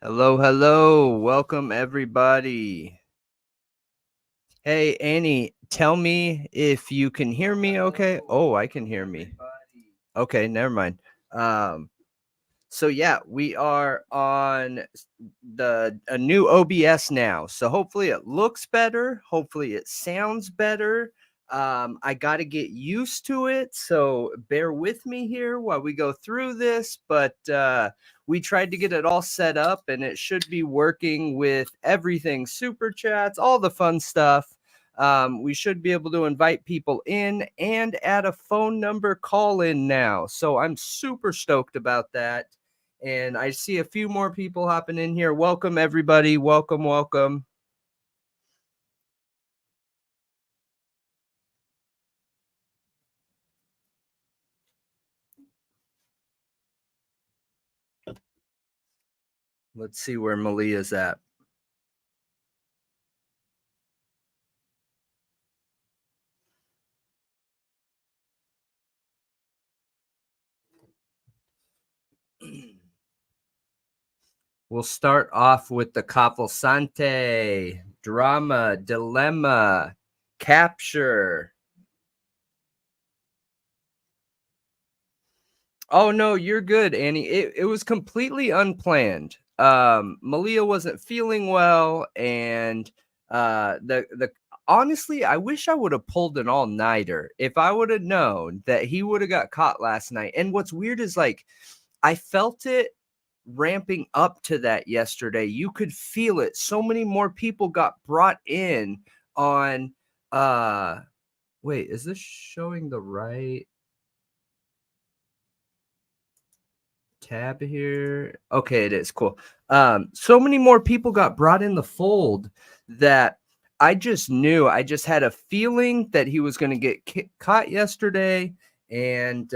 Hello, hello. Welcome, everybody. Hey, Annie, tell me if you can hear me okay. Oh, I can hear me. Okay, never mind. Um, so yeah, we are on a new OBS now. So hopefully it looks better. Hopefully it sounds better. I got to get used to it, so bear with me here while we go through this. But we tried to get it all set up, and it should be working with everything, super chats, all the fun stuff. We should be able to invite people in and add a phone number call in now. So I'm super stoked about that. And I see a few more people hopping in here. Welcome, everybody. Welcome, welcome. Let's see where Malia's at. We'll start off with the Cavalcante, drama, dilemma, capture. Oh no, you're good, Annie. It was completely unplanned. Malia wasn't feeling well, and the honestly, I wish I would have pulled an all-nighter if I would have known that he would have got caught last night. And what's weird is like I felt it ramping up to that yesterday. You could feel it. So many more people got brought in on wait, is this showing the right tab here? Okay, it is. Cool. So many more people got brought in the fold that I just knew. I just had a feeling that he was going to get caught yesterday, and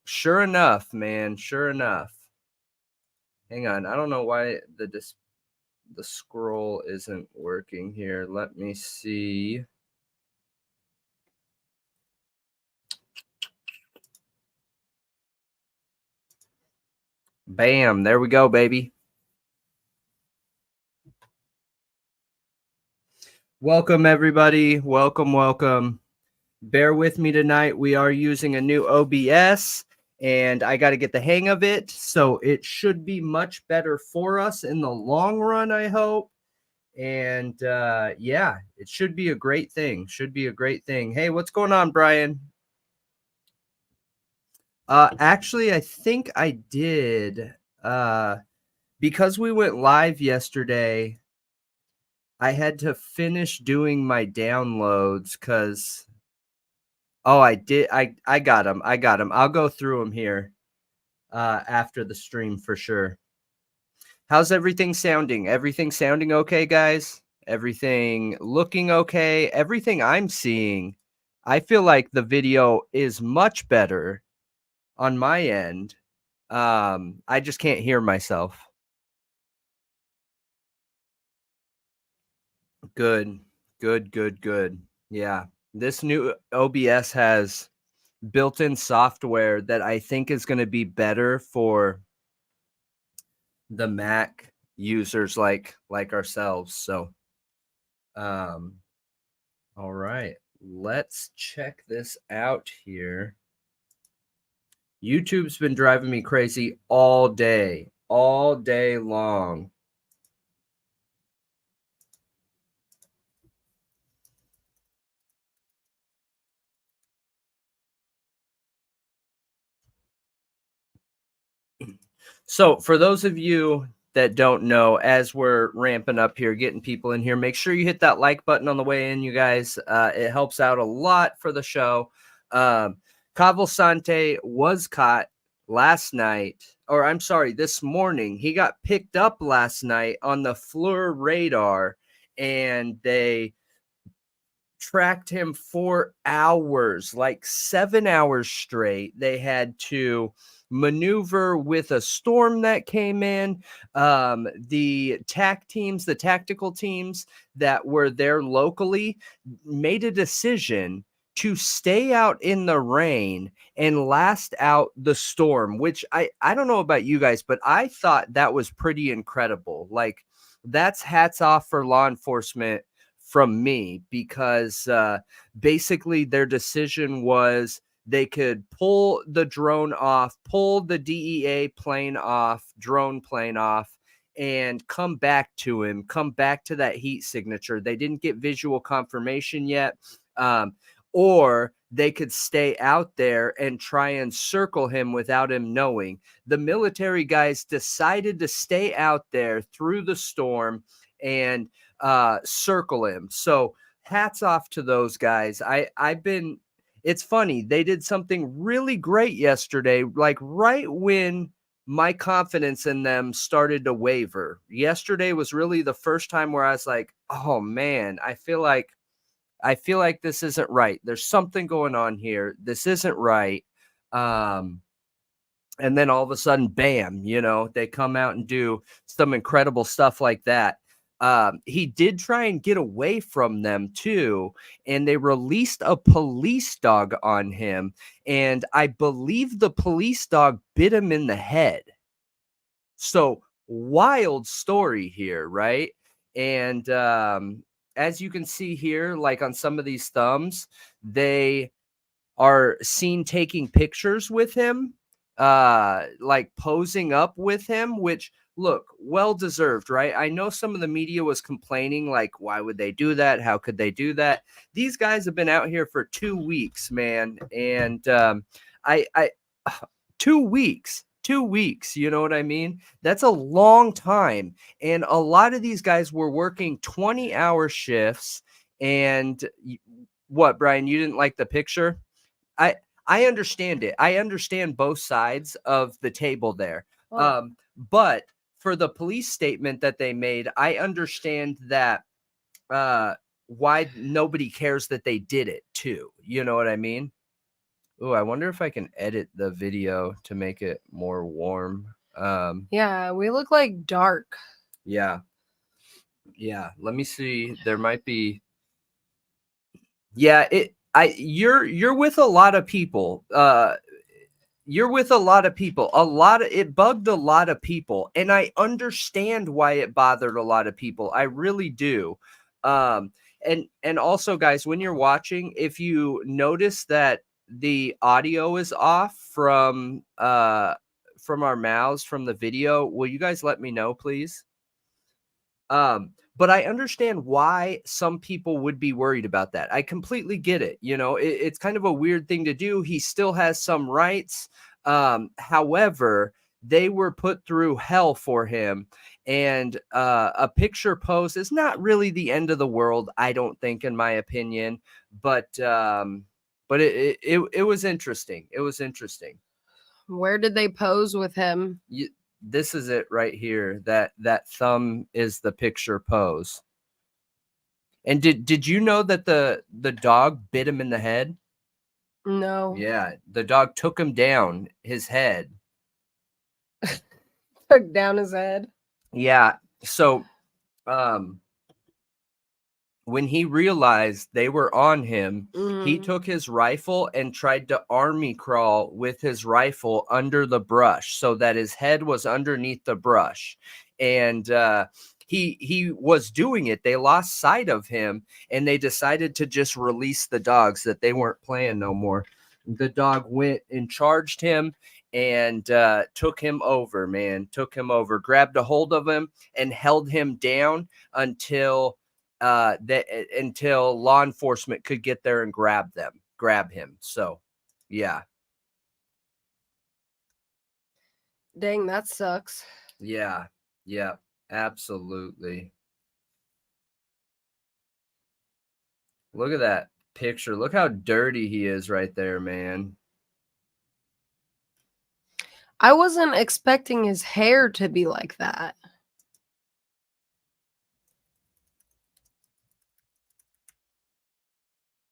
sure enough, man, sure enough. Hang on, I don't know why the scroll isn't working here. Let me see. Bam, there we go, baby. Welcome, everybody. Welcome, welcome. Bear with me tonight. We are using a new OBS, and I got to get the hang of it. So it should be much better for us in the long run, I hope. And yeah, it should be a great thing. Should be a great thing. Hey, what's going on, Brian? Actually, I think I did. Because we went live yesterday, I had to finish doing my downloads because oh, I did. I got them. I got them. I'll go through them here after the stream for sure. How's everything sounding? Everything sounding okay, guys? Everything looking okay? Everything I'm seeing, I feel like the video is much better on my end. I just can't hear myself. Good, good, good, good. Yeah. This new OBS has built-in software that I think is going to be better for the Mac users like ourselves. So, all right, let's check this out here. YouTube's been driving me crazy all day long. So, for those of you that don't know, as we're ramping up here, getting people in here, make sure you hit that like button on the way in, you guys. It helps out a lot for the show. Cavalcante was caught last night, or I'm sorry, this morning. He got picked up last night on the FLIR radar, and they tracked him for hours, like 7 hours straight. They had to maneuver with a storm that came in. The tactical teams that were there locally made a decision to stay out in the rain and last out the storm, which I don't know about you guys, but I thought that was pretty incredible. Like, that's hats off for law enforcement from me, because basically their decision was they could pull the drone off, pull the DEA plane off, drone plane off, and come back to him, come back to that heat signature. They didn't get visual confirmation yet. Or they could stay out there and try and circle him without him knowing. The military guys decided to stay out there through the storm and circle him. So hats off to those guys. It's funny, they did something really great yesterday, like right when my confidence in them started to waver. Yesterday was really the first time where I was like, oh man, I feel like this isn't right. There's something going on here. This isn't right. And then all of a sudden, bam, they come out and do some incredible stuff like that. He did try and get away from them too, and they released a police dog on him. And I believe the police dog bit him in the head. So wild story here, right? And as you can see here, like on some of these thumbs, they are seen taking pictures with him, like posing up with him, which, look, well deserved, right? I know some of the media was complaining, like, why would they do that? How could they do that? These guys have been out here for 2 weeks, man. And I 2 weeks. 2 weeks, you know what I mean? That's a long time. And a lot of these guys were working 20-hour shifts. And what, Brian, you didn't like the picture? I understand it. I understand both sides of the table there. Oh. But for the police statement that they made, I understand that why nobody cares that they did it too. You know what I mean? Oh, I wonder if I can edit the video to make it more warm. Yeah, we look like dark. Yeah. Let me see. There might be. Yeah, you're with a lot of people. You're with a lot of people. It bugged a lot of people, and I understand why it bothered a lot of people. I really do. And also, guys, when you're watching, if you notice that the audio is off from our mouths from the video, will you guys let me know, please? But I understand why some people would be worried about that. I completely get it. It's kind of a weird thing to do. He still has some rights. However, they were put through hell for him. And a picture post is not really the end of the world, I don't think, in my opinion. But it was interesting. It was interesting. Where did they pose with him? This is it right here. That thumb is the picture pose. And did you know that the dog bit him in the head? No. Yeah, the dog took him down, his head. Took down his head? Yeah. So when he realized they were on him, he took his rifle and tried to army crawl with his rifle under the brush so that his head was underneath the brush. And he was doing it. They lost sight of him, and they decided to just release the dogs, that they weren't playing no more. The dog went and charged him and took him over, man. Took him over, grabbed a hold of him and held him down until law enforcement could get there and grab him. So, yeah. Dang, that sucks. Yeah, absolutely. Look at that picture. Look how dirty he is right there, man. I wasn't expecting his hair to be like that.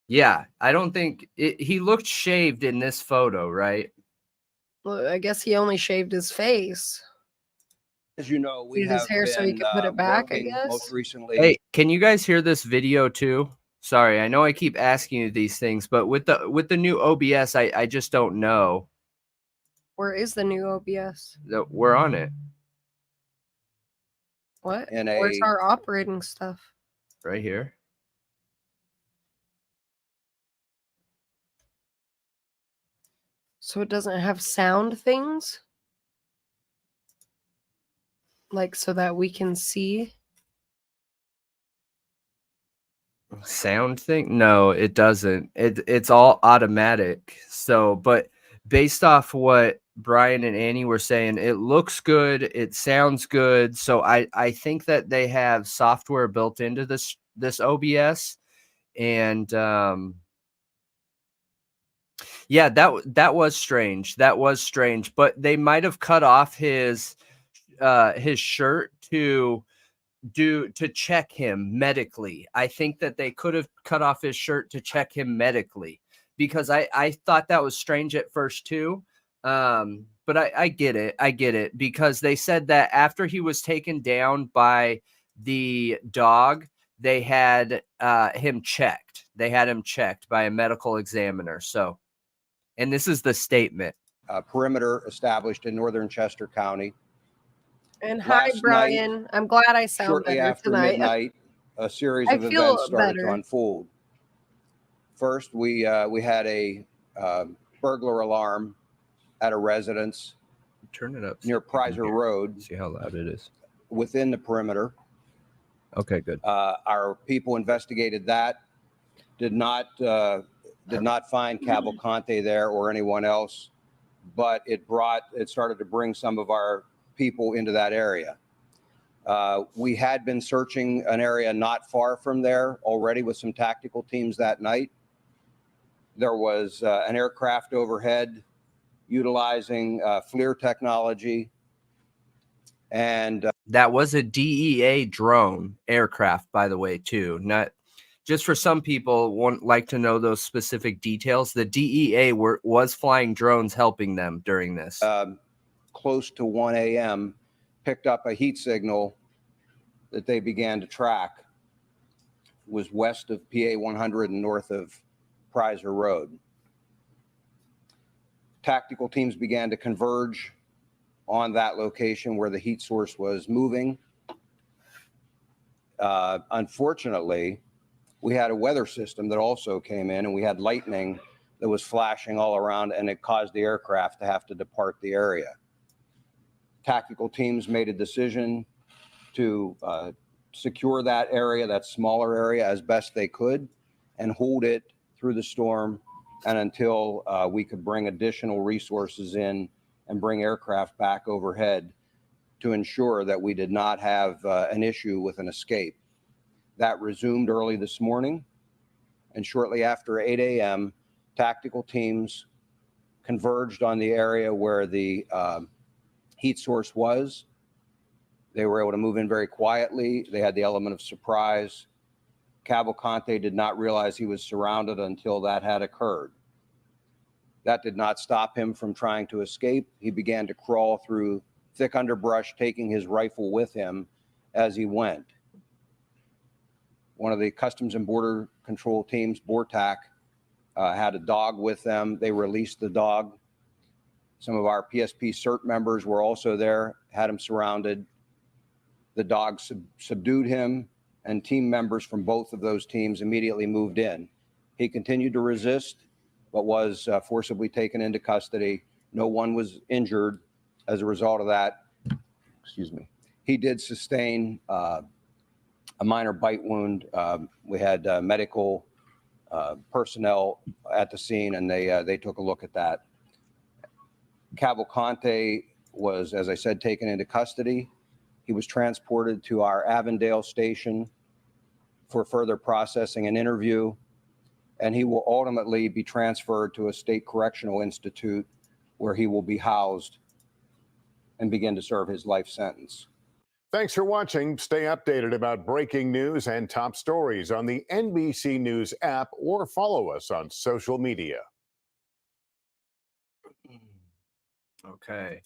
Yeah, I don't think he looked shaved in this photo, right? Well, I guess he only shaved his face. As you know, we have his hair been so he could put it back, I working guess. most recently. Hey, can you guys hear this video too? Sorry, I know I keep asking you these things, but with the new OBS, I just don't know Where is the new OBS? that we're on it What? In Where's a our operating stuff? right here. So it doesn't have sound things? Like so that we can see? Sound thing? No, it doesn't. It's all automatic. So, but based off what Brian and Annie were saying, it looks good, it sounds good. So I think that they have software built into this OBS, and yeah, that was strange. That was strange, but they might have cut off his shirt to check him medically. I think that they could have cut off his shirt to check him medically, because I thought that was strange at first too. But I get it. I get it, because they said that after he was taken down by the dog, they had him checked. They had him checked by a medical examiner. So, and this is the statement. perimeter established in northern Chester County. And hi, Last Brian. I'm glad I sound Shortly better after tonight. midnight, a series I of feel events started better. to unfold. First, we had a burglar alarm at a residence Turn it up near Prizer Road. See how loud it is within the perimeter. Okay, good. Our people investigated that. Did not find Cavalcante there or anyone else, but it started to bring some of our people into that area. We had been searching an area not far from there already with some tactical teams that night. There was an aircraft overhead utilizing FLIR technology. And that was a DEA drone aircraft, by the way, too. Not just for some people want like to know those specific details. The DEA was flying drones helping them during this. Close to 1 a.m., picked up a heat signal that they began to track. It was west of PA 100 and north of Prizer Road. Tactical teams began to converge on that location where the heat source was moving. Unfortunately, we had a weather system that also came in, and we had lightning that was flashing all around, and it caused the aircraft to have to depart the area. Tactical teams made a decision to secure that area, that smaller area, as best they could, and hold it through the storm and until we could bring additional resources in and bring aircraft back overhead to ensure that we did not have an issue with an escape. That resumed early this morning, and shortly after 8 a.m., tactical teams converged on the area where the heat source was. They were able to move in very quietly. They had the element of surprise. Cavalcante did not realize he was surrounded until that had occurred. That did not stop him from trying to escape. He began to crawl through thick underbrush, taking his rifle with him as he went. One of the Customs and Border Control teams, BORTAC, had a dog with them. They released the dog. Some of our PSP CERT members were also there, had him surrounded. The dog subdued him, and team members from both of those teams immediately moved in. He continued to resist, but was forcibly taken into custody. No one was injured as a result of that. Excuse me. He did sustain a minor bite wound. We had medical personnel at the scene, and they took a look at that. Cavalcante was, as I said, taken into custody. He was transported to our Avondale station for further processing and interview, and he will ultimately be transferred to a state correctional institute where he will be housed and begin to serve his life sentence. Thanks for watching. Stay updated about breaking news and top stories on the NBC News app or follow us on social media. Okay.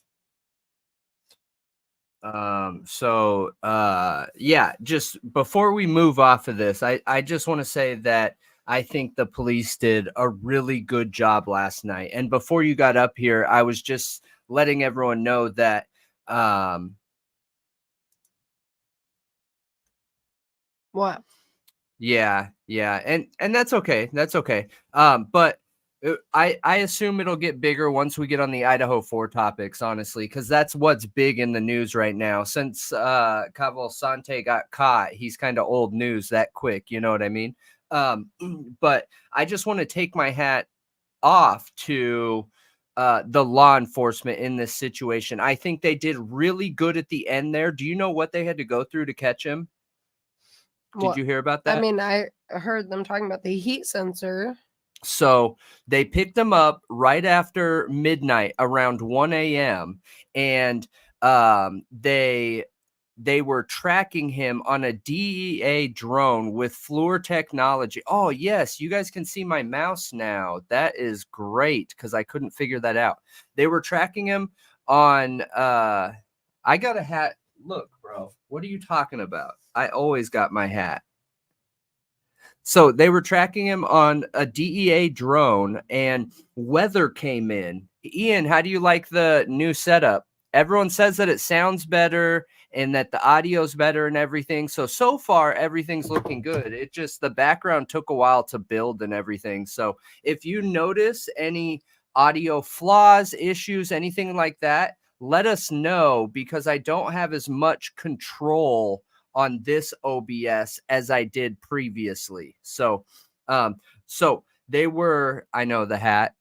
Yeah, just before we move off of this, I just want to say that I think the police did a really good job last night. And before you got up here, I was just letting everyone know that What? yeah, and that's okay. That's okay. But I assume it'll get bigger once we get on the Idaho 4 topics, honestly, because that's what's big in the news right now. Since Cavalcante got caught, he's kind of old news that quick. You know what I mean? But I just want to take my hat off to the law enforcement in this situation. I think they did really good at the end there. Do you know what they had to go through to catch him? Did What? you hear about I that? mean, I heard them talking about the heat sensor. So they picked him up right after midnight around 1 a.m. and they were tracking him on a DEA drone with Fluor technology. Oh, yes, you guys can see my mouse now. That is great because I couldn't figure that out. They were tracking him on I got a hat. Look, bro, what are you talking about? I always got my hat. So they were tracking him on a DEA drone and weather came in. Ian, how do you like the new setup? Everyone says that it sounds better and that the audio's better and everything. So far, everything's looking good. It just, the background took a while to build and everything. So if you notice any audio flaws, issues, anything like that, let us know because I don't have as much control on this OBS as I did previously. So they were, I know the hat,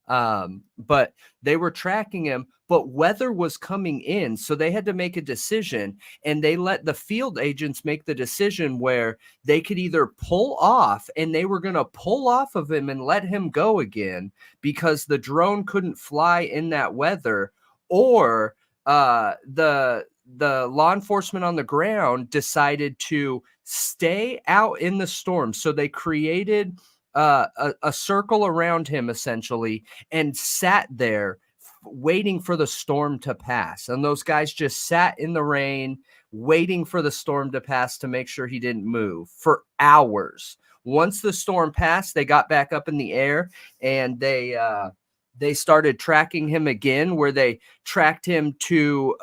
but they were tracking him, but weather was coming in. So they had to make a decision and they let the field agents make the decision where they could either pull off and they were going to pull off of him and let him go again because the drone couldn't fly in that weather, or the law enforcement on the ground decided to stay out in the storm. So they created a circle around him essentially and sat there waiting for the storm to pass. And those guys just sat in the rain waiting for the storm to pass to make sure he didn't move for hours. Once the storm passed, they got back up in the air and they started tracking him again, where they tracked him to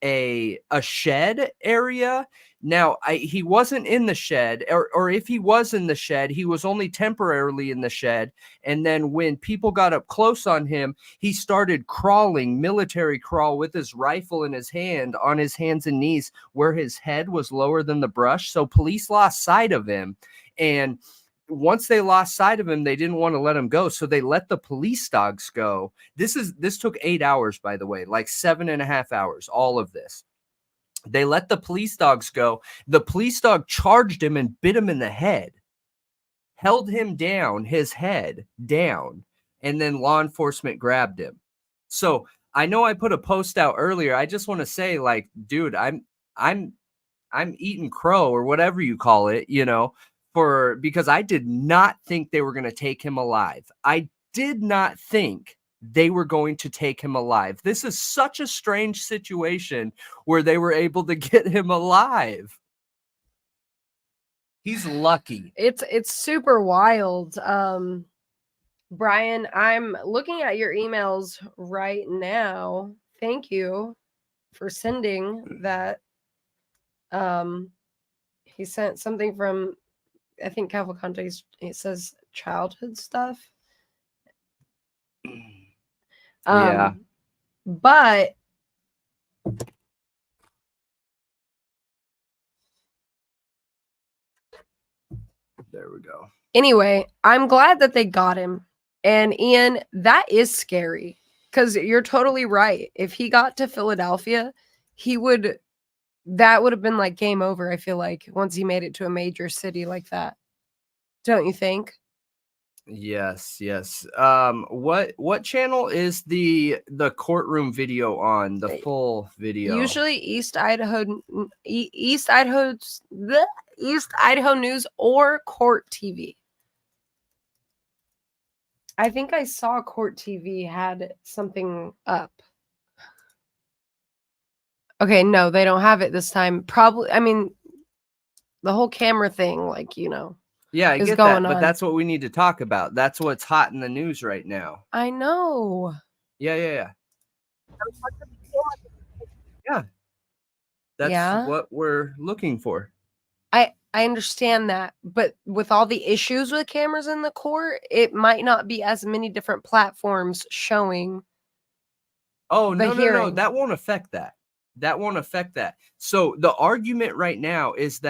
a shed area. Now, he wasn't in the shed, or if he was in the shed, he was only temporarily in the shed. And then when people got up close on him, he started crawling, military crawl, with his rifle in his hand, on his hands and knees, where his head was lower than the brush. So police lost sight of him. And once they lost sight of him, they didn't want to let him go. So they let the police dogs go. This took 8 hours, by the way, like 7.5 hours, all of this. They let the police dogs go. The police dog charged him and bit him in the head, held him down, his head down, and then law enforcement grabbed him. So I know I put a post out earlier. I just want to say, like, dude, I'm eating crow or whatever you call it, because I did not think they were going to take him alive. I did not think they were going to take him alive. This is such a strange situation where they were able to get him alive. He's lucky. It's super wild. Brian, I'm looking at your emails right now. Thank you for sending that. He sent something from, I think, Cavalcante. It says childhood stuff. Yeah. But There we go. anyway, I'm glad that they got him. And Ian, that is scary because you're totally right. If he got to Philadelphia, that would have been like game over, I feel like, once he made it to a major city like that. Don't you think? Yes. What channel is the courtroom video on, the full video? Usually East Idaho News or Court TV. I think I saw Court TV had something up. Okay, no, they don't have it this time. Probably, I mean, the whole camera thing, like, Yeah, I is get going that, but on. that's what we need to talk about. That's what's hot in the news right now. I know. Yeah. Yeah. That's Yeah. what we're looking for. I understand that, but with all the issues with cameras in the court, it might not be as many different platforms showing Oh, the no. hearing. That won't affect that. That won't affect that. So the argument right now is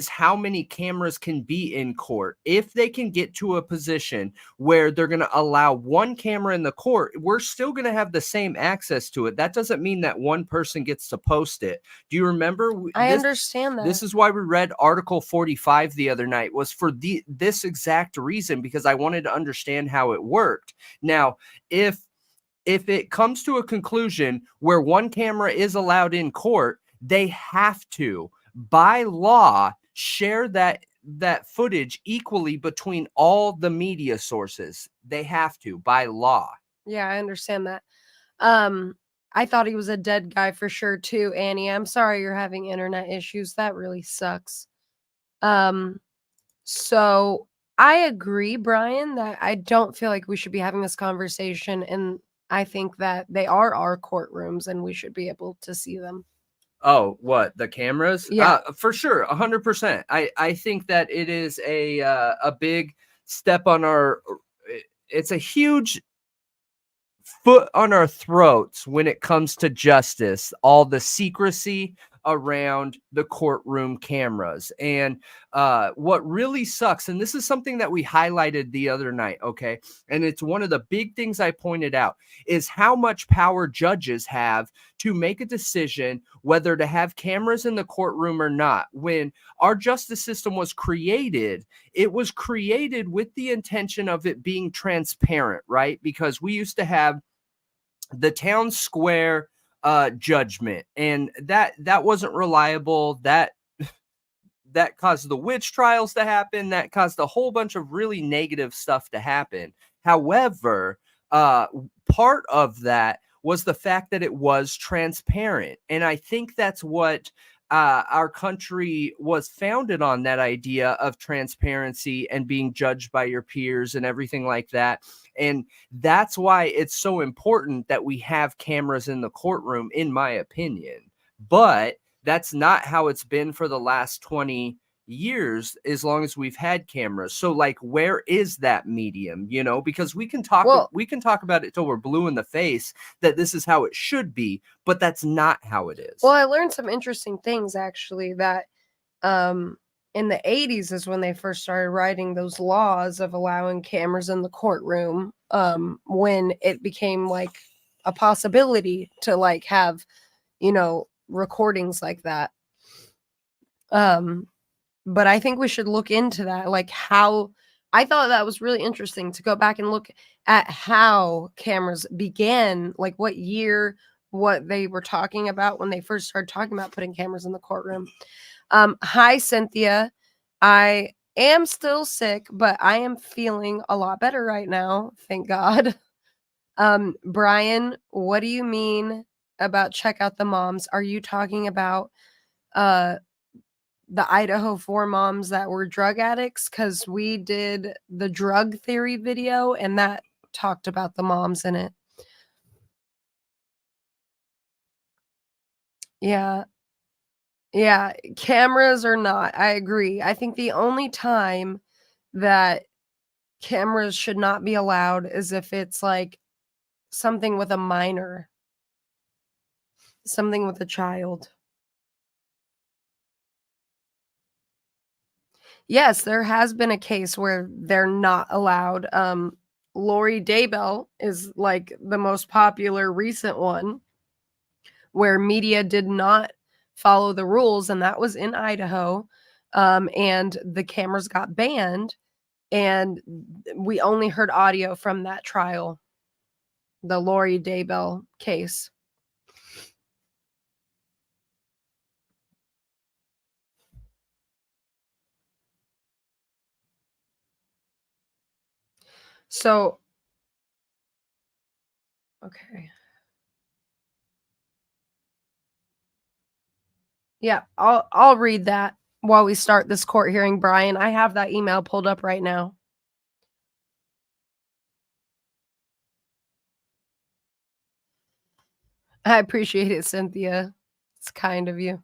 how many cameras can be in court. If they can get to a position where they're going to allow one camera in the court, we're still going to have the same access to it. That doesn't mean that one person gets to post it. Do you remember I this? understand that. This is why we read Article 45 the other night, was for this exact reason, because I wanted to understand how it worked. Now, if it comes to a conclusion where one camera is allowed in court, they have to, by law, share that footage equally between all the media sources. They have to, by law. Yeah, I understand that. I thought he was a dead guy for sure too, Annie. I'm sorry you're having internet issues. That really sucks. So I agree, Brian, that I don't feel like we should be having this conversation, and I think that they are our courtrooms and we should be able to see them. Oh, what, the cameras? Yeah. For sure, 100%. I think that it is a big step on our. It's a huge foot on our throats when it comes to justice, all the secrecy around the courtroom cameras. And what really sucks, and this is something that we highlighted the other night, okay, and it's one of the big things I pointed out, is how much power judges have to make a decision whether to have cameras in the courtroom or not. When our justice system was created, it was created with the intention of it being transparent, right? Because we used to have the town square judgment, and that wasn't reliable. That caused the witch trials to happen. That caused a whole bunch of really negative stuff to happen. However, part of that was the fact that it was transparent, and I think that's what our country was founded on, that idea of transparency and being judged by your peers and everything like that. And that's why it's so important that we have cameras in the courtroom, in my opinion. But that's not how it's been for the last 20 years, as long as we've had cameras. So like, where is that medium? Because we can talk about it till we're blue in the face that this is how it should be, but that's not how it is. Well, I learned some interesting things actually, that in the 80s is when they first started writing those laws of allowing cameras in the courtroom, when it became like a possibility to like have, recordings like that. But I think we should look into that, like how I thought that was really interesting to go back and look at how cameras began, like what year, what they were talking about when they first started talking about putting cameras in the courtroom. Hi, Cynthia. I am still sick, but I am feeling a lot better right now. Thank God. Brian, what do you mean about check out the moms? Are you talking about the Idaho 4 moms that were drug addicts? Because we did the drug theory video and that talked about the moms in it. Yeah. Yeah. Cameras or not, I agree. I think the only time that cameras should not be allowed is if it's like something with a minor, something with a child. Yes, there has been a case where they're not allowed. Lori Daybell is like the most popular recent one where media did not follow the rules, and that was in Idaho. And the cameras got banned, and we only heard audio from that trial, the Lori Daybell case. So, okay. Yeah, I'll read that while we start this court hearing, Brian. I have that email pulled up right now. I appreciate it, Cynthia. It's kind of you.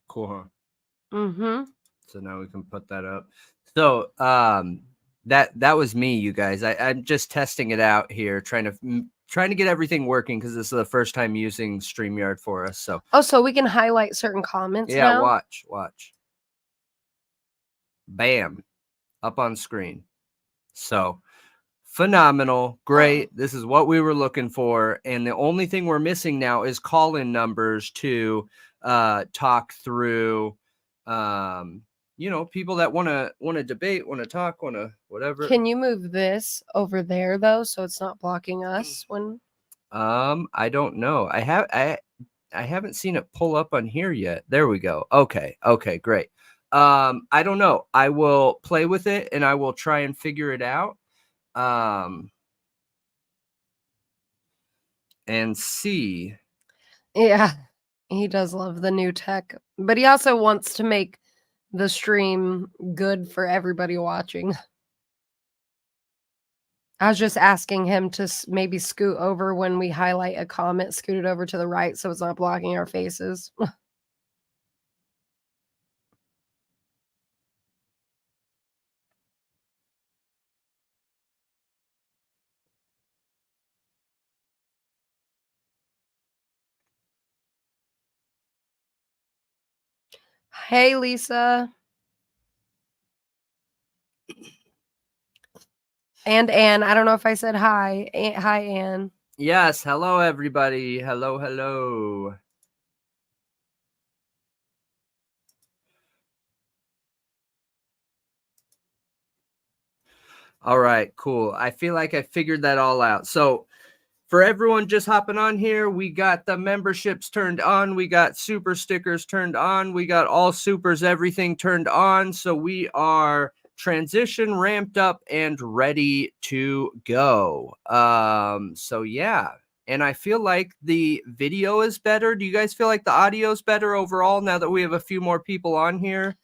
Cool, huh? Mm-hmm. So now we can put that up. So that was me, you guys. I'm just testing it out here, trying to get everything working because this is the first time using StreamYard for us. So Oh, so we can highlight certain comments yeah, now? watch. Bam, up on screen. So phenomenal, great. This is what we were looking for, and the only thing we're missing now is call-in numbers to talk through people that want to debate, want to talk, want to whatever. Can you move this over there though, so it's not blocking us when? I don't know. I haven't seen it pull up on here yet. There we go. Okay, great. I don't know. I will play with it and I will try and figure it out. And see. Yeah, he does love the new tech, but he also wants to make the stream good for everybody watching. I was just asking him to maybe scoot over when we highlight a comment, scoot it over to the right so it's not blocking our faces. Hey, Lisa. And Anne. I don't know if I said hi. Hi, Anne. Yes. Hello, everybody. Hello. All right, cool. I feel like I figured that all out. So for everyone just hopping on here, we got the memberships turned on. We got super stickers turned on. We got all supers, everything turned on. So we are transition ramped up and ready to go. So yeah. And I feel like the video is better. Do you guys feel like the audio is better overall now that we have a few more people on here?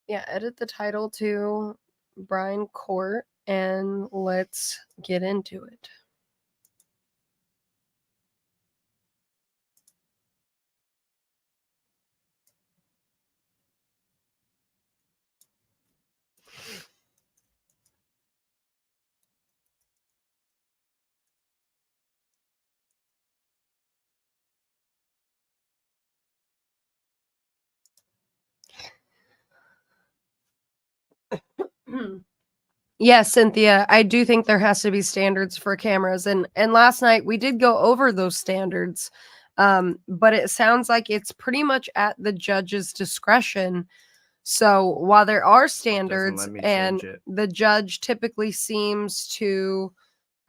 Yeah, edit the title to Brian Court and let's get into it. Yes, Cynthia, I do think there has to be standards for cameras, and last night we did go over those standards, but it sounds like it's pretty much at the judge's discretion. So while there are standards and the judge typically seems to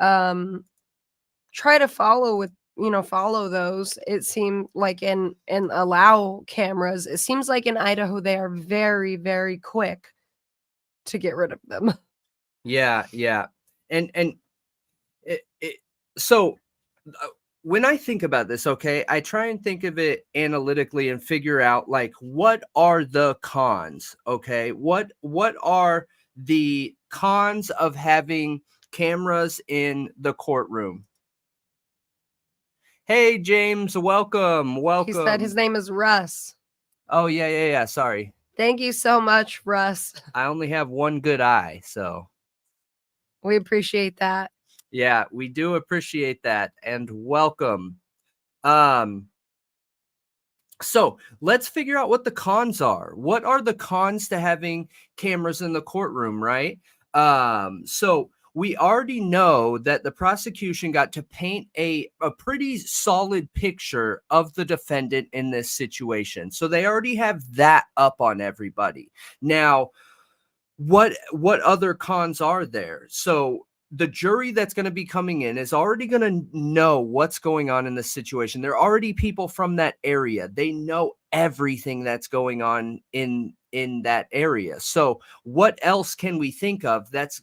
try to follow those, it seemed like and allow cameras. It seems like in Idaho they are very, very quick to get rid of them. Yeah. And so when I think about this, okay, I try and think of it analytically and figure out like what are the cons, okay? What are the cons of having cameras in the courtroom? Hey James, welcome. He said his name is Russ. Oh yeah. Sorry. Thank you so much, Russ. I only have one good eye, so we appreciate that. Yeah, we do appreciate that, and welcome. So let's figure out what the cons are. What are the cons to having cameras in the courtroom, right? So we already know that the prosecution got to paint a pretty solid picture of the defendant in this situation. So they already have that up on everybody. Now, what other cons are there? So the jury that's going to be coming in is already going to know what's going on in this situation. They're already people from that area. They know everything that's going on in that area. So what else can we think of that's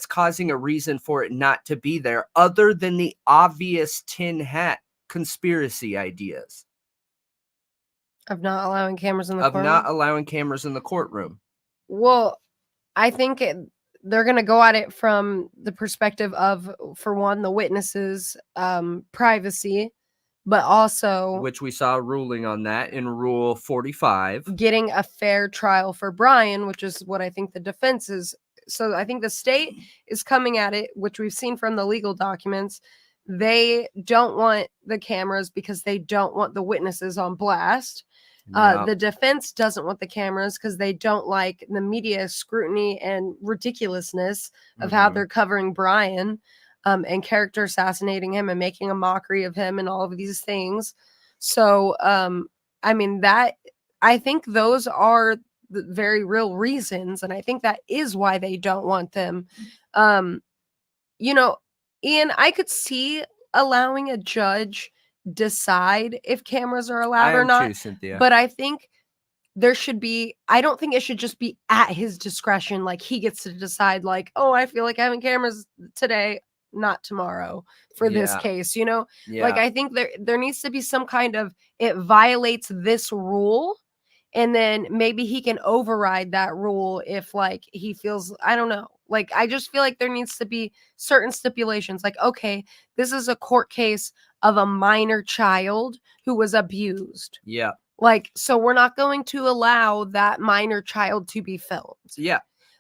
causing a reason for it not to be there other than the obvious tin hat conspiracy ideas Of not allowing cameras in the of courtroom? not allowing cameras in the courtroom? Well, I think they're going to go at it from the perspective of, for one, the witnesses' privacy, but also Which we saw a ruling on that in Rule 45. getting a fair trial for Brian, which is what I think the defense is. So I think the state is coming at it, which we've seen from the legal documents. They don't want the cameras because they don't want the witnesses on blast. Yeah. The defense doesn't want the cameras because they don't like the media scrutiny and ridiculousness of how Mhm. they're covering Brian, and character assassinating him and making a mockery of him and all of these things. So, I mean, I think those are the very real reasons, and I think that is why they don't want them. You know, Ian, I could see allowing a judge decide if cameras are allowed I or am not, too, Cynthia. but I think there should be, I don't think it should just be at his discretion. Like he gets to decide, like, oh, I feel like having cameras today, not tomorrow for this Yeah. case, you know? Yeah. Like I think there needs to be some kind of, it violates this rule, and then maybe he can override that rule if like he feels, I don't know. Like I just feel like there needs to be certain stipulations, like, okay, this is a court case of a minor child who was abused. Yeah. Like, so we're not going to allow that minor child to be filmed. Yeah.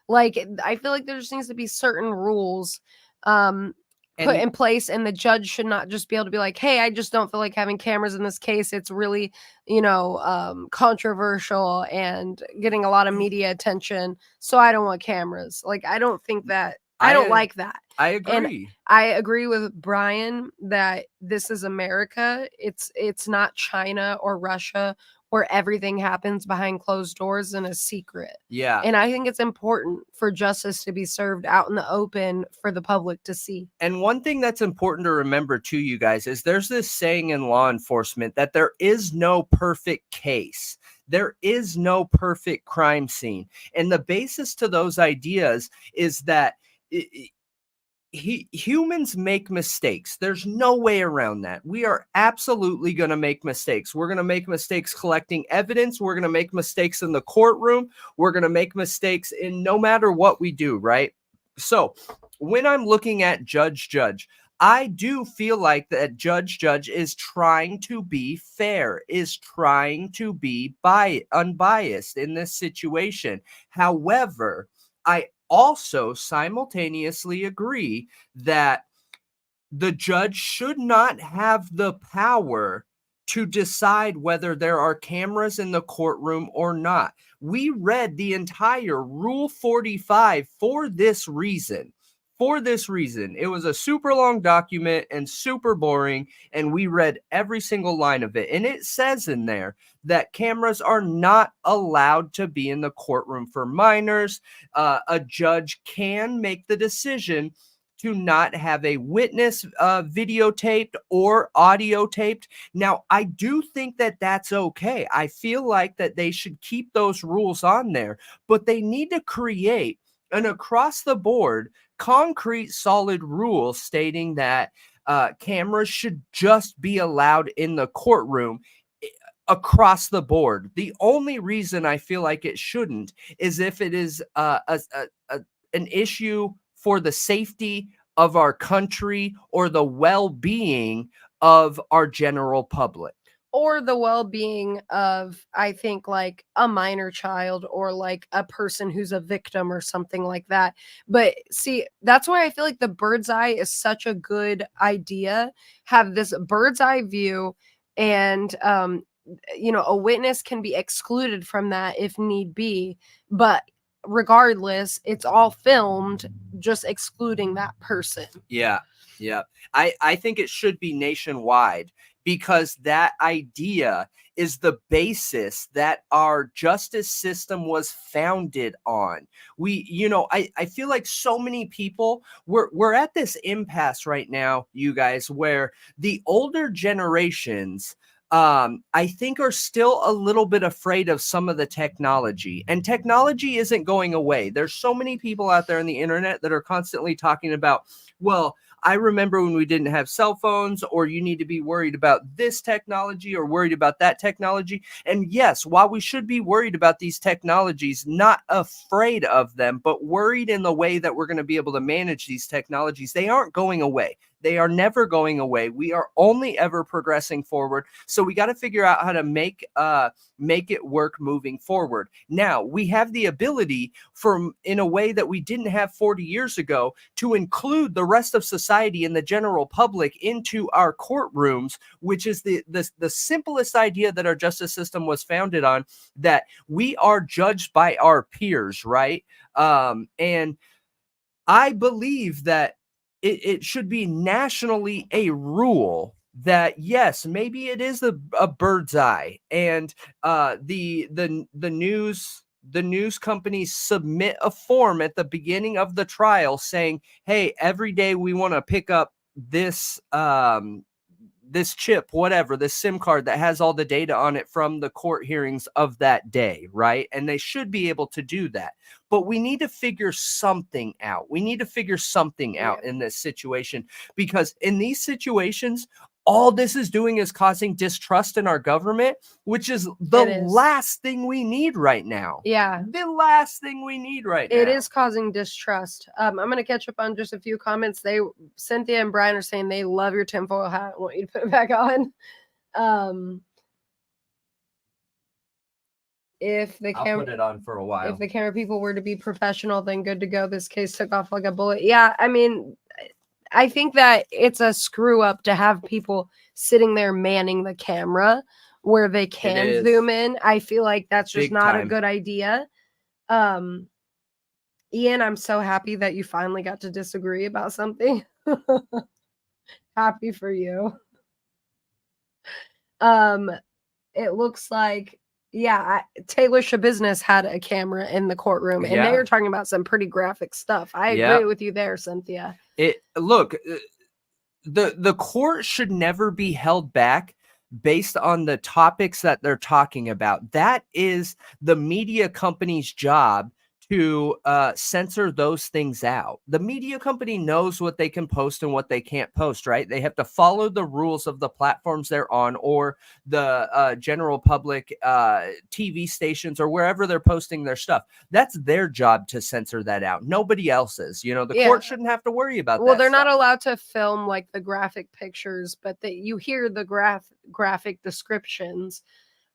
Like, I feel like there just needs to be certain rules put And in place, and the judge should not just be able to be like, hey, I just don't feel like having cameras in this case. It's really, controversial and getting a lot of media attention, so I don't want cameras. Like, I don't think that, I don't like that. I And agree. I agree with Brian that this is America. It's not China or Russia where everything happens behind closed doors in a secret. Yeah. And I think it's important for justice to be served out in the open for the public to see. And one thing that's important to remember too, you guys, is there's this saying in law enforcement that there is no perfect case. There is no perfect crime scene. And the basis to those ideas is that humans make mistakes. There's no way around that. We are absolutely going to make mistakes. We're going to make mistakes collecting evidence. We're going to make mistakes in the courtroom. We're going to make mistakes in no matter what we do, right? So when I'm looking at Judge, I do feel like that Judge is trying to be fair, is trying to be unbiased in this situation. However, I also simultaneously agree that the judge should not have the power to decide whether there are cameras in the courtroom or not. We read the entire Rule 45 for this reason. For this reason, it was a super long document and super boring, and we read every single line of it. And it says in there that cameras are not allowed to be in the courtroom for minors. A judge can make the decision to not have a witness videotaped or audio taped. Now, I do think that that's okay. I feel like that they should keep those rules on there, but they need to create an across the board, concrete, solid rule stating that cameras should just be allowed in the courtroom across the board. The only reason I feel like it shouldn't is if it is an issue for the safety of our country or the well-being of our general public. Or the well-being of, I think, like a minor child or like a person who's a victim or something like that. But see, that's why I feel like the bird's eye is such a good idea. Have this bird's eye view, and a witness can be excluded from that if need be, but regardless, it's all filmed, just excluding that person. Yeah. I think it should be nationwide, because that idea is the basis that our justice system was founded on. I feel like so many people, we're at this impasse right now, you guys, where the older generations, I think, are still a little bit afraid of some of the technology, and technology isn't going away. There's so many people out there on the internet that are constantly talking about, well, I remember when we didn't have cell phones, or you need to be worried about this technology or worried about that technology. And yes, while we should be worried about these technologies, not afraid of them, but worried in the way that we're going to be able to manage these technologies, they aren't going away. They are never going away. We are only ever progressing forward. So we got to figure out how to make it work moving forward. Now, we have the ability, in a way that we didn't have 40 years ago, to include the rest of society and the general public into our courtrooms, which is the simplest idea that our justice system was founded on, that we are judged by our peers, right? And I believe that it should be nationally a rule that, yes, maybe it is a bird's eye, and the news companies submit a form at the beginning of the trial saying, hey, every day we want to pick up this this chip, whatever, this SIM card that has all the data on it from the court hearings of that day, right? And they should be able to do that. But we need to figure something out. We need to figure something out in this situation, because in these situations, all this is doing is causing distrust in our government, which is the last thing we need right now. Yeah. The last thing we need right now. It is causing distrust. I'm going to catch up on just a few comments. Cynthia and Brian are saying they love your tinfoil hat. I want you to put it back on. I'll put it on for a while. If the camera people were to be professional, then good to go. This case took off like a bullet. Yeah, I mean, I think that it's a screw up to have people sitting there manning the camera where they can zoom in. I feel like that's just not a good idea. Ian, I'm so happy that you finally got to disagree about something. Happy for you. It looks like, Taylor Shabusiness had a camera in the courtroom, and they were talking about some pretty graphic stuff. I agree with you there, Cynthia. Look, the court should never be held back based on the topics that they're talking about. That is the media company's job, to censor those things out. The media company knows what they can post and what they can't post, right? They have to follow the rules of the platforms they're on, or the general public TV stations, or wherever they're posting their stuff. That's their job to censor that out. Nobody else's. The court shouldn't have to worry about that. Well, they're not allowed to film like the graphic pictures, but you hear the graphic descriptions.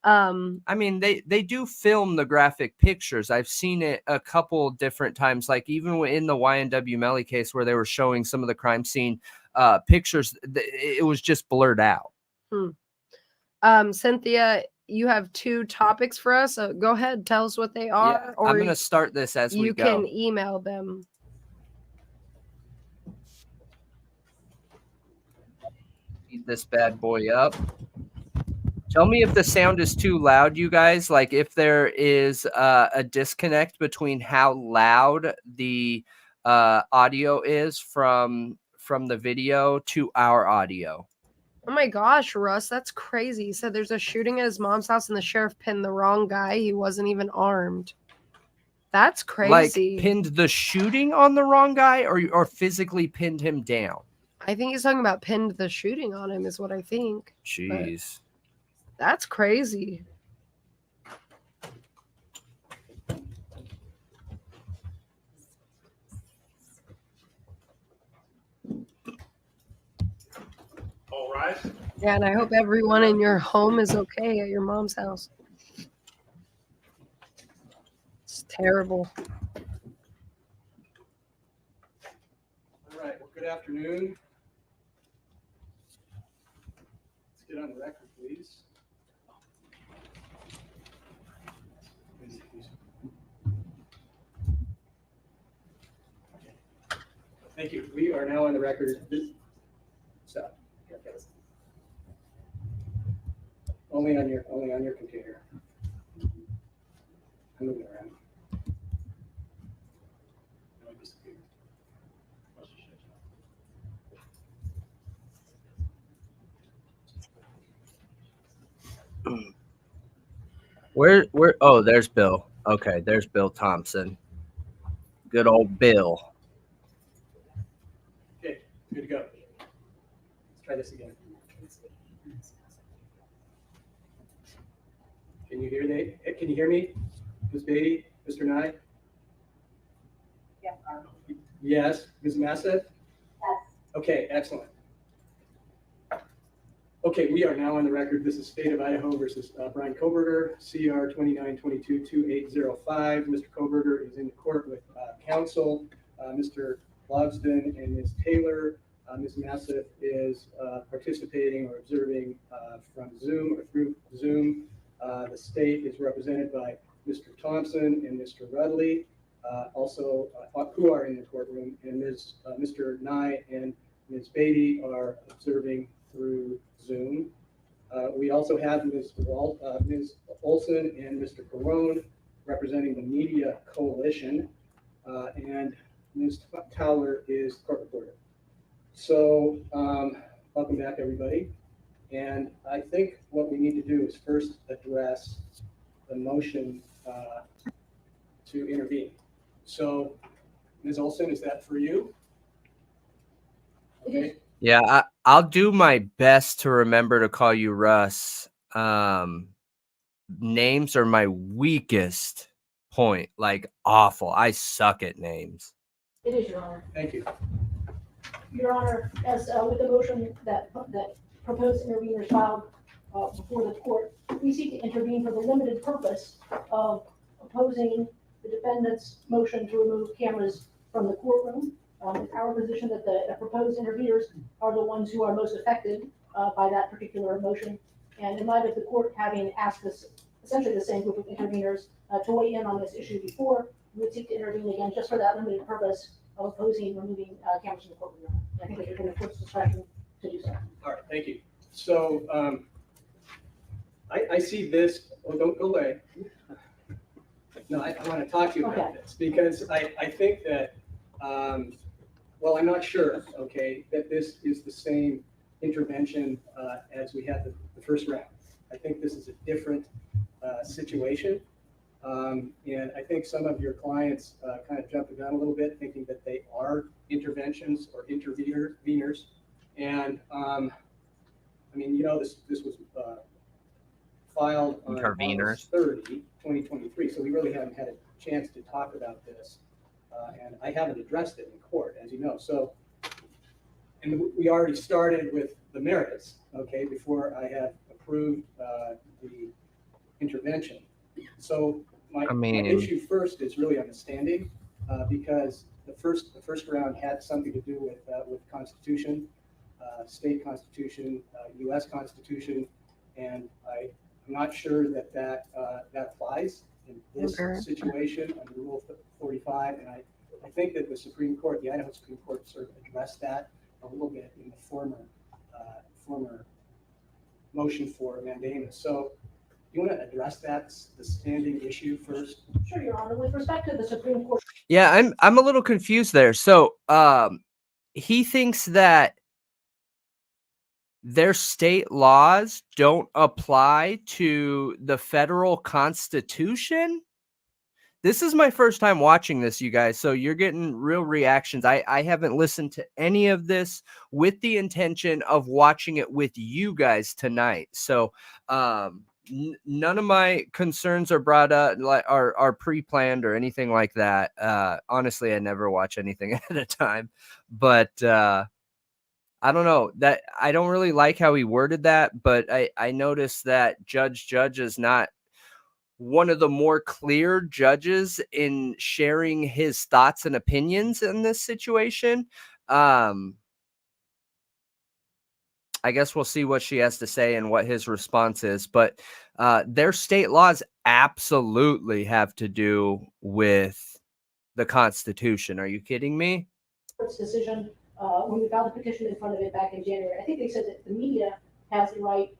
I mean, they do film the graphic pictures. I've seen it a couple different times, like even in the YNW Melly case, where they were showing some of the crime scene pictures. It was just blurred out. Cynthia, you have 2 topics for us. So go ahead, tell us what they are. Yeah, or I'm going to start this as we go. You can email them. Beat this bad boy up. Tell me if the sound is too loud, you guys. Like if there is a disconnect between how loud the audio is from the video to our audio. Oh my gosh, Russ, that's crazy. He said there's a shooting at his mom's house and the sheriff pinned the wrong guy. He wasn't even armed. That's crazy. Like pinned the shooting on the wrong guy, or physically pinned him down? I think he's talking about pinned the shooting on him is what I think. Jeez. That's crazy. All right. Yeah, and I hope everyone in your home is okay at your mom's house. It's terrible. All right. Well, good afternoon. Let's get on the record, please. Thank you. We are now on the record. So, Only on your computer. I'm moving around. No, it disappeared. Where? Oh, there's Bill. Okay, there's Bill Thompson. Good old Bill. Okay, good to go. Let's try this again. Can you hear me? Can you hear me, Ms. Beatty, Mr. Nye? Yes. Yes. Ms. Massett? Yes. Okay, excellent. Okay, we are now on the record. This is State of Idaho versus Brian Koberger, CR 2922-2805. Mr. Koberger is in the court with counsel, Mr. Logsdon and Ms. Taylor. Ms. Massett is participating or observing from Zoom or through Zoom. The state is represented by Mr. Thompson and Mr. Rudley, also who are in the courtroom, and Mr. Nye and Ms. Beatty are observing through Zoom. We also have Ms. Olson and Mr. Perone representing the Media Coalition, and Ms. Towler is court reporter. So welcome back, everybody. And I think what we need to do is first address the motion to intervene. So, Ms. Olson, is that for you? Okay. Yeah, I'll do my best to remember to call you Russ. Names are my weakest point, like awful. I suck at names. It is, Your Honor. Thank you. Your Honor, as with the motion that proposed interveners filed before the court, we seek to intervene for the limited purpose of opposing the defendant's motion to remove cameras from the courtroom. It's our position that the proposed interveners are the ones who are most affected by that particular motion. And in light of the court having asked us, essentially the same group of interveners, to weigh in on this issue before, we would seek to intervene again just for that limited purpose of opposing removing cameras from the courtroom. I think that you're going to court's discretion to do so. All right, thank you. So I see this. Oh, don't go away. No, I want to talk to you about this because I think that, well, I'm not sure, okay, that this is the same intervention as we had the first round. I think this is a different situation. And I think some of your clients kind of jumped the gun a little bit, thinking that they are interventions or interveners. And I mean, you know, this was filed on August 30, 2023. So we really haven't had a chance to talk about this. And I haven't addressed it in court, as you know. So, and we already started with the merits, okay, before I have approved the intervention. So my issue first is really on the standing, because the first round had something to do with Constitution, state Constitution, U.S. Constitution, and I'm not sure that applies in this situation under Rule 45. And I think that the Supreme Court, the Idaho Supreme Court, sort of addressed that a little bit in the former motion for mandamus. So you want to address that, the standing issue first? Sure, Your Honor. With respect to the Supreme Court. Yeah, I'm a little confused there. So he thinks that their state laws don't apply to the federal Constitution. This is my first time watching this, you guys, so you're getting real reactions. I haven't listened to any of this with the intention of watching it with you guys tonight. So none of my concerns are brought up, are pre-planned or anything like that. Honestly, I never watch anything at a time, but I don't know, that I don't really like how he worded that, but I noticed that Judge is not one of the more clear judges in sharing his thoughts and opinions in this situation. I guess we'll see what she has to say and what his response is, but their state laws absolutely have to do with the Constitution. Are you kidding me? Court's decision when we filed the petition in front of it back in January. I think they said that the media has the right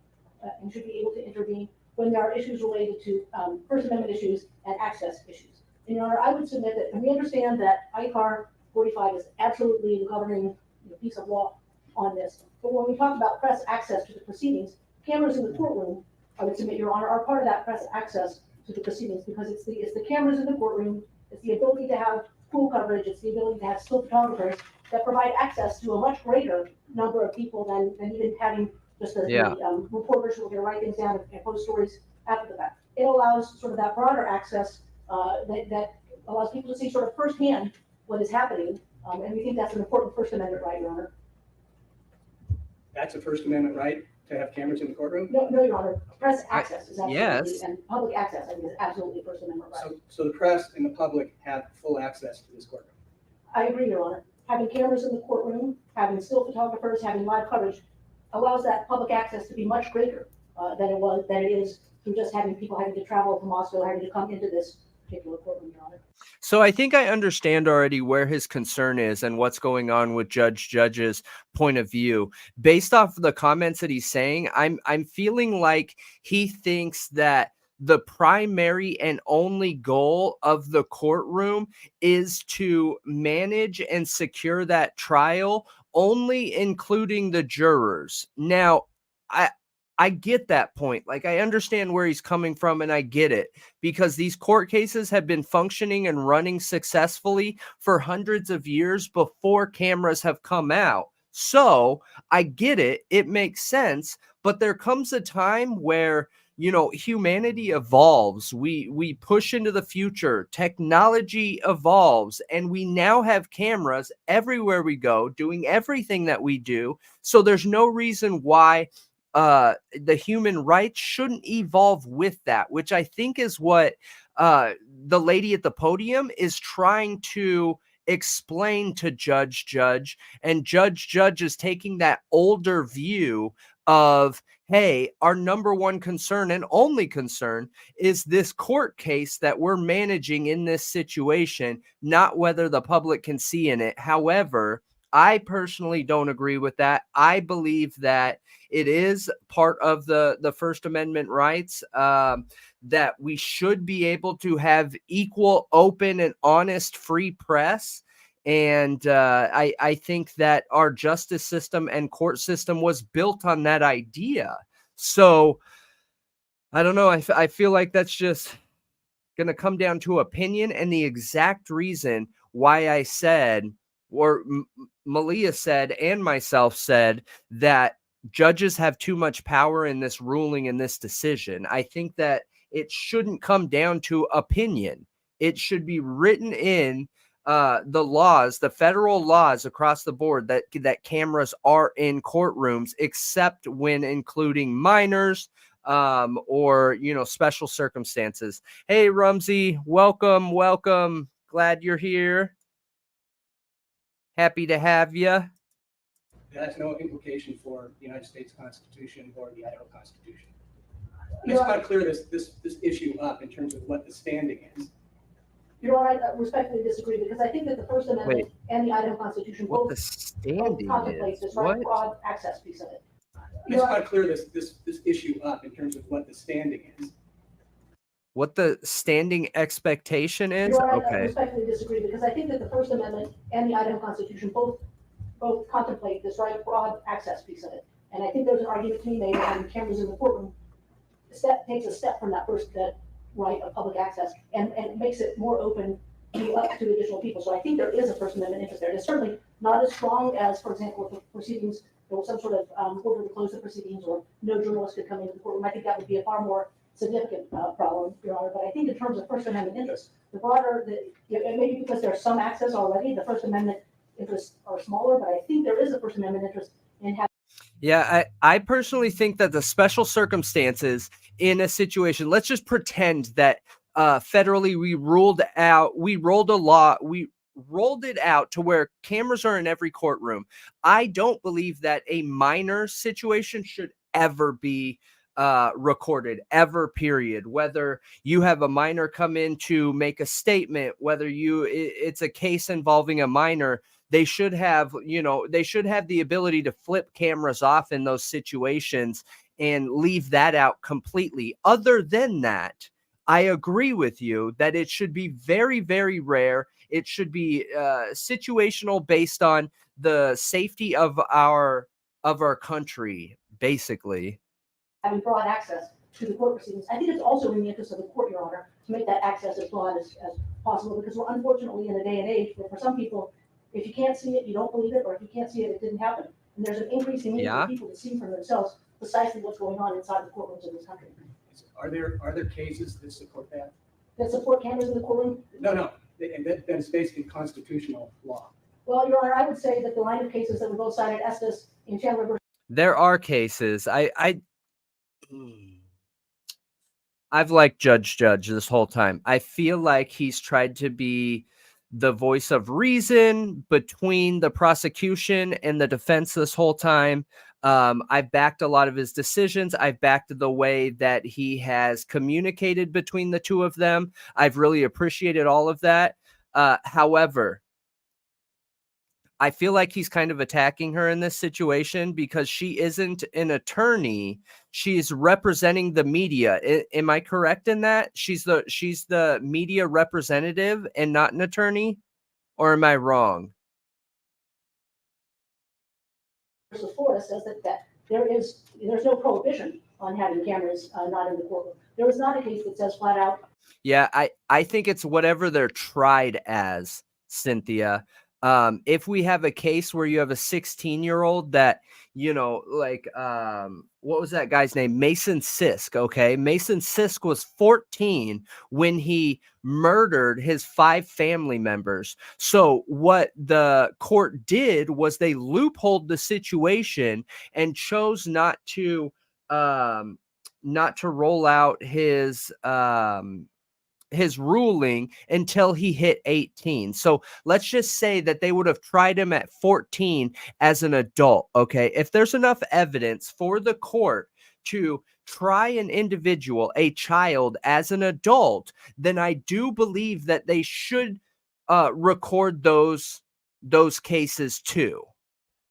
and should be able to intervene when there are issues related to First Amendment issues and access issues. And Your Honor, I would submit that, and we understand that ICAR 45 is absolutely the governing piece of law on this. But when we talk about press access to the proceedings, cameras in the courtroom, I would submit, Your Honor, are part of that press access to the proceedings, because it's the cameras in the courtroom, it's the ability to have full coverage, it's the ability to have still photographers that provide access to a much greater number of people than even having just the reporters who are going to write things down and post stories after the fact. It allows sort of that broader access that allows people to see sort of firsthand what is happening, and we think that's an important First Amendment right, Your Honor. That's a First Amendment right to have cameras in the courtroom? No, Your Honor. Press access is absolutely, yes. and public access, I think, is absolutely a First Amendment right. So the press and the public have full access to this courtroom? I agree, Your Honor. Having cameras in the courtroom, having still photographers, having live coverage allows that public access to be much greater than it is through just having people having to travel to Moscow, having to come into this particular courtroom, Your Honor. So I think I understand already where his concern is and what's going on with Judge's point of view. Based off of the comments that he's saying, I'm feeling like he thinks that the primary and only goal of the courtroom is to manage and secure that trial, only including the jurors. Now, I get that point. Like, I understand where he's coming from, and I get it, because these court cases have been functioning and running successfully for hundreds of years before cameras have come out. So I get it. It makes sense. But there comes a time where, humanity evolves. We push into the future. Technology evolves, and we now have cameras everywhere we go, doing everything that we do. So there's no reason why the human rights shouldn't evolve with that, which I think is what the lady at the podium is trying to explain to Judge, and Judge is taking that older view of, hey, our number one concern and only concern is this court case that we're managing in this situation, not whether the public can see in it. However, I personally don't agree with that. I believe that it is part of the First Amendment rights, that we should be able to have equal, open, and honest free press. And I think that our justice system and court system was built on that idea. So I don't know. I feel like that's just going to come down to opinion, and the exact reason why I said, or Malia said, and myself said, that judges have too much power in this ruling and this decision. I think that it shouldn't come down to opinion. It should be written in the laws, the federal laws across the board, that cameras are in courtrooms, except when including minors, or, special circumstances. Hey, Rumsey, welcome. Glad you're here. Happy to have you. It has no implication for the United States Constitution or the Idaho Constitution. I just want to clear this issue up in terms of what the standing is. Your Honor, I respectfully disagree, because I think that the First Amendment and the Idaho Constitution What both the standing contemplate is? this What? broad access piece of it. I just want to clear this issue up in terms of what the standing is. What the standing expectation is? Your Honor, I Okay. respectfully disagree, because I think that the First Amendment and the Idaho Constitution both contemplate this broad access piece of it. And I think there's an argument to be made on cameras in the courtroom takes a step from that first right of public access and makes it more open to additional people. So I think there is a First Amendment interest there. It's certainly not as strong as, for example, if the proceedings, there was some sort of order to close the proceedings, or no journalist could come into the courtroom. I think that would be a far more significant problem, Your Honor. But I think in terms of First Amendment interest, the broader, and maybe because there's some access already, the First Amendment interests are smaller, but I think there is a First Amendment interest in having. Yeah, I personally think that the special circumstances in a situation, let's just pretend that federally we rolled it out to where cameras are in every courtroom. I don't believe that a minor situation should ever be recorded, ever, period. Whether you have a minor come in to make a statement, whether it's a case involving a minor, they should have the ability to flip cameras off in those situations and leave that out completely. Other than that, I agree with you that it should be very, very rare. It should be situational based on the safety of our country, basically. Having broad access to the court proceedings. I think it's also in the interest of the court, Your Honor, to make that access as broad as possible, because we're unfortunately in a day and age where for some people, if you can't see it, you don't believe it, or if you can't see it, it didn't happen. And there's an increasing need for people to see for themselves precisely what's going on inside the courtrooms of this country. Are there cases that support that? That support cameras in the courtroom? No. And that's basically constitutional law. Well, Your Honor, I would say that the line of cases that we both cited, Estes and Chandler versus. There are cases. I've liked Judge this whole time. I feel like he's tried to be the voice of reason between the prosecution and the defense this whole time. I've backed a lot of his decisions. I've backed the way that he has communicated between the two of them. I've really appreciated all of that. However, I feel like he's kind of attacking her in this situation because she isn't an attorney. She's representing the media. Am I correct in that? She's the media representative and not an attorney? Or am I wrong? Versus Florida says that there's no prohibition on having cameras not in the courtroom. There is not a case that says flat out. Yeah, I think it's whatever they're tried as, Cynthia. If we have a case where you have a 16-year-old that, like, what was that guy's name? Mason Sisk. Okay. Mason Sisk was 14 when he murdered his 5 family members. So what the court did was they loopholed the situation and chose not to roll out his ruling until he hit 18. So let's just say that they would have tried him at 14 as an adult. Okay. If there's enough evidence for the court to try an individual, a child, as an adult, then I do believe that they should record those cases too.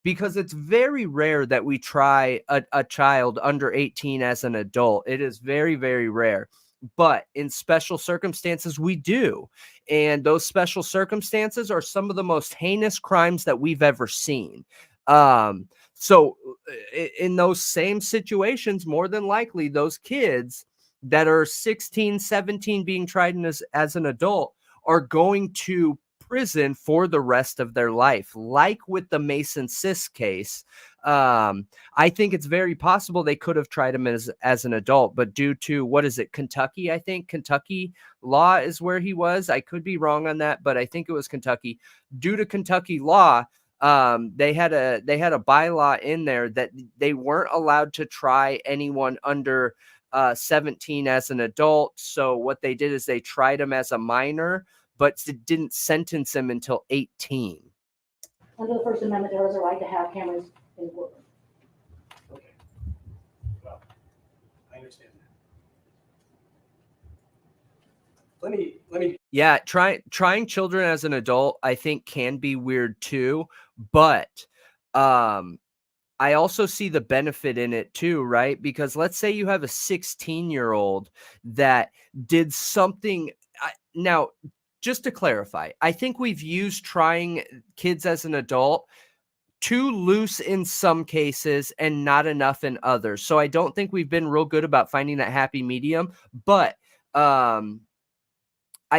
Because it's very rare that we try a child under 18 as an adult. It is very, very rare. But in special circumstances, we do. And those special circumstances are some of the most heinous crimes that we've ever seen. So in those same situations, more than likely, those kids that are 16, 17 being tried as an adult are going to prison for the rest of their life. Like with the Mason Sisk case, I think it's very possible they could have tried him as an adult, but due to, what is it, Kentucky? I think Kentucky law is where he was. I could be wrong on that, but I think it was Kentucky. Due to Kentucky law, they had a bylaw in there that they weren't allowed to try anyone under 17 as an adult. So what they did is they tried him as a minor, but didn't sentence him until 18. Under the First Amendment, there is a right to have cameras in the courtroom. Okay. Well, I understand that. Let me. Yeah, trying children as an adult, I think, can be weird too, but I also see the benefit in it too, right? Because let's say you have a 16-year-old that did something. Now, just to clarify, I think we've used trying kids as an adult too loose in some cases and not enough in others. So I don't think we've been real good about finding that happy medium. But I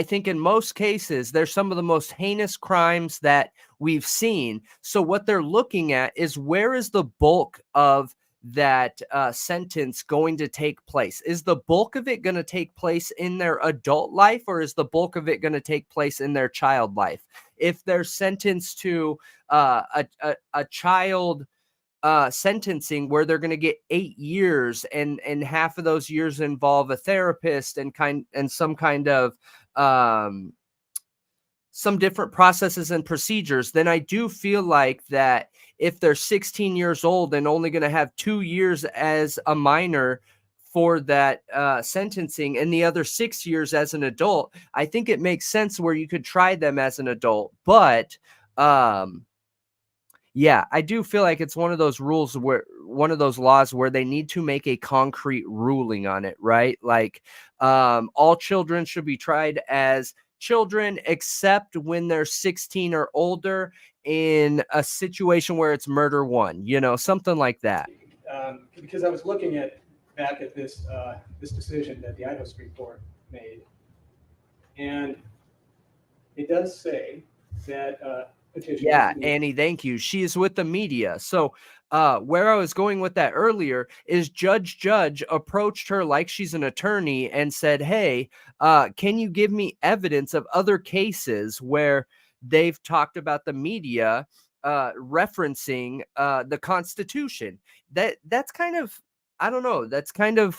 think in most cases, they're some of the most heinous crimes that we've seen. So what they're looking at is, where is the bulk of that sentence going to take place? Is the bulk of it going to take place in their adult life, or is the bulk of it going to take place in their child life? If they're sentenced to a child sentencing where they're going to get 8 years, and half of those years involve a therapist and some kind of some different processes and procedures, then I do feel like that if they're 16 years old and only going to have 2 years as a minor for that sentencing and the other 6 years as an adult, I think it makes sense where you could try them as an adult. But Yeah, I do feel like it's one of those laws where they need to make a concrete ruling on it, right? Like, all children should be tried as children except when they're 16 or older in a situation where it's murder one, something like that. Because I was looking back at this decision that the Idaho Supreme Court made, and it does say that petitioners. Yeah, Annie, thank you. She is with the media. So where I was going with that earlier is Judge approached her like she's an attorney and said, hey, can you give me evidence of other cases where they've talked about the media referencing the Constitution? That's kind of, I don't know, that's kind of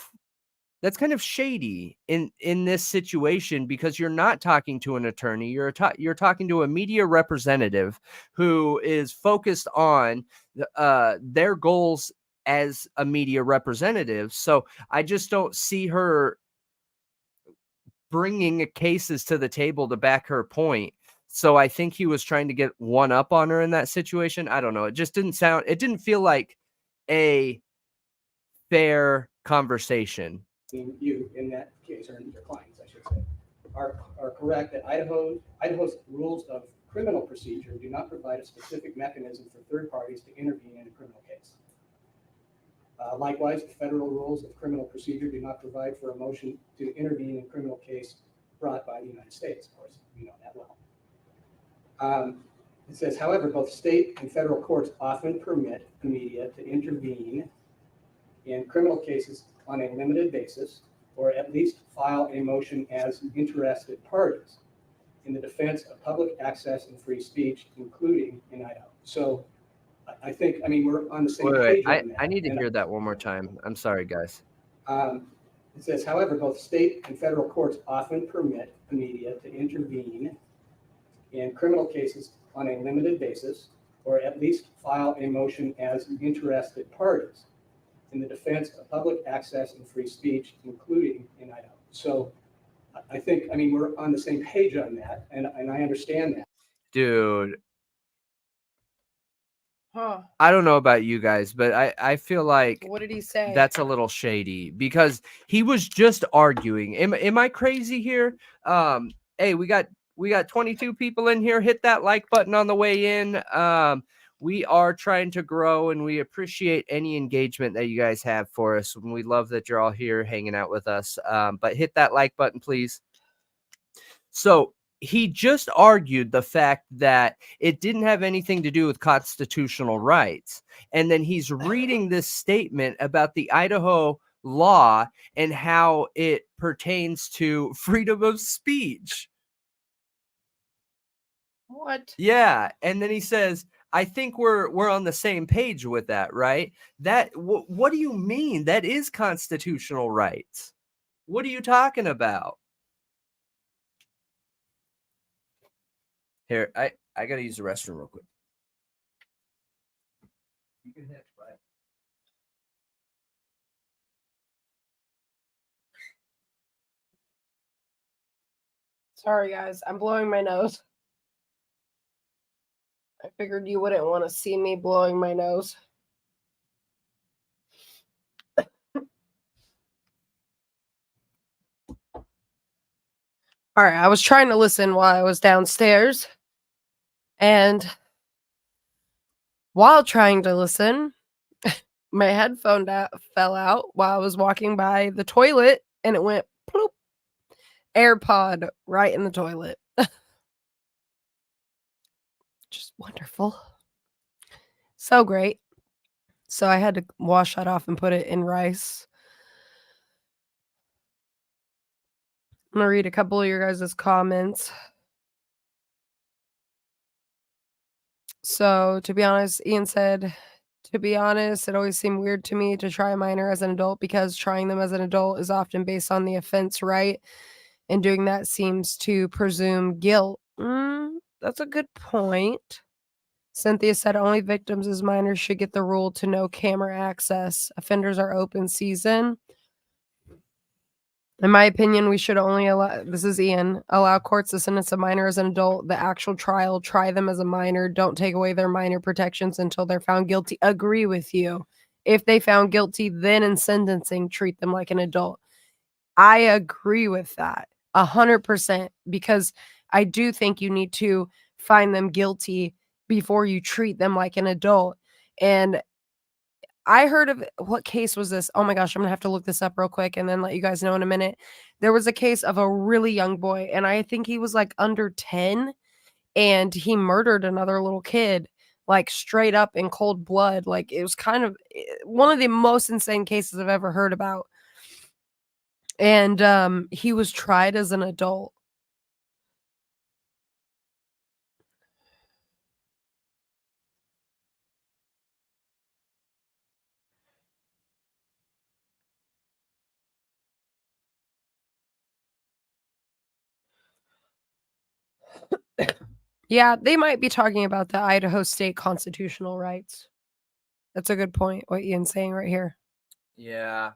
shady in this situation, because you're not talking to an attorney. You're talking to a media representative who is focused on their goals as a media representative. So I just don't see her bringing cases to the table to back her point. So I think he was trying to get one up on her in that situation. I don't know. It just didn't feel like a fair conversation. You in that case, or your clients, I should say, are correct that Idaho's rules of criminal procedure do not provide a specific mechanism for third parties to intervene in a criminal case. Likewise, the federal rules of criminal procedure do not provide for a motion to intervene in a criminal case brought by the United States. Of course, we know that well. It says, however, both state and federal courts often permit the media to intervene in criminal cases on a limited basis, or at least file a motion as interested parties in the defense of public access and free speech, including in Idaho. So I think, we're on the same page on that. I need to hear that one more time. I'm sorry, guys. It says, however, both state and federal courts often permit the media to intervene in criminal cases on a limited basis, or at least file a motion as interested parties in the defense of public access and free speech, including in Idaho. So I think, we're on the same page on that, and I understand that. Dude, Huh. I don't know about you guys, but I feel like What did he say? that's a little shady, because he was just arguing. Am I crazy here? Hey, we got 22 people in here. Hit that like button on the way in. We are trying to grow, and we appreciate any engagement that you guys have for us. And we love that you're all here hanging out with us. But hit that like button, please. So he just argued the fact that it didn't have anything to do with constitutional rights. And then he's reading this statement about the Idaho law and how it pertains to freedom of speech. What? Yeah. And then he says, I think we're on the same page with that, right? What do you mean? That is constitutional rights. What are you talking about? Here, I gotta use the restroom real quick. You can hit play. Sorry, guys. I'm blowing my nose. I figured you wouldn't want to see me blowing my nose. All right, I was trying to listen while I was downstairs. And while trying to listen, my headphone fell out while I was walking by the toilet, and it went ploop. AirPod right in the toilet. Just wonderful. So great. So I had to wash that off and put it in rice. I'm going to read a couple of your guys' comments. So, to be honest, Ian said, to be honest, it always seemed weird to me to try a minor as an adult because trying them as an adult is often based on the offense, right? And doing that seems to presume guilt. That's a good point. Cynthia said only victims as minors should get the rule to no camera access. Offenders are open season. In my opinion, we should only allow, this is Ian, allow courts to sentence a minor as an adult. The actual trial, try them as a minor. Don't take away their minor protections until they're found guilty. Agree with you. If they found guilty, then in sentencing, treat them like an adult. I agree with that 100% because I do think you need to find them guilty before you treat them like an adult. And I heard of, what case was this? Oh my gosh, I'm gonna have to look this up real quick and then let you guys know in a minute. There was a case of a really young boy, and I think he was like under 10, and he murdered another little kid, like straight up in cold blood. Like it was kind of one of the most insane cases I've ever heard about. And he was tried as an adult. Yeah, they might be talking about the Idaho state constitutional rights. That's a good point, what Ian's saying right here. Yeah.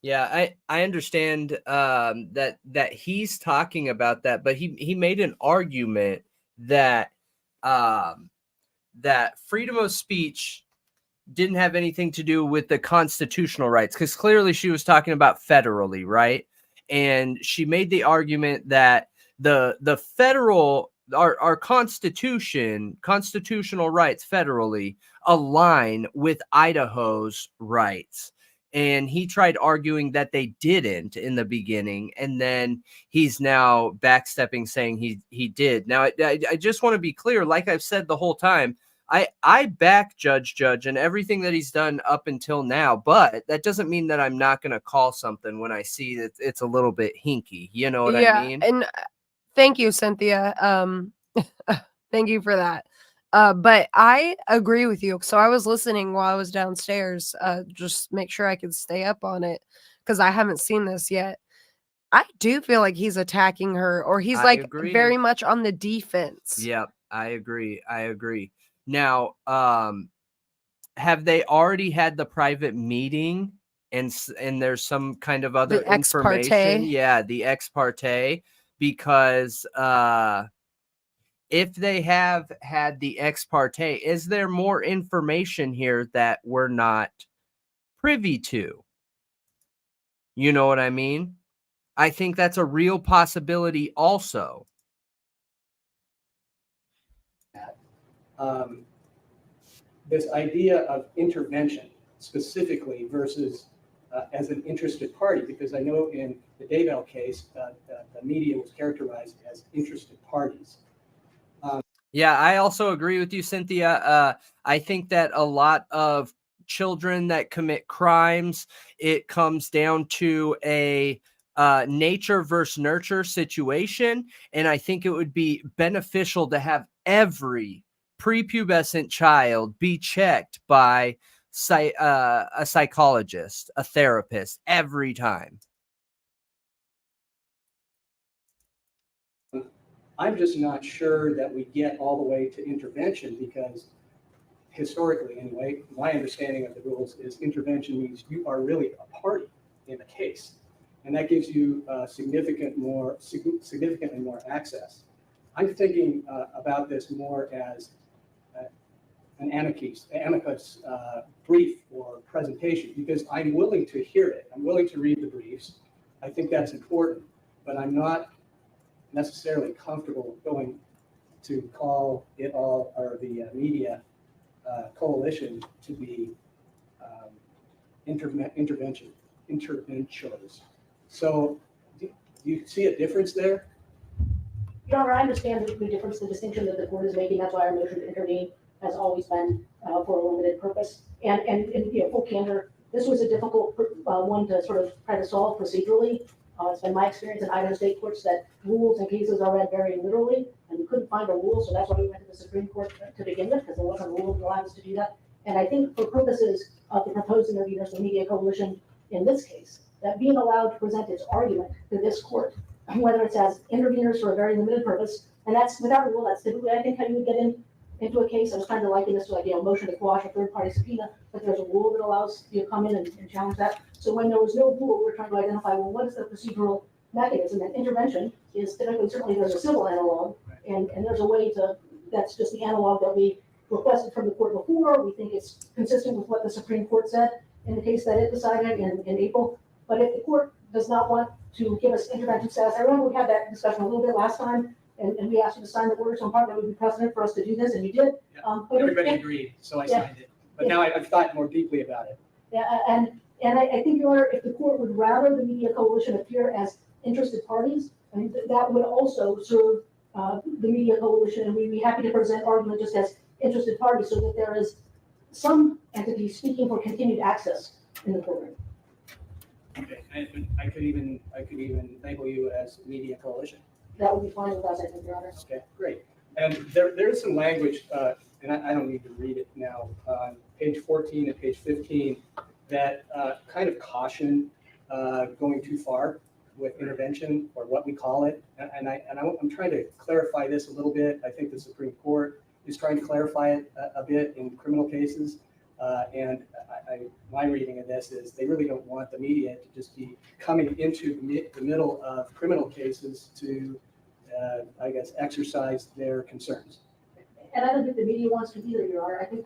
Yeah, I understand that he's talking about that, but he made an argument that that freedom of speech didn't have anything to do with the constitutional rights, because clearly she was talking about federally, right? And she made the argument that the federal, our constitutional rights federally align with Idaho's rights. And he tried arguing that they didn't in the beginning, and then he's now backstepping, saying he did. Now, I just want to be clear, like I've said the whole time, I back Judge and everything that he's done up until now, but that doesn't mean that I'm not going to call something when I see that it's a little bit hinky. You know what I mean? And thank you, Cynthia. Thank you for that. But I agree with you. So I was listening while I was downstairs, just make sure I could stay up on it because I haven't seen this yet. I do feel like he's attacking her, or he's I like agree. very much on the defense. Yep, I agree. Now, have they already had the private meeting, and there's some kind of other The ex parte. information? Yeah, the ex parte, because if they have had the ex parte, is there more information here that we're not privy to? You know what I mean? I think that's a real possibility also. This idea of intervention specifically versus as an interested party, because I know in the T.R.L case, the media was characterized as interested parties. Yeah, I also agree with you, Cynthia. I think that a lot of children that commit crimes, it comes down to a nature versus nurture situation. And I think it would be beneficial to have every prepubescent child be checked by a psychologist, a therapist, every time. I'm just not sure that we get all the way to intervention, because historically anyway, my understanding of the rules is intervention means you are really a party in a case. And that gives you significantly more access. I'm thinking about this more as an amicus brief or presentation, because I'm willing to hear it. I'm willing to read the briefs. I think that's important, but I'm not necessarily comfortable going to call it all, or the media coalition, to be interventions. So do you see a difference there? Your Honor, I understand the difference, the distinction that the court is making. That's why our motion to intervene has always been for a limited purpose. And full candor, this was a difficult one to sort of try to solve procedurally. It's been my experience in Idaho state courts that rules and cases are read very literally, and we couldn't find a rule, so that's why we went to the Supreme Court to begin with, because there wasn't a rule that allowed us to do that. And I think for purposes of the proposed interveners, the media coalition in this case, that being allowed to present its argument to this court, whether it's as interveners for a very limited purpose, and that's without a rule, that's typically, I think, how you would get in into a case. I was trying to liken this to like, motion to quash a third-party subpoena, but there's a rule that allows you to come in and challenge that. So when there was no rule, we were trying to identify, well, what is the procedural mechanism? And intervention is typically, certainly there's a civil analog, and there's a way to, that's just the analog that we requested from the court before. We think it's consistent with what the Supreme Court said in the case that it decided in April. But if the court does not want to give us intervention status, I remember we had that discussion a little bit last time, and we asked you to sign the order, so in part that would be precedent for us to do this, and you did. Yeah, But everybody agreed, so I signed it. But now I've thought more deeply about it. Yeah, and I think, Your Honor, if the court would rather the media coalition appear as interested parties, I mean, that would also serve the media coalition, and we'd be happy to present argument just as interested parties, so that there is some entity speaking for continued access in the courtroom. Okay, I could even label you as media coalition. That would be fine with us, I think, Your Honor. Okay, great. And there is some language, and I don't need to read it now, on page 14 and page 15, that kind of caution going too far with intervention, or what we call it. And I'm trying to clarify this a little bit. I think the Supreme Court is trying to clarify it a bit in criminal cases. And my reading of this is they really don't want the media to just be coming into the middle of criminal cases to, I guess, exercise their concerns. And I don't think the media wants to either, Your Honor. I think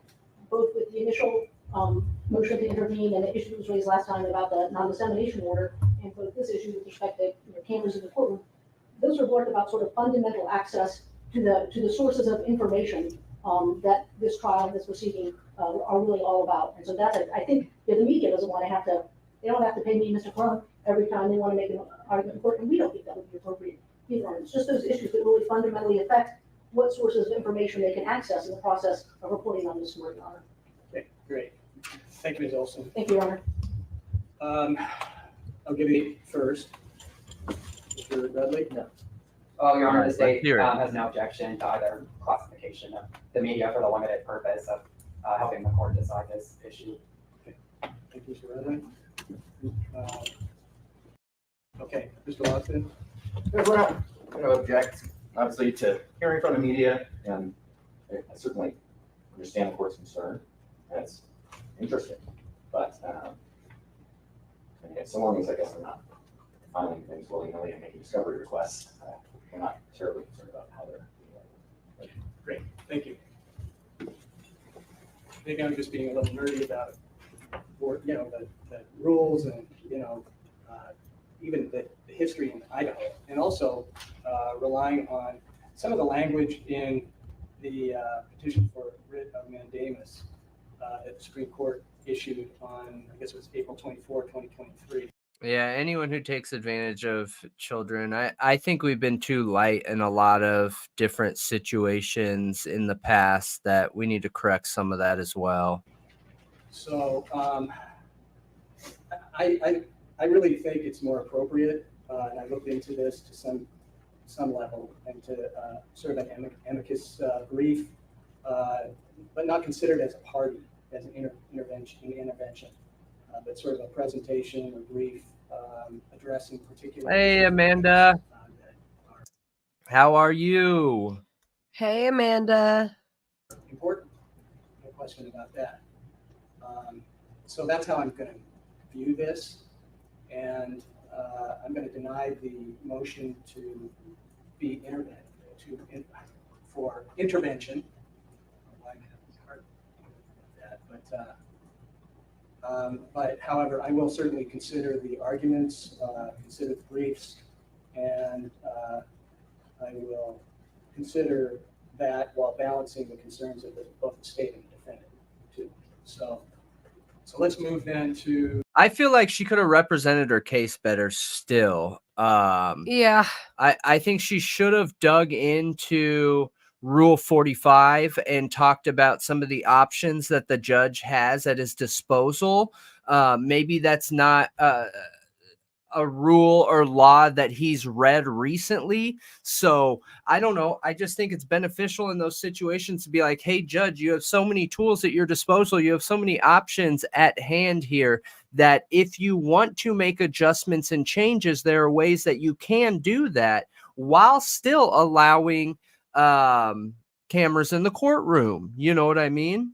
both with the initial motion to intervene and the issue that was raised last time about the non-dissemination order, and both this issue with respect to cameras in the courtroom, those are both about sort of fundamental access to the sources of information that this trial, this proceeding are really all about. And so that's, I think, the media doesn't want to have to, they don't have to pay me, Mr. Crump, every time they want to make an argument in court, and we don't think that would be appropriate either. It's just those issues that really fundamentally affect what sources of information they can access in the process of reporting on this work, Your Honor. Okay, great. Thank you, Ms. Olson. Thank you, Your Honor. I'll give you first. Mr. Dudley? No. Well, Your Honor, the state Here. has no objection to either classification of the media for the limited purpose of helping the court decide this issue. Thank you, Mr. Redley. Okay, Mr. Watson? We're not going to object, obviously, to hearing from the media, and I certainly understand the court's concern. That's interesting, but and yet, so long as I guess I'm not filing things willy-nilly and making discovery requests, we're not terribly concerned about how they're. Great, thank you. I think I'm just being a little nerdy about, or, the rules and, even the history in Idaho, and also relying on some of the language in the petition for writ of mandamus that the Supreme Court issued on, I guess it was April 24, 2023. Yeah, anyone who takes advantage of children, I think we've been too light in a lot of different situations in the past that we need to correct some of that as well. So I really think it's more appropriate, and I looked into this to some level, and to sort of an amicus brief, but not considered as a party, as an intervention, but sort of a presentation or brief addressing particular. Hey, Amanda. How are you? Hey, Amanda. Important. No question about that. So that's how I'm going to view this. And I'm going to deny the motion to be for intervention. But however, I will certainly consider the arguments, consider the briefs, and I will consider that while balancing the concerns of both the state and the defendant too. So let's move then to. I feel like she could have represented her case better still. Yeah. I think she should have dug into Rule 45 and talked about some of the options that the judge has at his disposal. Maybe that's not a rule or law that he's read recently. So I don't know. I just think it's beneficial in those situations to be like, hey, judge, you have so many tools at your disposal. You have so many options at hand here that if you want to make adjustments and changes, there are ways that you can do that while still allowing cameras in the courtroom. You know what I mean?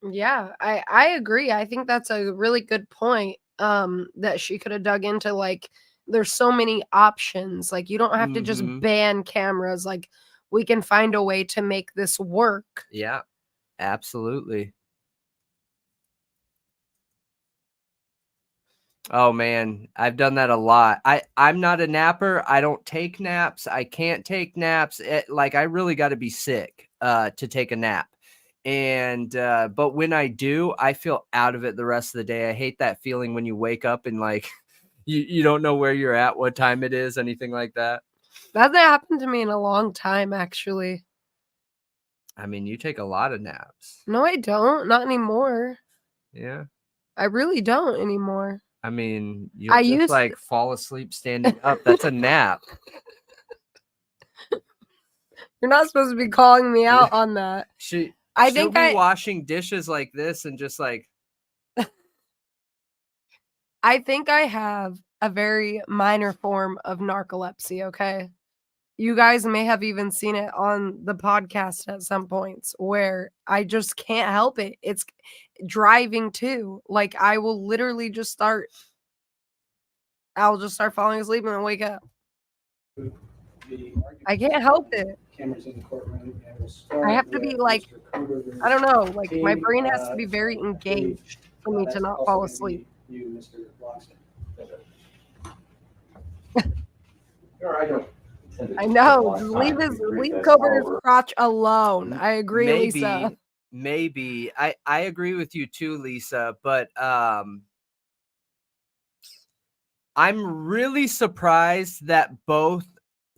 Yeah, I agree. I think that's a really good point. That she could have dug into, like, there's so many options. Like, you don't have to just Mhm. ban cameras. Like, we can find a way to make this work. Yeah, absolutely. Oh man, I've done that a lot. I'm not a napper. I don't take naps. I can't take naps. Like I really got to be sick to take a nap. And but when I do, I feel out of it the rest of the day. I hate that feeling when you wake up and like you don't know where you're at, what time it is, anything like that. That hasn't happened to me in a long time, actually. I mean, you take a lot of naps. No, I don't. Not anymore. Yeah. I really don't anymore. I mean, I you'll just used like fall asleep standing up. That's a nap. You're not supposed to be calling me out on that. She'll think be I washing dishes like this and just like I think I have a very minor form of narcolepsy, okay? You guys may have even seen it on the podcast at some points where I just can't help it. It's driving too. Like I will literally just start I'll just start falling asleep and then wake up. The I can't help it. Cameras in the courtroom, and we'll I start have to be with like, Mr. Koberger's I don't know, like my team. brain has to be very I believe, engaged for me to that's not also fall gonna be asleep. You, Mr. Longston. Or I don't intend to I take a know. long Just time leave to his read leave this. Cober's However, crotch alone. I agree, maybe Lisa. maybe I agree with you too, Lisa, but I'm really surprised that both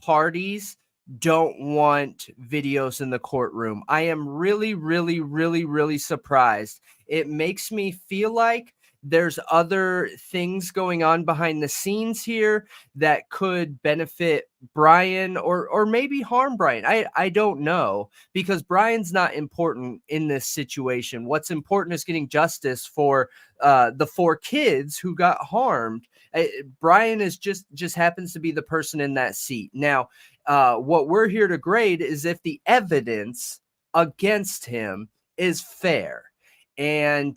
parties don't want videos in the courtroom. I am really, really, really, really surprised. It makes me feel like there's other things going on behind the scenes here that could benefit Brian or maybe harm Brian. I don't know, because Brian's not important in this situation. What's important is getting justice for the 4 kids who got harmed. Brian is just happens to be the person in that seat. Now, what we're here to grade is if the evidence against him is fair. And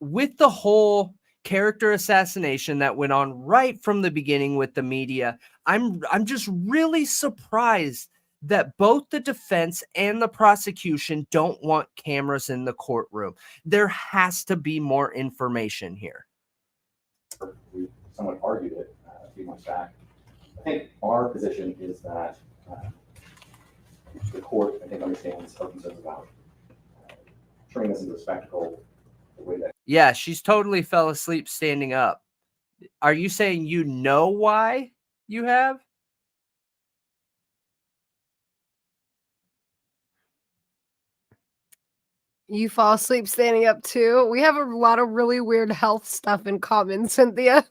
with the whole character assassination that went on right from the beginning with the media, I'm just really surprised that both the defense and the prosecution don't want cameras in the courtroom. There has to be more information here. we somewhat argued it a few months back. I think our position is that the court, I think, understands our concerns about turning this into a spectacle the way that. Yeah, she's totally fell asleep standing up. Are you saying you know why you have? You fall asleep standing up too. We have a lot of really weird health stuff in common, Cynthia.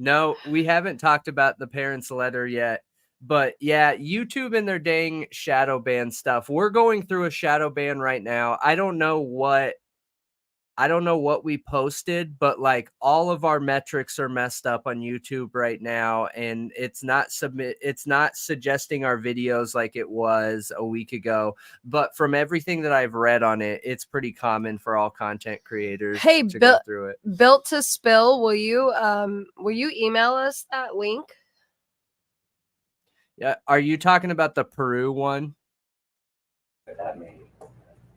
No, we haven't talked about the parents' letter yet. But yeah, YouTube and their dang shadow ban stuff. We're going through a shadow ban right now. I don't know what we posted, but like all of our metrics are messed up on YouTube right now, and it's not suggesting our videos like it was a week ago. But from everything that I've read on it, it's pretty common for all content creators Hey, to go through it. Built to Spill, will you email us that link? Yeah, are you talking about the Peru one? That may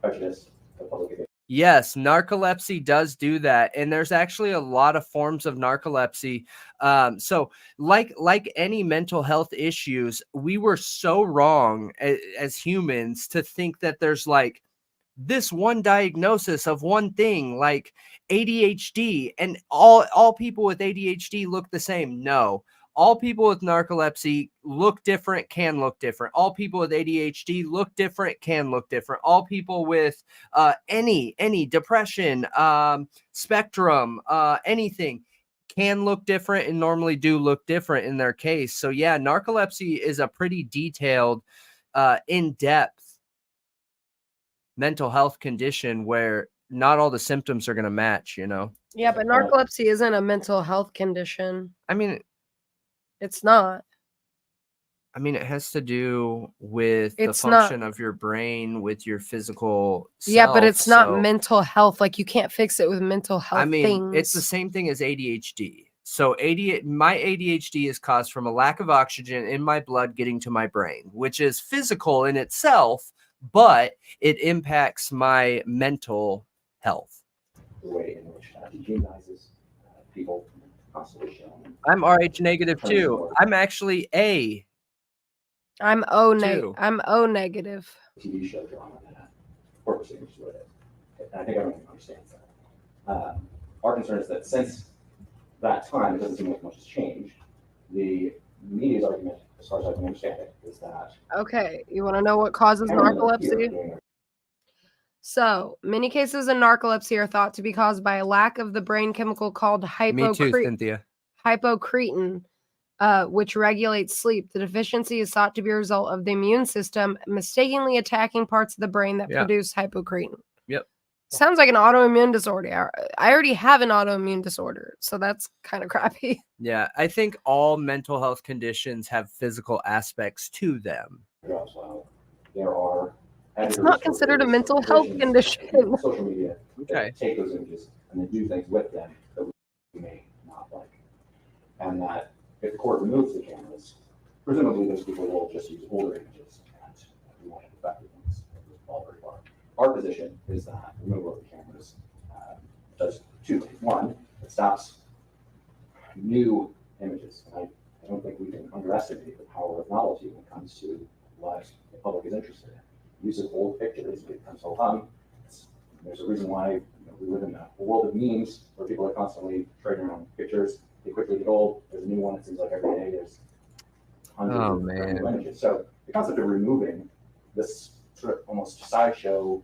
prejudice the public. Yes, narcolepsy does do that, and there's actually a lot of forms of narcolepsy. So, like any mental health issues, we were so wrong as humans to think that there's like this one diagnosis of one thing, like ADHD, and all people with ADHD look the same. No. All people with narcolepsy look different, can look different. All people with ADHD look different, can look different. All people with any depression, spectrum, anything can look different and normally do look different in their case. So yeah, narcolepsy is a pretty detailed, in-depth mental health condition where not all the symptoms are going to match, you know? Yeah, but narcolepsy isn't a mental health condition. I mean, It's not. I mean, it has to do with the It's not- function of your brain with your physical Yeah, but self, it's not so- mental health. Like you can't fix it with mental health I mean, things. it's the same thing as ADHD. So my ADHD is caused from a lack of oxygen in my blood getting to my brain, which is physical in itself, but it impacts my mental health. The way in which dehumanizes people constantly shown. I'm Rh negative too. I'm actually A. I'm O Two. I'm O negative. TV show drama that purposely understood it. And I think everyone understands that. Our concern is that since that time, it doesn't seem like much has changed. The media's argument, as far as I can understand it, is that Okay, you want to know what causes narcolepsy? So, many cases of narcolepsy are thought to be caused by a lack of the brain chemical called Me too, Cynthia. hypocretin, which regulates sleep. The deficiency is thought to be a result of the immune system mistakenly attacking parts of the brain that produce hypocretin. Yep. Sounds like an autoimmune disorder. I already have an autoimmune disorder, so that's kind of crappy. Yeah, I think all mental health conditions have physical aspects to them. There are. It's not considered a mental health condition. Social media. Okay. Take those images and then do things with them that we may not like. And that if the court removes the cameras, presumably those people will just use older images and we won't have effective ones. All very far. Our position is that removal of the cameras does two things. One, it stops new images. And I don't think we can underestimate the power of novelty when it comes to what the public is interested in. Use of old pictures becomes so fun. There's a reason why we live in a world of memes where people are constantly trading around pictures. They quickly get old. There's a new one. It seems like every day there's hundreds of new images. So the concept of removing this sort of almost sideshow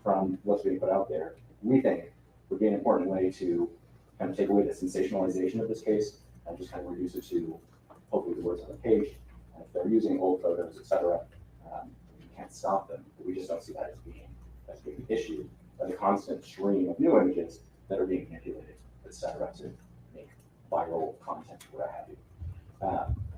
from what's being put out there, we think would be an important way to kind of take away the sensationalization of this case and just kind of reduce it to hopefully the words on the page. And if they're using old photos, etc., you can't stop them. But we just don't see that as being an issue by the constant stream of new images that are being manipulated, etc., to make viral content, what have you.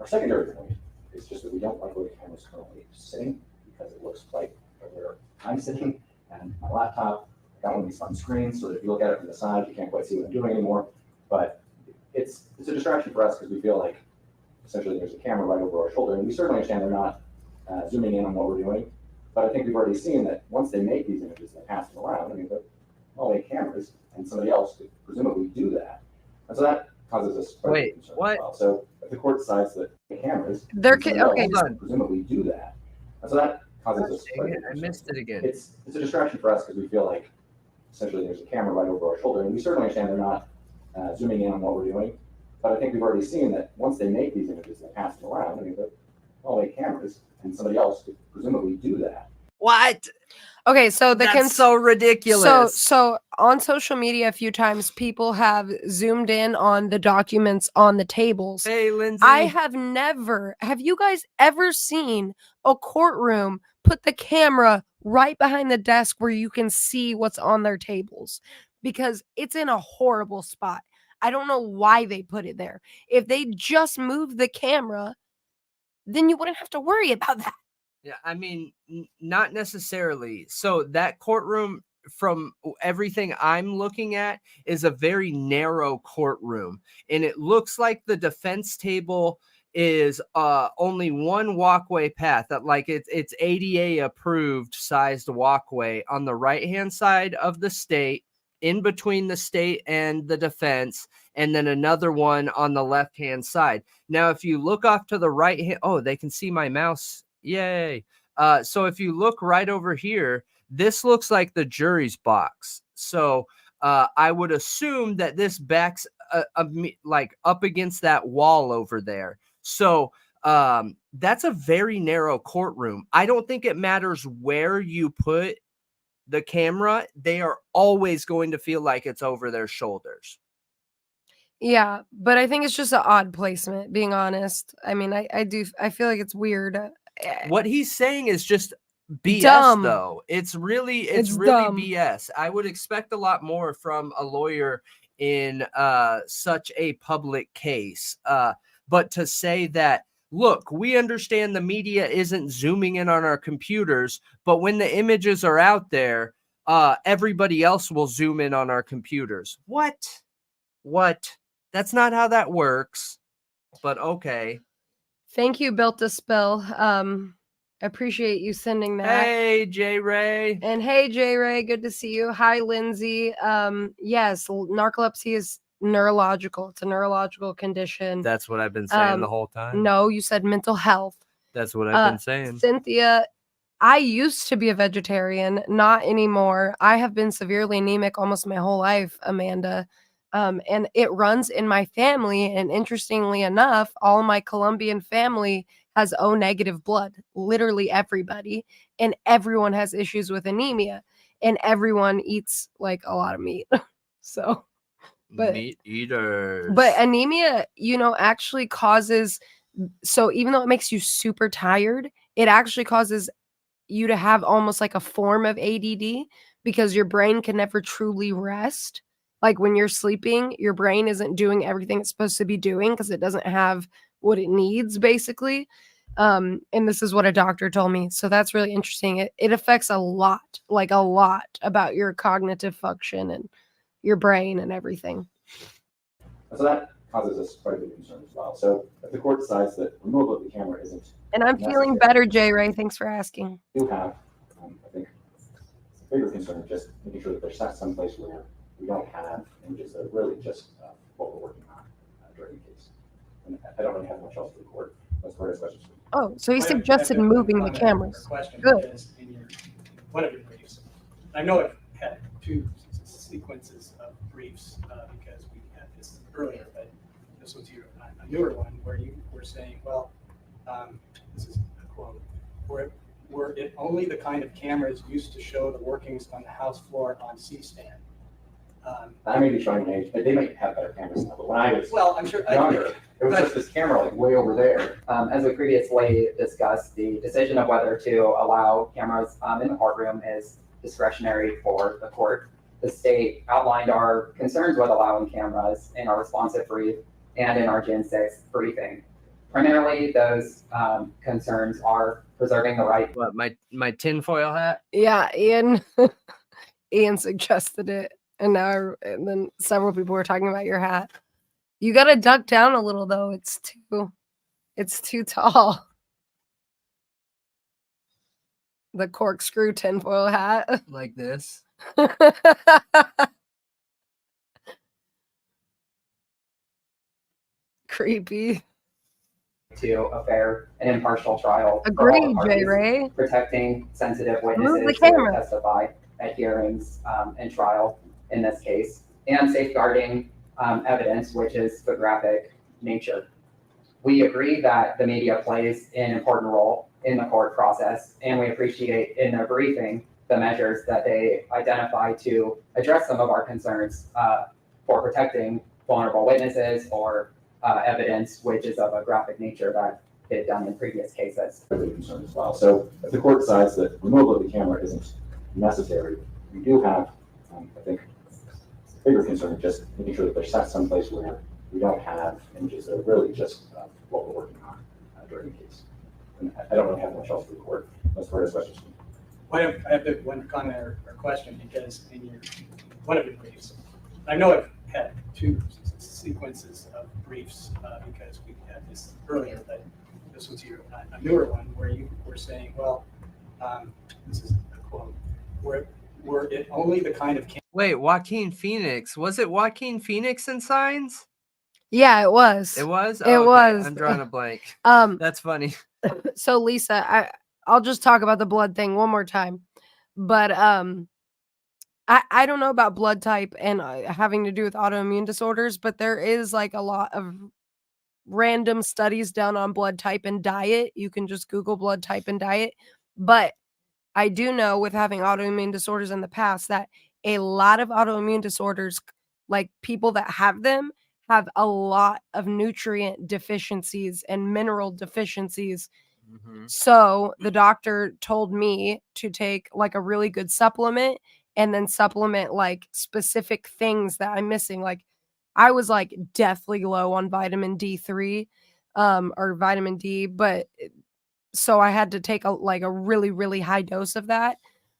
Our secondary point is just that we don't like where the camera's currently sitting because it looks like where I'm sitting and my laptop. I got one of these fun screens so that if you look at it from the side, you can't quite see what I'm doing anymore. But it's a distraction for us because we feel like essentially there's a camera right over our shoulder, and we certainly understand they're not zooming in on what we're doing. But I think we've already seen that once they make these images and pass them around, I mean, they're all make cameras, and somebody else could presumably do that. And so that causes us quite a concern as well. So if the court decides that the cameras presumably do that, and so that causes us quite a concern. I missed it again. It's a distraction for us because we feel like essentially there's a camera right over our shoulder, and we certainly understand they're not zooming in on what we're doing. But I think we've already seen that once they make these images and pass them around, I mean, they're all make cameras, and somebody else could presumably do that. What? Okay, so that's so ridiculous. So on social media, a few times people have zoomed in on the documents on the tables. Hey, Lindsay. Have you guys ever seen a courtroom put the camera right behind the desk where you can see what's on their tables? Because it's in a horrible spot. I don't know why they put it there. If they just moved the camera, then you wouldn't have to worry about that. Yeah, I mean, not necessarily. So that courtroom, from everything I'm looking at, is a very narrow courtroom. And it looks like the defense table is only one walkway path, that like it's ADA approved sized walkway on the right-hand side of the state, in between the state and the defense, and then another one on the left-hand side. Now, if you look off to the right hand, oh, they can see my mouse. Yay. So if you look right over here, this looks like the jury's box. So I would assume that this backs like up against that wall over there. So that's a very narrow courtroom. I don't think it matters where you put the camera. They are always going to feel like it's over their shoulders. Yeah, but I think it's just an odd placement, being honest. I mean, I feel like it's weird. What he's saying is just BS, dumb. Though. It's really dumb. BS. I would expect a lot more from a lawyer in such a public case. But to say that look, we understand the media isn't zooming in on our computers, but when the images are out there, everybody else will zoom in on our computers. What? That's not how that works, but okay. Thank you, Built to Spill. Appreciate you sending that. Hey, J Ray. And hey, J Ray, good to see you. Hi, Lindsay. Yes, narcolepsy is neurological. It's a neurological condition. That's what I've been saying the whole time. No, you said mental health. That's what I've been saying. Cynthia, I used to be a vegetarian, not anymore. I have been severely anemic almost my whole life, Amanda. And it runs in my family. And interestingly enough, all my Colombian family has O negative blood, literally everybody. And everyone has issues with anemia. And everyone eats like a lot of meat. So, but Meat eaters. but anemia, actually causes, so even though it makes you super tired, it actually causes you to have almost like a form of ADD because your brain can never truly rest. Like when you're sleeping, your brain isn't doing everything it's supposed to be doing because it doesn't have what it needs, basically. And this is what a doctor told me. So that's really interesting. It affects a lot about your cognitive function and your brain and everything. So that causes us quite a bit of concern as well. So if the court decides that removal of the camera isn't And I'm feeling better, J Ray. Thanks for asking. we do have, I think, a bigger concern of just making sure that there's not some place where we don't have images that are really just what we're working on during the case. And I don't really have much else to the court. That's where his questions. Oh, so he I have- suggested I have a moving the comment or cameras. question Good. because in one of your briefs, I know I've had two sequences of briefs because we had this earlier, but this was a newer one where you were saying, well, this is a quote, were it only the kind of cameras used to show the workings on the House floor on C-SPAN. I may be showing an age, but they might have better cameras now. But when I was Well, I'm sure. younger, it was just this camera like way over there. As we previously discussed, the decision of whether to allow cameras in the courtroom is discretionary for the court. The state outlined our concerns with allowing cameras in our responsive brief and in our June 6th briefing. Primarily, those concerns are preserving the right. What, my tinfoil hat? Yeah, Ian suggested it, and then several people were talking about your hat. You got to duck down a little though. It's too tall. The corkscrew tinfoil hat. Like this? Creepy. To a fair and impartial trial. for all Agreed, parties, J Ray. Protecting sensitive Move the witnesses who camera. testify at hearings and trial in this case, and safeguarding evidence which is photographic nature. We agree that the media plays an important role in the court process, and we appreciate in their briefing the measures that they identify to address some of our concerns for protecting vulnerable witnesses or evidence which is of a graphic nature that they've done in previous cases. Really concerned as well. So if the court decides that removal of the camera isn't necessary, we do have, I think, a bigger concern of just making sure that there's not some place where we don't have images that are really just what we're working on during the case. And I don't really have much else to the court. That's where his questions. I have the one comment or question because in one of your briefs, I know I've had two sequences of briefs because we had this earlier, but this was a newer one where you were saying, well, this is a quote, were it only the kind of Wait, Joaquin Phoenix. Was it Joaquin Phoenix in Signs? Yeah, it was. It was? It was. I'm drawing a blank. That's funny. So Lisa, I'll just talk about the blood thing one more time. But I don't know about blood type and having to do with autoimmune disorders, but there is like a lot of random studies done on blood type and diet. You can just Google blood type and diet. But I do know with having autoimmune disorders in the past that a lot of autoimmune disorders, like people that have them, have a lot of nutrient deficiencies and mineral deficiencies. So the doctor told me to take like a really good supplement and then supplement like specific things that I'm missing. Like I was like deathly low on vitamin D3. or vitamin D, but so I had to take a really, really high dose of that.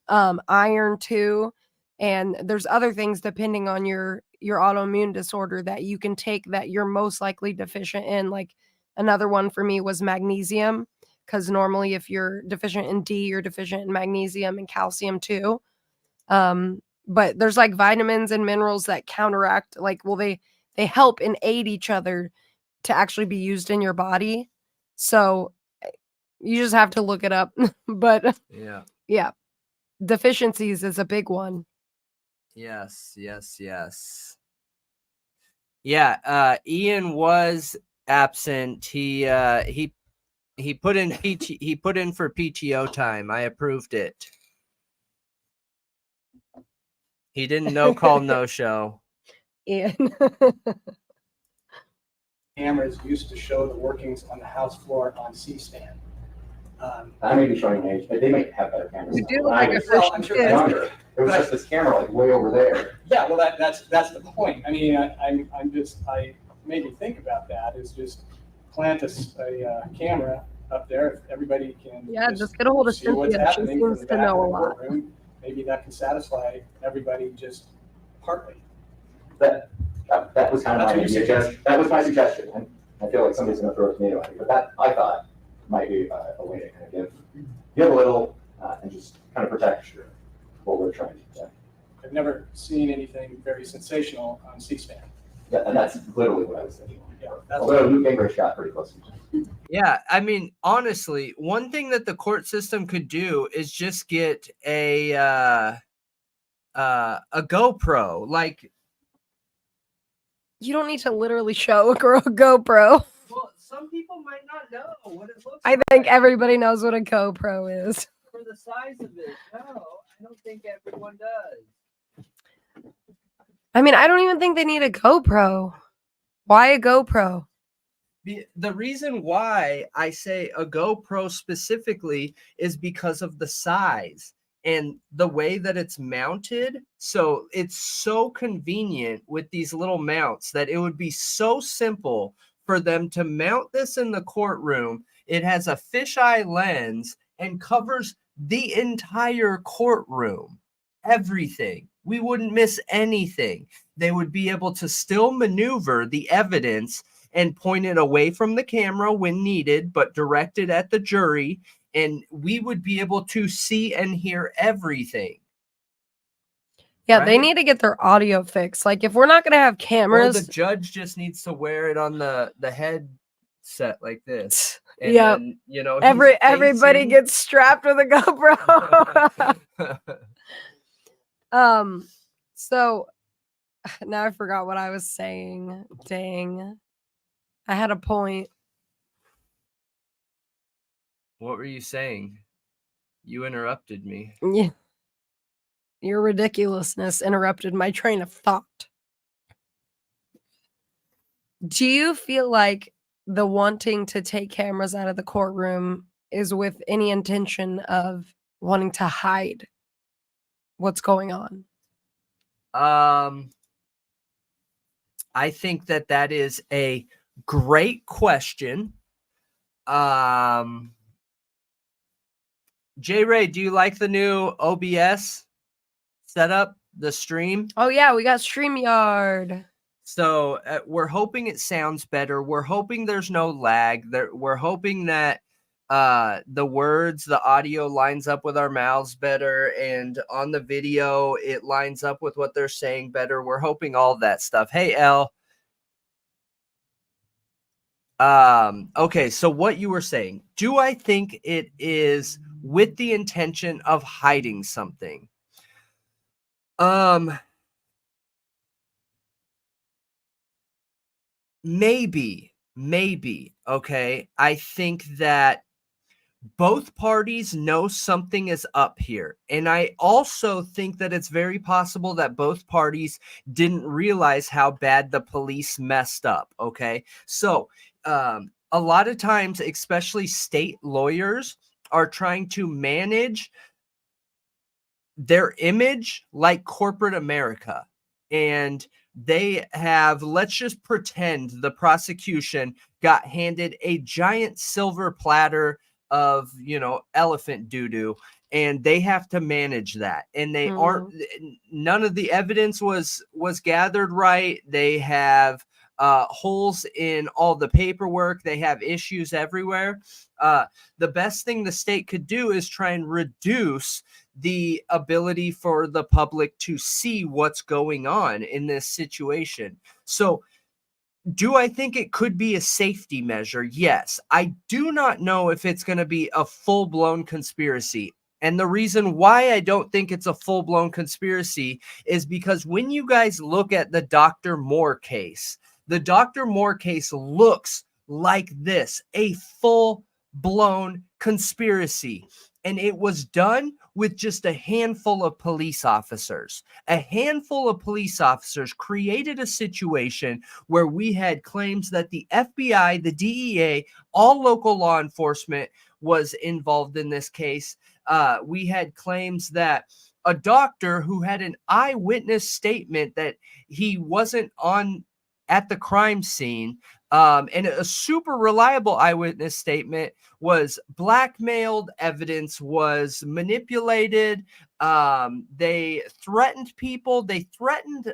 Iron too. And there's other things depending on your autoimmune disorder that you can take that you're most likely deficient in. Like another one for me was magnesium, because normally if you're deficient in D, you're deficient in magnesium and calcium too. But there's like vitamins and minerals that counteract, like, well, they help and aid each other to actually be used in your body. So you just have to look it up. But yeah, deficiencies is a big one. Yes. Yeah, Ian was absent. He put in he put in for PTO time. I approved it. He didn't no call, no show. Ian. Cameras used to show the workings on the House floor on C-SPAN. I may be showing age, but they might have better cameras. You now. do When I look like a was Well, I'm sure younger, it was just this camera like way over there. Yeah, well, that's the point. I mean, I made me think about that, is just plant a camera up there, if everybody can. Yeah, just get a hold of see what's Cynthia. She happening from seems the to back know of a the lot. courtroom. Maybe that can satisfy everybody just partly. That was kind of That's my what you idea. That was my suggestion. And I feel like somebody's going to throw a tomato at me, but that I thought might be a way to kind of give a little and just kind of protect what we're trying to protect. I've never seen anything very sensational on C-SPAN. Yeah, and that's literally what I was thinking. Yeah, that's Although Newt Gingrich got pretty close to it. Yeah, I mean, honestly, one thing that the court system could do is just get a GoPro. Like, You don't need to literally show a GoPro. well, some people might not know what it looks I like. think everybody knows what a GoPro is. For the size of it, no, I don't think everyone does. I mean, I don't even think they need a GoPro. Why a GoPro? The reason why I say a GoPro specifically is because of the size and the way that it's mounted. So it's so convenient with these little mounts that it would be so simple for them to mount this in the courtroom. It has a fisheye lens and covers the entire courtroom. Everything. We wouldn't miss anything. They would be able to still maneuver the evidence and point it away from the camera when needed, but direct it at the jury, and we would be able to see and hear everything. Yeah, they Right? need to get their audio fixed. Like, if we're not going to have Or cameras. the judge just needs to wear it on the headset like this. And Yeah. then, you know, Everybody gets strapped with a GoPro. So now I forgot what I was saying. Dang. I had a point. What were you saying? You interrupted me. Yeah. Your ridiculousness interrupted my train of thought. Do you feel like the wanting to take cameras out of the courtroom is with any intention of wanting to hide what's going on? I think that is a great question. J Ray, do you like the new OBS setup, the stream? Oh yeah, we got StreamYard. So we're hoping it sounds better. We're hoping there's no lag. We're hoping that the words, the audio lines up with our mouths better, and on the video it lines up with what they're saying better. We're hoping all that stuff. Hey, L. Okay, so what you were saying, do I think it is with the intention of hiding something? Maybe. Okay. I think that both parties know something is up here. And I also think that it's very possible that both parties didn't realize how bad the police messed up. Okay. So, a lot of times, especially state lawyers are trying to manage their image like corporate America. And they have, let's just pretend the prosecution got handed a giant silver platter of, elephant doo-doo, and they have to manage that. And they aren't, none of the evidence was gathered right. They have holes in all the paperwork. They have issues everywhere. The best thing the state could do is try and reduce the ability for the public to see what's going on in this situation. So, do I think it could be a safety measure? Yes. I do not know if it's going to be a full-blown conspiracy. And the reason why I don't think it's a full-blown conspiracy is because when you guys look at the Dr. Moore case, the Dr. Moore case looks like this, a full-blown conspiracy. And it was done with just a handful of police officers. A handful of police officers created a situation where we had claims that the FBI, the DEA, all local law enforcement was involved in this case. We had claims that a doctor who had an eyewitness statement that he wasn't at the crime scene, and a super reliable eyewitness statement, was blackmailed, evidence was manipulated. They threatened people. They threatened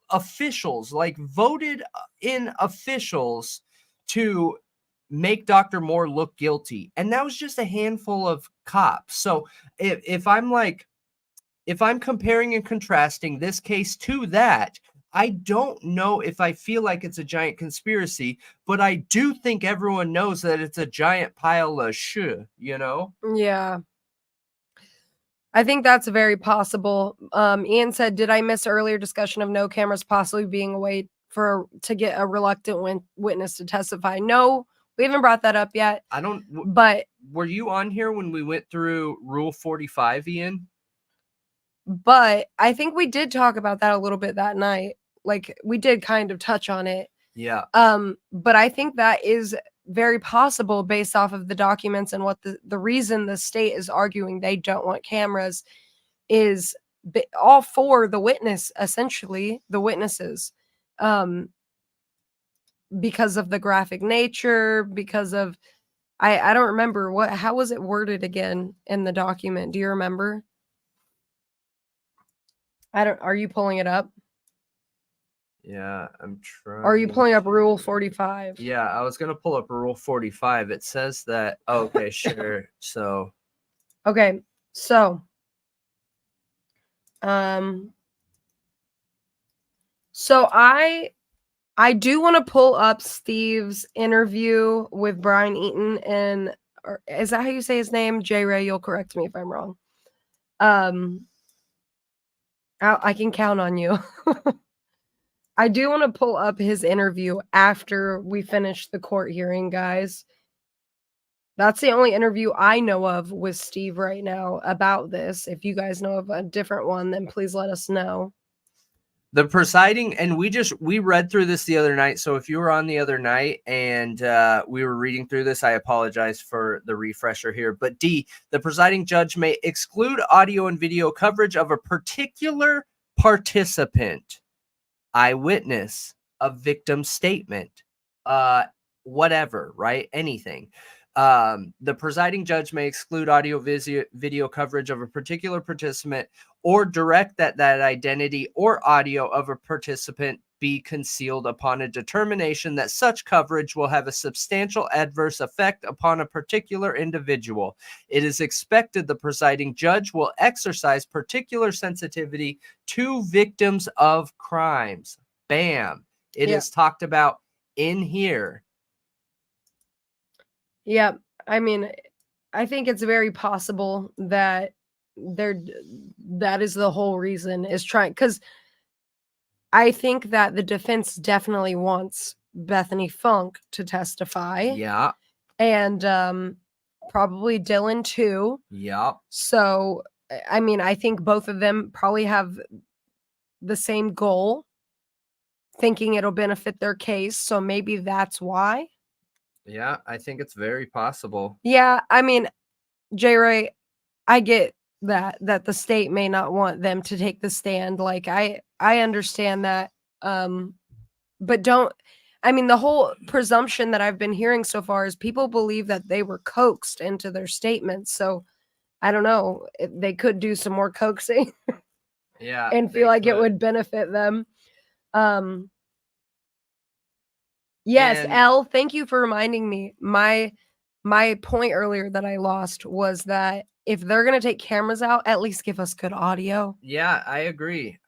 officials, like voted in officials, to make Dr. Moore look guilty. And that was just a handful of cops. So if I'm comparing and contrasting this case to that, I don't know if I feel like it's a giant conspiracy, but I do think everyone knows that it's a giant pile of shit, Yeah. I think that's very possible. Ian said, did I miss earlier discussion of no cameras possibly being a way to get a reluctant witness to testify? No, we haven't brought that up yet. But were you on here when we went through Rule 45, Ian? But I think we did talk about that a little bit that night. Like, we did kind of touch on it. Yeah. But I think that is very possible based off of the documents, and what the reason the state is arguing they don't want cameras is all for the witness, essentially, the witnesses. Because of the graphic nature, because of, I don't remember how was it worded again in the document? Do you remember? Are you pulling it up? Yeah, I'm trying. Or are you pulling up Rule 45? Yeah, I was going to pull up Rule 45. It says that, okay, sure. So. Okay, so. So I do want to pull up Steve's interview with Brian Eaton, and is that how you say his name? J. Ray, you'll correct me if I'm wrong. I can count on you. I do want to pull up his interview after we finish the court hearing, guys. That's the only interview I know of with Steve right now about this. If you guys know of a different one, then please let us know. The presiding, and we read through this the other night. So if you were on the other night and we were reading through this, I apologize for the refresher here. But D, the presiding judge may exclude audio and video coverage of a particular participant, eyewitness, a victim statement, whatever, right? Anything. The presiding judge may exclude audio video coverage of a particular participant, or direct that identity or audio of a participant be concealed upon a determination that such coverage will have a substantial adverse effect upon a particular individual. It is expected the presiding judge will exercise particular sensitivity to victims of crimes. Bam. It is talked about in here. Yeah, I mean, I think it's very possible that that is the whole reason, is trying, because I think that the defense definitely wants Bethany Funk to testify. Yeah. And probably Dylan too. Yeah. So, I mean, I think both of them probably have the same goal, thinking it'll benefit their case. So maybe that's why. Yeah, I think it's very possible. Yeah, I mean, J. Ray, I get that the state may not want them to take the stand. Like, I understand that But don't, I mean, the whole presumption that I've been hearing so far is people believe that they were coaxed into their statements. So I don't know, they could do some more coaxing Yeah. and they feel like it could. would benefit them. Yes, And- L, thank you for reminding me. My point earlier that I lost was that if they're going to take cameras out, at least give us good audio. Yeah, I agree.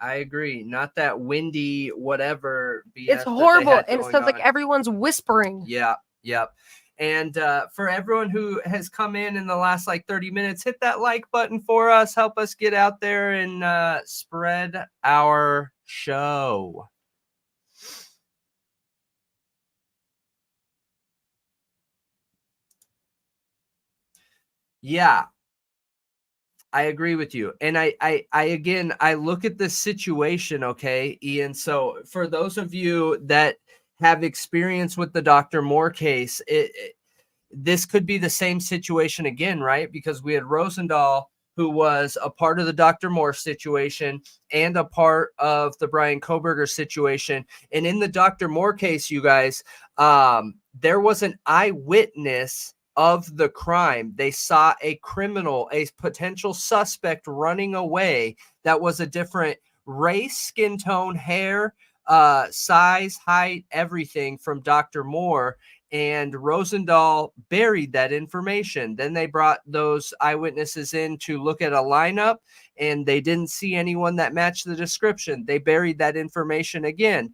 Not that windy whatever BS It's that they horrible, had and it going sounds like on. everyone's whispering. Yeah, yep. And for everyone who has come in the last like 30 minutes, hit that like button for us. Help us get out there and spread our show. Yeah, I agree with you. And I again, I look at this situation, okay, Ian. So for those of you that have experience with the Dr. Moore case, this could be the same situation again, right? Because we had Rosendahl, who was a part of the Dr. Moore situation and a part of the Brian Kohberger situation. And in the Dr. Moore case, you guys, there was an eyewitness of the crime. They saw a criminal, a potential suspect running away that was a different race, skin tone, hair, size, height, everything from Dr. Moore. And Rosendahl buried that information. Then they brought those eyewitnesses in to look at a lineup, and they didn't see anyone that matched the description. They buried that information again.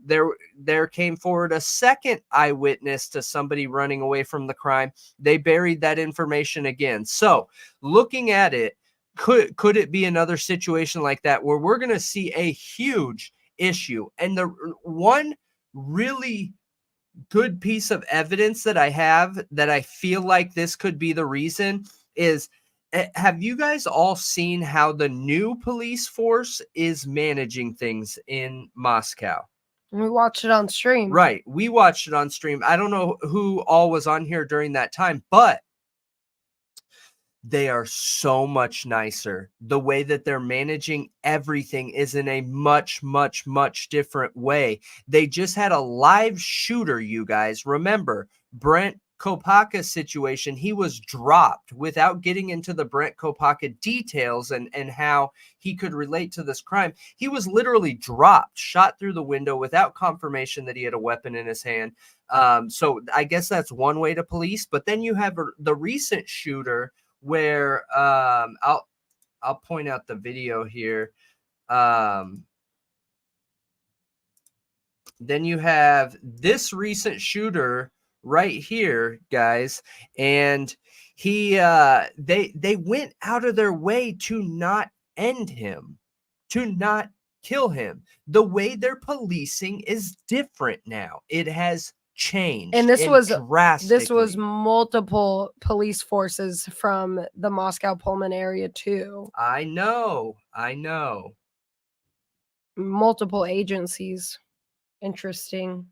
There came forward a second eyewitness to somebody running away from the crime. They buried that information again. So looking at it, could it be another situation like that where we're going to see a huge issue? And the one really good piece of evidence that I have that I feel like this could be the reason is, have you guys all seen how the new police force is managing things in Moscow? We watched it on stream. Right. We watched it on stream. I don't know who all was on here during that time, but they are so much nicer. The way that they're managing everything is in a much, much, much different way. They just had a live shooter, you guys. Remember, Brent Kopaka's situation, he was dropped without getting into the Brent Kopaka details and how he could relate to this crime. He was literally dropped, shot through the window without confirmation that he had a weapon in his hand. So I guess that's one way to police. But then you have the recent shooter where I'll point out the video here. Then you have this recent shooter right here, guys, and he they went out of their way to not end him, to not kill him. The way they're policing is different now. It has changed, And this was drastically. multiple police forces from the Moscow Pullman area too. I know. Multiple agencies. Interesting.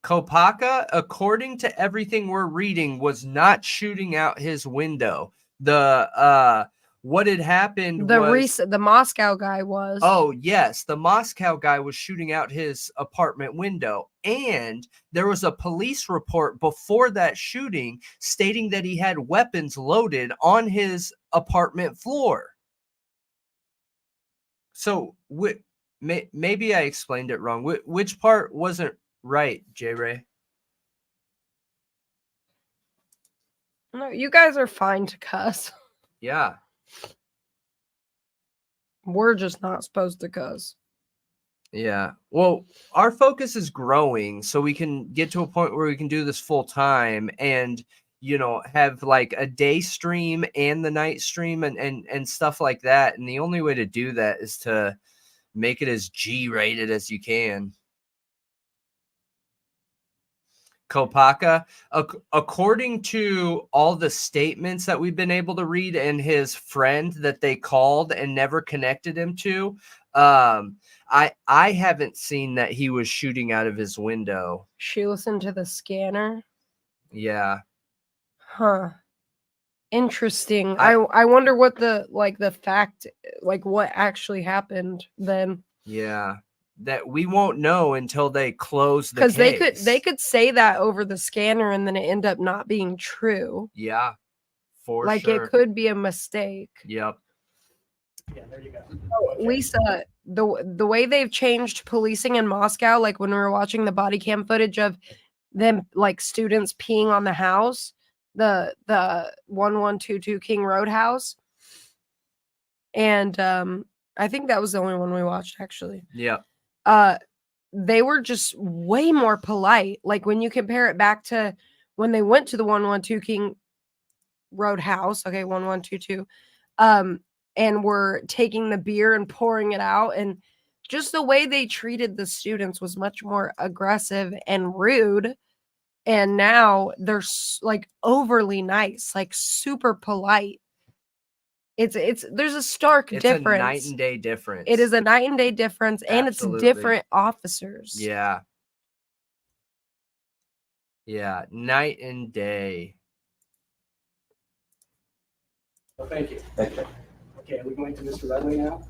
Kopaka, according to everything we're reading, was not shooting out his window. The what had happened was the Moscow guy was. Oh, yes, the Moscow guy was shooting out his apartment window, and there was a police report before that shooting stating that he had weapons loaded on his apartment floor. So maybe I explained it wrong. Which part wasn't right, J. Ray? No, you guys are fine to cuss. Yeah. We're just not supposed to cuss. Yeah. Well, our focus is growing, so we can get to a point where we can do this full time and, have like a day stream and the night stream and stuff like that. And the only way to do that is to make it as G-rated as you can. Kopaka, according to all the statements that we've been able to read and his friend that they called and never connected him to, I haven't seen that he was shooting out of his window. She listened to the scanner. Yeah. Huh. Interesting. I- I wonder what the fact, like what actually happened then. Yeah, that we won't know until they close the Because case. they could say that over the scanner and then it end up not being true. Yeah, for Like sure. it could be a mistake. Yep. Yeah, there you go. Oh, Lisa, the way they've changed policing in Moscow, like when we were watching the body cam footage of them, like students peeing on the house, the 1122 King Road house, and I think that was the only one we watched actually. Yep. They were just way more polite. Like when you compare it back to when they went to the 112 King Road house, okay, 1122, and were taking the beer and pouring it out, and just the way they treated the students was much more aggressive and rude. And now they're like overly nice, like super polite. It's there's a stark It's difference. a night and day difference. It is a night and day difference, and Absolutely. it's different officers. Yeah. Yeah, night and day. Well, thank you. Thank you. Okay, are we going to Mr. Redley now?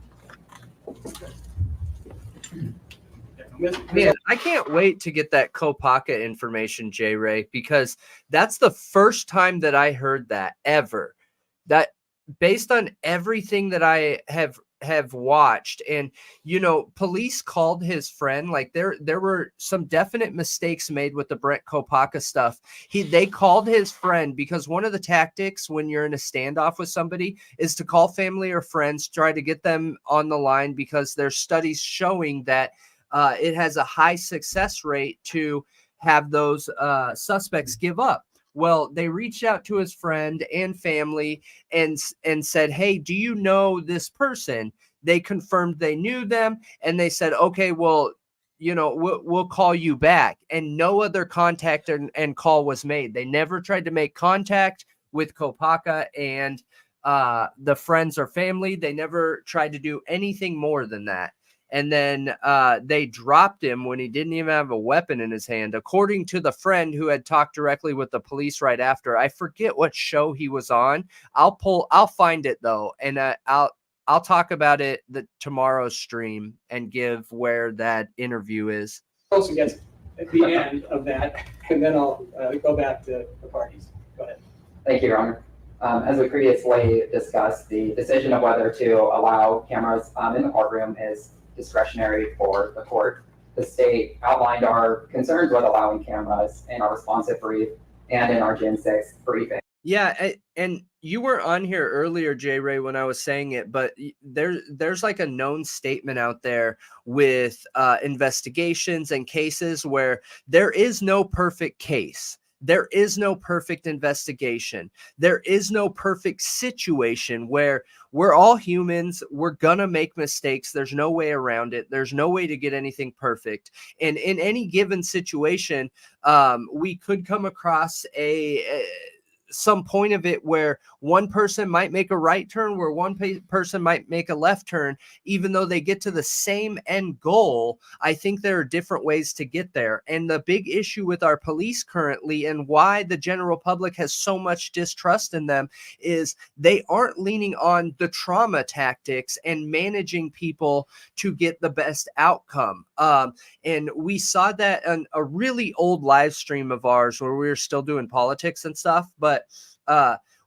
Man, I can't wait to get that Kopaka information, J. Ray, because that's the first time that I heard that ever. That based on everything that I have watched, and you know, police called his friend. Like there were some definite mistakes made with the Brent Kopaka stuff. They called his friend because one of the tactics when you're in a standoff with somebody is to call family or friends, try to get them on the line, because there's studies showing that it has a high success rate to have those suspects give up. Well, they reached out to his friend and family and said, "Hey, do you know this person?" They confirmed they knew them, and they said, "Okay, well, you know, we'll call you back." And no other contact and call was made. They never tried to make contact with Kopaka and the friends or family. They never tried to do anything more than that. And then they dropped him when he didn't even have a weapon in his hand, according to the friend who had talked directly with the police right after. I forget what show he was on. I'll find it though, and I'll talk about it tomorrow's stream and give where that interview is. Also gets at the end of that, and then I'll go back to the parties. Go ahead. Thank you, Your Honor. As we previously discussed, the decision of whether to allow cameras in the courtroom is discretionary for the court. The state outlined our concerns with allowing cameras in our responsive brief and in our June 6th briefing. Yeah, and you were on here earlier, J. Ray, when I was saying it, but there's like a known statement out there with investigations and cases where there is no perfect case. There is no perfect investigation. There is no perfect situation where we're all humans. We're going to make mistakes. There's no way around it. There's no way to get anything perfect. And in any given situation, we could come across some point of it where one person might make a right turn, where one person might make a left turn, even though they get to the same end goal. I think there are different ways to get there. And the big issue with our police currently, and why the general public has so much distrust in them, is they aren't leaning on the trauma tactics and managing people to get the best outcome. And we saw that on a really old live stream of ours where we were still doing politics and stuff, but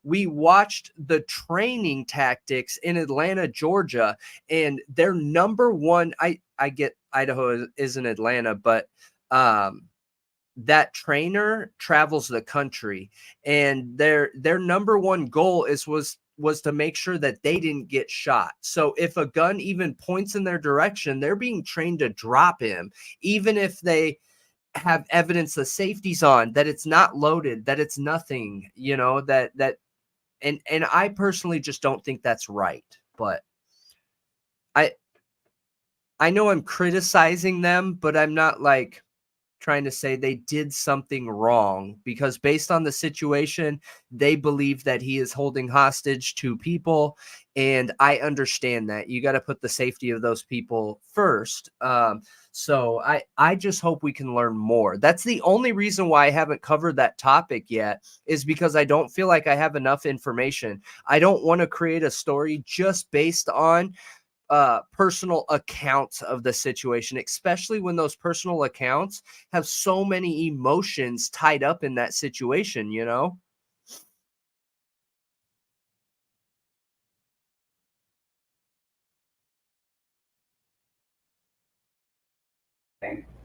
we watched the training tactics in Atlanta, Georgia, and their number one, I get Idaho is in Atlanta, but that trainer travels the country, and their number one goal was to make sure that they didn't get shot. So if a gun even points in their direction, they're being trained to drop him, even if they have evidence the safety's on, that it's not loaded, that it's nothing, you know, and I personally just don't think that's right. But I know I'm criticizing them, but I'm not like trying to say they did something wrong, because based on the situation, they believe that he is holding hostage 2 people. And I understand that you got to put the safety of those people first. So I just hope we can learn more. That's the only reason why I haven't covered that topic yet, is because I don't feel like I have enough information. I don't want to create a story just based on personal accounts of the situation, especially when those personal accounts have so many emotions tied up in that situation, you know?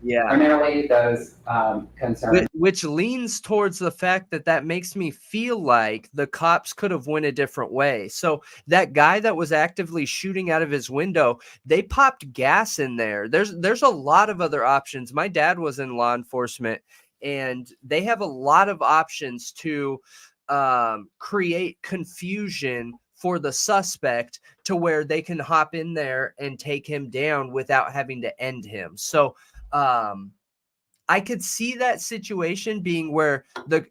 Yeah. Primarily, those concerns. Which leans towards the fact that that makes me feel like the cops could have went a different way. So that guy that was actively shooting out of his window, they popped gas in there. There's a lot of other options. My dad was in law enforcement, and they have a lot of options to create confusion for the suspect to where they can hop in there and take him down without having to end him. So I could see that situation being where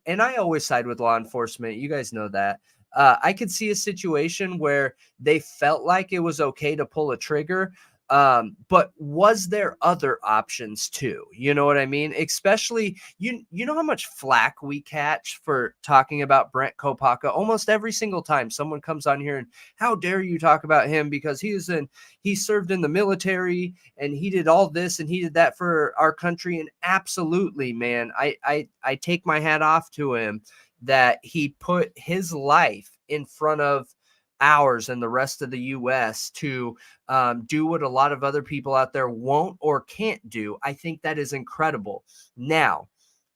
and I always side with law enforcement. You guys know that. I could see a situation where they felt like it was okay to pull a trigger. But was there other options too? You know what I mean? Especially, you know how much flack we catch for talking about Brent Kopaka almost every single time someone comes on here, and how dare you talk about him because he served in the military and he did all this and he did that for our country. And absolutely, man, I take my hat off to him that he put his life in front of ours and the rest of the U.S. to do what a lot of other people out there won't or can't do. I think that is incredible. Now,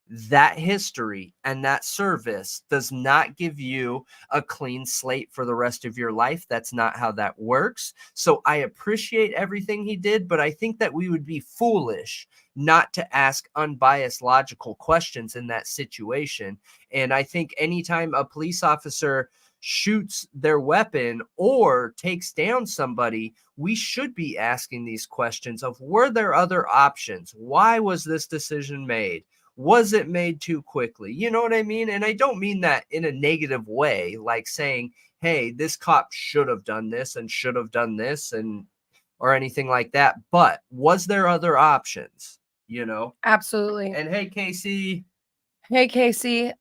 that history and that service does not give you a clean slate for the rest of your life. That's not how that works. So I appreciate everything he did, but I think that we would be foolish not to ask unbiased, logical questions in that situation. And I think anytime a police officer shoots their weapon or takes down somebody, we should be asking these questions of, were there other options? Why was this decision made? Was it made too quickly? You know what I mean? And I don't mean that in a negative way, like saying, hey, this cop should have done this and should have done this, and or anything like that. But was there other options? You know? Absolutely. And hey, Casey. Hey, Casey.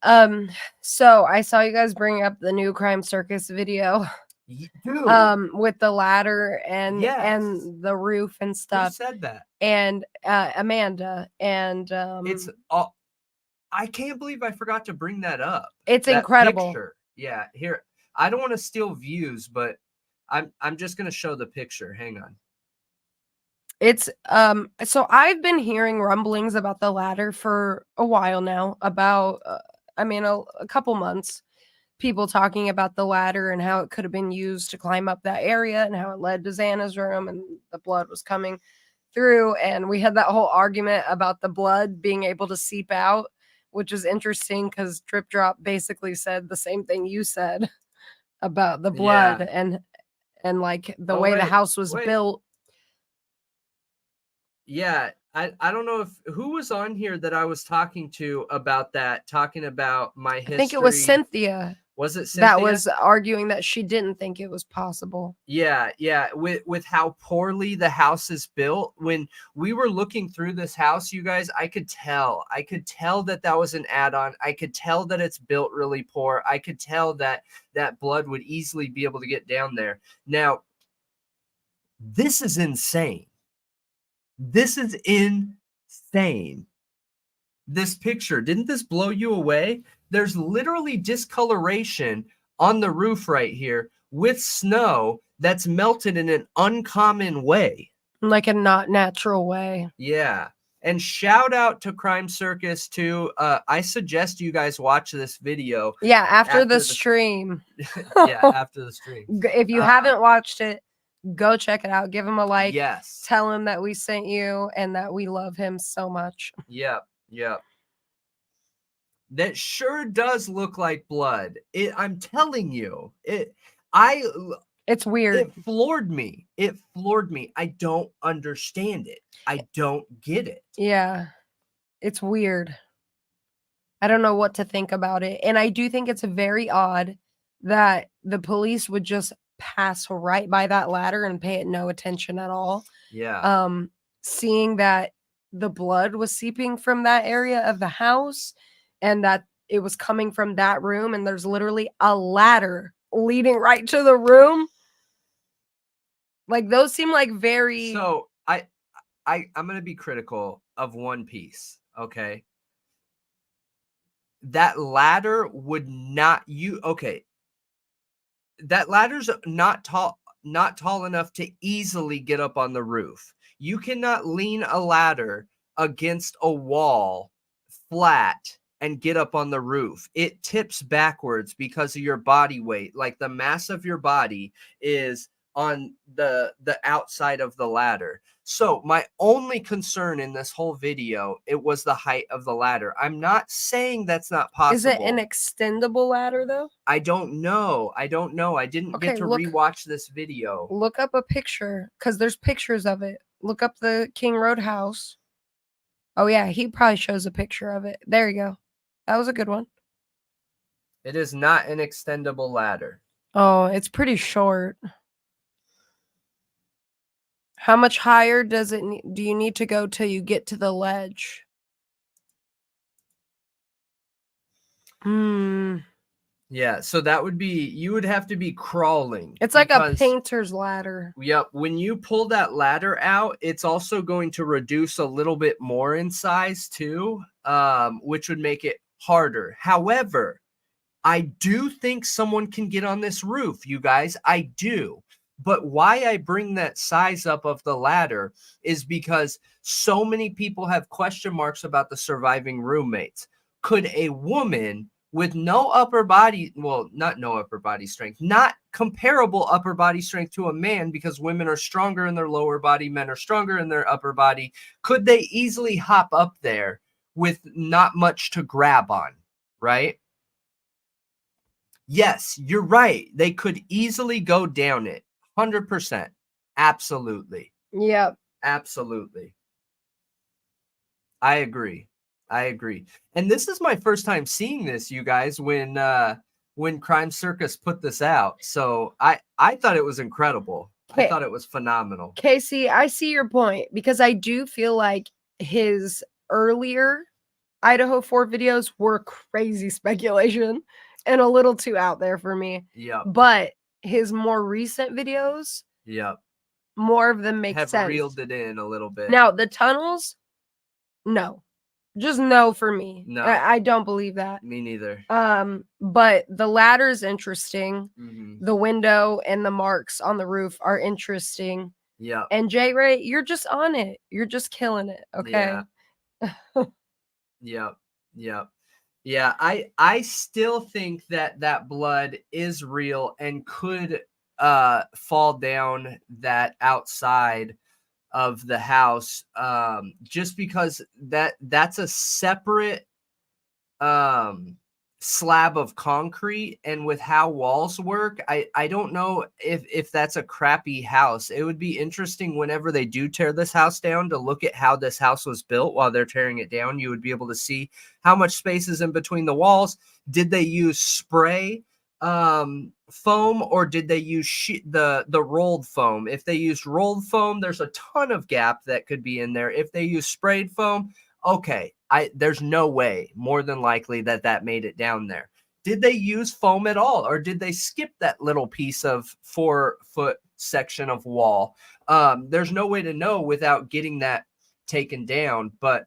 So I saw you guys bring up the new Crime Circus video, Dude, with the ladder and yes. the roof and Who stuff, said that? and Amanda, and It's all. I can't believe I forgot to bring that up. it's That incredible. picture. Yeah, here. I don't want to steal views, but I'm just gonna show the picture. Hang on. It's so I've been hearing rumblings about the ladder for a while now, about a couple months. People talking about the ladder and how it could have been used to climb up that area and how it led to Xana's room and the blood was coming through. And we had that whole argument about the blood being able to seep out, which is interesting because Drip Drop basically said the same thing you said about the blood and like the way the house was built. Yeah, I don't know who was on here that I was talking to about that, talking about my history. I think it was Cynthia. Was it Cynthia? That was arguing that she didn't think it was possible. Yeah. With how poorly the house is built. When we were looking through this house, you guys, I could tell that was an add-on. I could tell that it's built really poor. I could tell that blood would easily be able to get down there. Now, this is insane. This is insane. This picture, didn't this blow you away? There's literally discoloration on the roof right here with snow that's melted in an uncommon way. Like a not natural way. Yeah. And shout out to Crime Circus too. I suggest you guys watch this video. Yeah, after the stream. Yeah, after the stream. If you haven't watched it, go check it out. Give him a like. Yes. Tell him that we sent you and that we love him so much. Yep. That sure does look like blood. I'm telling you. It's weird. It floored me. I don't understand it. I don't get it. Yeah. It's weird. I don't know what to think about it. And I do think it's very odd that the police would just pass right by that ladder and pay it no attention at all. Yeah. Seeing that the blood was seeping from that area of the house and that it was coming from that room, and there's literally a ladder leading right to the room. Like, those seem like very... So I'm going to be critical of one piece. Okay. That ladder would not okay. That ladder's not tall enough to easily get up on the roof. You cannot lean a ladder against a wall flat and get up on the roof. It tips backwards because of your body weight. Like, the mass of your body is on the outside of the ladder. So my only concern in this whole video, it was the height of the ladder. I'm not saying that's not possible. Is it an extendable ladder though? I don't know. I didn't get to rewatch this video. Look up a picture, because there's pictures of it. Look up the King Road house. Oh yeah, he probably shows a picture of it. There you go. That was a good one. It is not an extendable ladder. Oh, it's pretty short. How much higher do you need to go till you get to the ledge? Yeah, so that would be, you would have to be crawling. It's like a painter's ladder. Yep, when you pull that ladder out, it's also going to reduce a little bit more in size too, which would make it harder. However, I do think someone can get on this roof, you guys. I do. But why I bring that size up of the ladder is because so many people have question marks about the surviving roommates. Could a woman with no upper body, well, not no upper body strength, not comparable upper body strength to a man, because women are stronger in their lower body, men are stronger in their upper body, could they easily hop up there with not much to grab on, right? Yes, you're right. They could easily go down it. 100%. Absolutely. Yep. Absolutely. I agree. And this is my first time seeing this, you guys, when Crime Circus put this out. So I thought it was incredible. I thought it was phenomenal. Casey, I see your point, because I do feel like his earlier Idaho 4 videos were crazy speculation and a little too out there for me. Yeah. But his more recent videos, more of them make sense. Have reeled it in a little bit. Now, the tunnels, no. Just no for me. No. I don't believe that. Me neither. But the ladder is interesting. Mm-hmm. The window and the marks on the roof are interesting. Yeah. And J. Ray, you're just on it. You're just killing it. Okay. Yeah. Yeah, I still think that blood is real and could fall down that outside of the house, just because that's a separate slab of concrete, and with how walls work, I don't know if that's a crappy house. It would be interesting whenever they do tear this house down to look at how this house was built while they're tearing it down. You would be able to see how much space is in between the walls. Did they use spray foam, or did they use the rolled foam? If they used rolled foam, there's a ton of gap that could be in there. If they use sprayed foam, okay, there's no way, more than likely, that made it down there. Did they use foam at all, or did they skip that little piece of 4-foot section of wall? There's no way to know without getting that taken down. But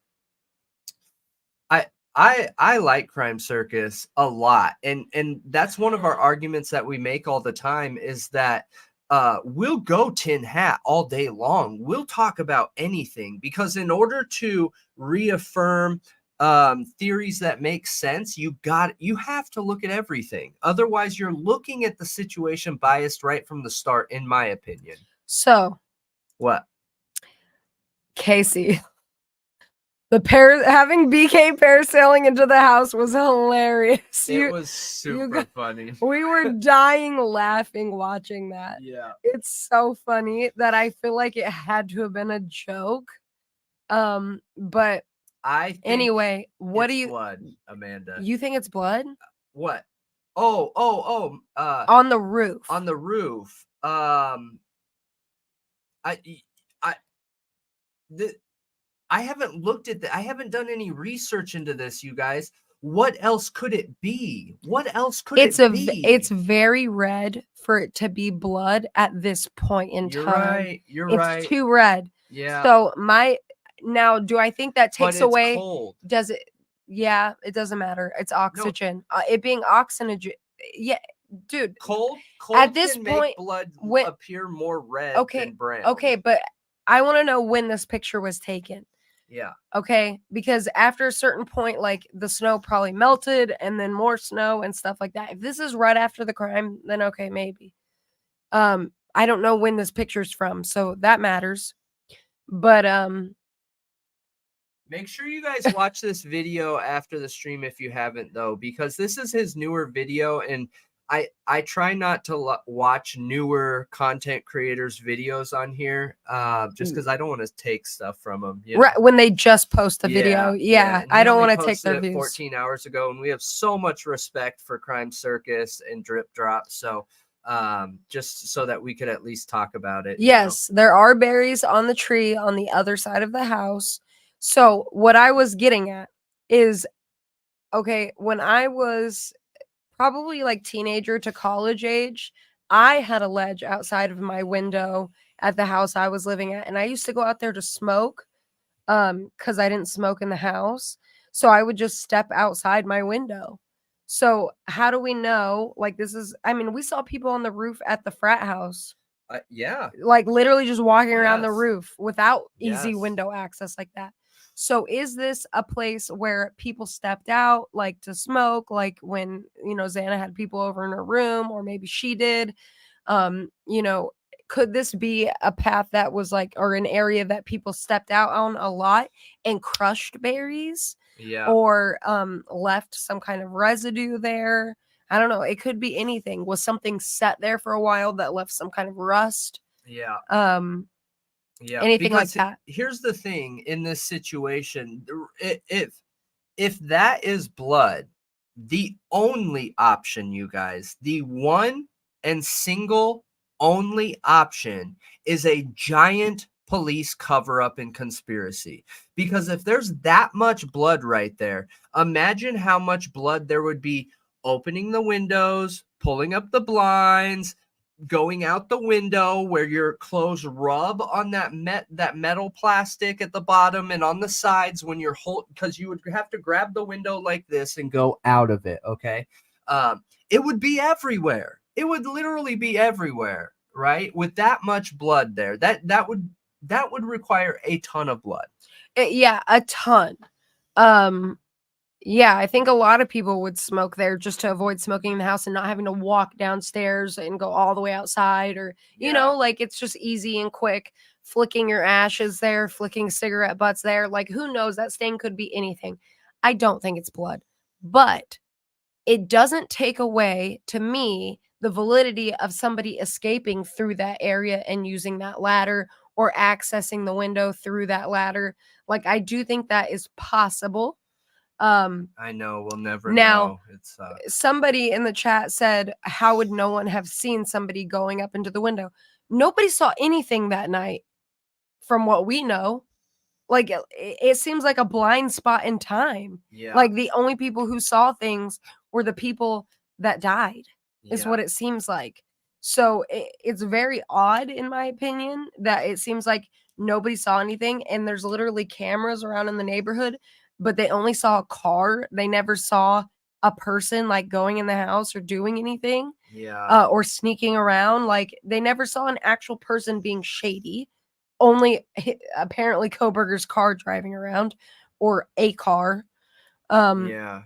I like Crime Circus a lot, and that's one of our arguments that we make all the time, is that we'll go tin hat all day long. We'll talk about anything, because in order to reaffirm theories that make sense, you have to look at everything. Otherwise, you're looking at the situation biased right from the start, in my opinion. So, what? Casey, having BK parasailing into the house was hilarious. It was super funny. We were dying laughing watching that. Yeah. It's so funny that I feel like it had to have been a joke. But I think Anyway, what it's do you blood, Amanda? you think it's blood What? Oh. on the roof? On the roof. I I haven't looked at that. I haven't done any research into this, you guys. What else could it be? What else could it be? It's very red for it to be blood at this point in You're time. right. You're It's right. too red. Yeah. So now, do I think that but takes it's away? cold. Does it? Yeah, it doesn't matter. It's oxygen. It being oxygen. Yeah, dude. Cold At this can point, make blood appear more red than brown. Okay, but I want to know when this picture was taken. Yeah. Okay, because after a certain point, like the snow probably melted and then more snow and stuff like that. If this is right after the crime, then okay, maybe. I don't know when this picture's from, so that matters. But make sure you guys watch this video after the stream if you haven't, though, because this is his newer video, and I try not to watch newer content creators' videos on here, just because I don't want to take stuff from them. Right when they just post the video, yeah, I don't want to take their views. 14 hours ago, and we have so much respect for Crime Circus and Drip Drop, so just so that we could at least talk about it. Yes, there are berries on the tree on the other side of the house. So what I was getting at is, okay, when I was probably like teenager to college age, I had a ledge outside of my window at the house I was living at, and I used to go out there to smoke because I didn't smoke in the house. So I would just step outside my window. So how do we know? Like, this is, I mean, we saw people on the roof at the frat house. Yeah. Like literally just walking around the Yes. roof without easy Yes. window access like that. So is this a place where people stepped out like to smoke, like when, Xana had people over in her room, or maybe she did? Could this be a path that was like, or an area that people stepped out on a lot and crushed berries? Yeah. Or left some kind of residue there? I don't know. It could be anything. Was something set there for a while that left some kind of rust? Yeah. Yeah, anything like because that. Here's the thing in this situation: if that is blood, the only option, you guys, the one and single only option is a giant police cover-up and conspiracy. Because if there's that much blood right there, imagine how much blood there would be opening the windows, pulling up the blinds, going out the window where your clothes rub on that metal plastic at the bottom and on the sides when you're because you would have to grab the window like this and go out of it. Okay. It would be everywhere. It would literally be everywhere, right? With that much blood there, that would require a ton of blood. Yeah, a ton. Yeah, I think a lot of people would smoke there just to avoid smoking in the house and not having to walk downstairs and go all the way outside, or like it's just easy and quick flicking your ashes there, flicking cigarette butts there. Like, who knows? That stain could be anything. I don't think it's blood, but it doesn't take away, to me, the validity of somebody escaping through that area and using that ladder or accessing the window through that ladder. Like, I do think that is possible. I know we'll never know. It's somebody in the chat said, how would no one have seen somebody going up into the window? Nobody saw anything that night from what we know. Like, it seems like a blind spot in time. Yeah. Like, the only people who saw things were the people that died, is what it seems like. So it's very odd, in my opinion, that it seems like nobody saw anything, and there's literally cameras around in the neighborhood, but they only saw a car. They never saw a person like going in the house or doing anything. Yeah. Or sneaking around. Like, they never saw an actual person being shady. Only apparently Koberger's car driving around, or a car. Yeah.